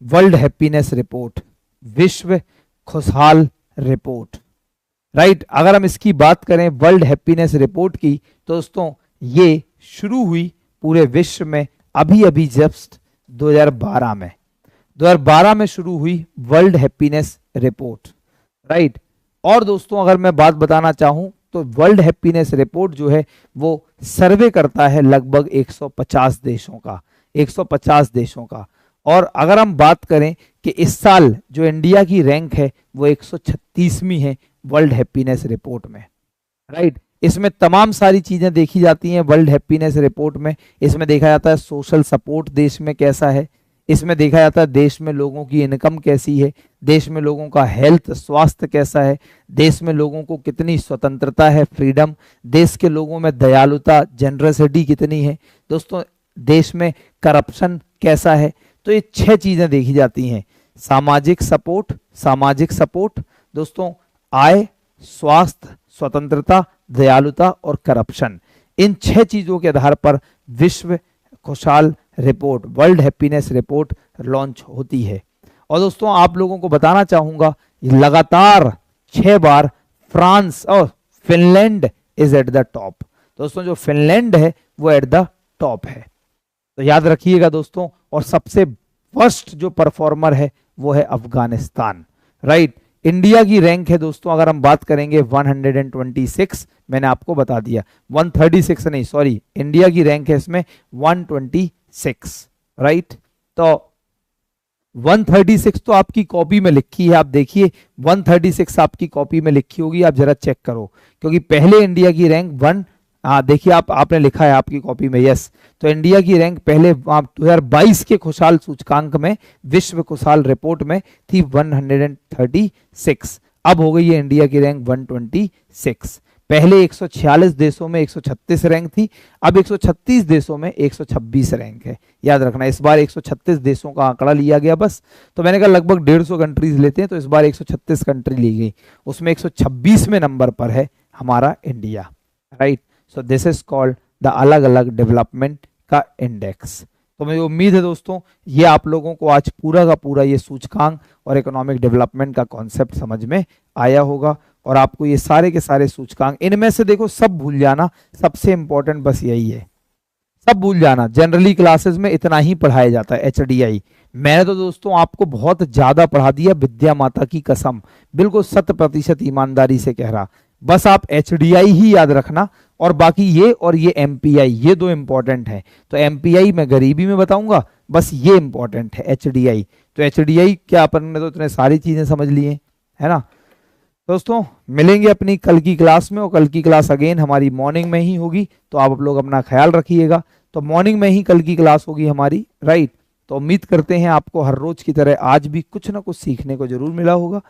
वर्ल्ड हैप्पीनेस रिपोर्ट, विश्व खुशहाल रिपोर्ट, राइट। अगर हम इसकी बात करें वर्ल्ड हैप्पीनेस रिपोर्ट की, तो दोस्तों ये शुरू हुई पूरे विश्व में अभी अभी जस्ट 2012 में शुरू हुई वर्ल्ड हैप्पीनेस रिपोर्ट, राइट। और दोस्तों अगर मैं बात बताना चाहूं तो वर्ल्ड हैप्पीनेस रिपोर्ट जो है वो सर्वे करता है लगभग 150 देशों का, 150 देशों का। और अगर हम बात करें कि इस साल जो इंडिया की रैंक है वो 136वीं है वर्ल्ड हैप्पीनेस रिपोर्ट में, राइट। इसमें तमाम सारी चीजें देखी जाती हैं वर्ल्ड हैप्पीनेस रिपोर्ट में। इसमें देखा जाता है सोशल सपोर्ट देश में कैसा है, इसमें देखा जाता है देश में लोगों की इनकम कैसी है, देश में लोगों का हेल्थ स्वास्थ्य कैसा है, देश में लोगों को कितनी स्वतंत्रता है फ्रीडम, देश के लोगों में दयालुता जनरसिटी कितनी है, दोस्तों देश में करप्शन कैसा है। तो ये 6 चीजें देखी जाती हैं, सामाजिक सपोर्ट दोस्तों, आय, स्वास्थ्य, स्वतंत्रता, दयालुता और करप्शन। इन 6 चीजों के आधार पर विश्व खुशहाल report world happiness report launch होती है। और दोस्तों आप लोगों को बताना चाहूंगा लगातार 6 बार फ्रांस और Finland is at the top. दोस्तों जो फिनलैंड है वो एट द टॉप है, तो याद रखिएगा दोस्तों। और सबसे फर्स्ट जो परफॉर्मर है वो है अफगानिस्तान, राइट। इंडिया की रैंक है दोस्तों अगर हम बात करेंगे 126, मैंने आपको बता दिया 136 नहीं, सॉरी, इंडिया की रैंक है इसमें 126, राइट। तो 136 तो आपकी कॉपी में लिखी है, आप देखिए 136 आपकी कॉपी में लिखी होगी, आप जरा चेक करो, क्योंकि पहले इंडिया की रैंक 1, हाँ देखिए आपने लिखा है आपकी कॉपी में, यस। तो इंडिया की रैंक पहले 2022 के खुशहाल सूचकांक में विश्व खुशहाल रिपोर्ट में थी 136, अब हो गई है इंडिया की रैंक 126। पहले 146 देशों में 136 रैंक थी, अब 136 देशों में 126 रैंक है। याद रखना इस बार 136 देशों का आंकड़ा लिया गया बस, तो मैंने कहा लगभग 150 कंट्रीज लेते हैं, तो इस बार 136 कंट्री ली गई, उसमें 126वें नंबर पर है हमारा India, right. So this is called the अलग अलग डेवलपमेंट का इंडेक्स। तो मुझे उम्मीद है दोस्तों ये आप लोगों को आज पूरा का पूरा ये सूचकांक और इकोनॉमिक डेवलपमेंट का कॉन्सेप्ट समझ में आया होगा, और आपको ये सारे के सारे सूचकांक, इनमें से देखो सब भूल जाना, सबसे इंपॉर्टेंट बस यही है, सब भूल जाना। जनरली क्लासेस में इतना ही पढ़ाया जाता है HDI, मैंने तो दोस्तों आपको बहुत ज्यादा पढ़ा दिया, विद्या माता की कसम, बिल्कुल 100% ईमानदारी से कह रहा, बस आप HDI ही याद रखना, और बाकी ये और ये MPI, ये दो इंपॉर्टेंट है। तो MPI मैं गरीबी में बताऊंगा, बस ये इंपॉर्टेंट है HDI। तो HDI क्या, अपन ने तो इतने सारी चीजें समझ ली हैं, है ना। दोस्तों मिलेंगे अपनी कल की क्लास में, और कल की क्लास अगेन हमारी मॉर्निंग में ही होगी, तो आप लोग अपना ख्याल रखिएगा। तो मॉर्निंग में ही कल की क्लास होगी हमारी, राइट। तो उम्मीद करते हैं आपको हर रोज की तरह आज भी कुछ ना कुछ सीखने को जरूर मिला होगा।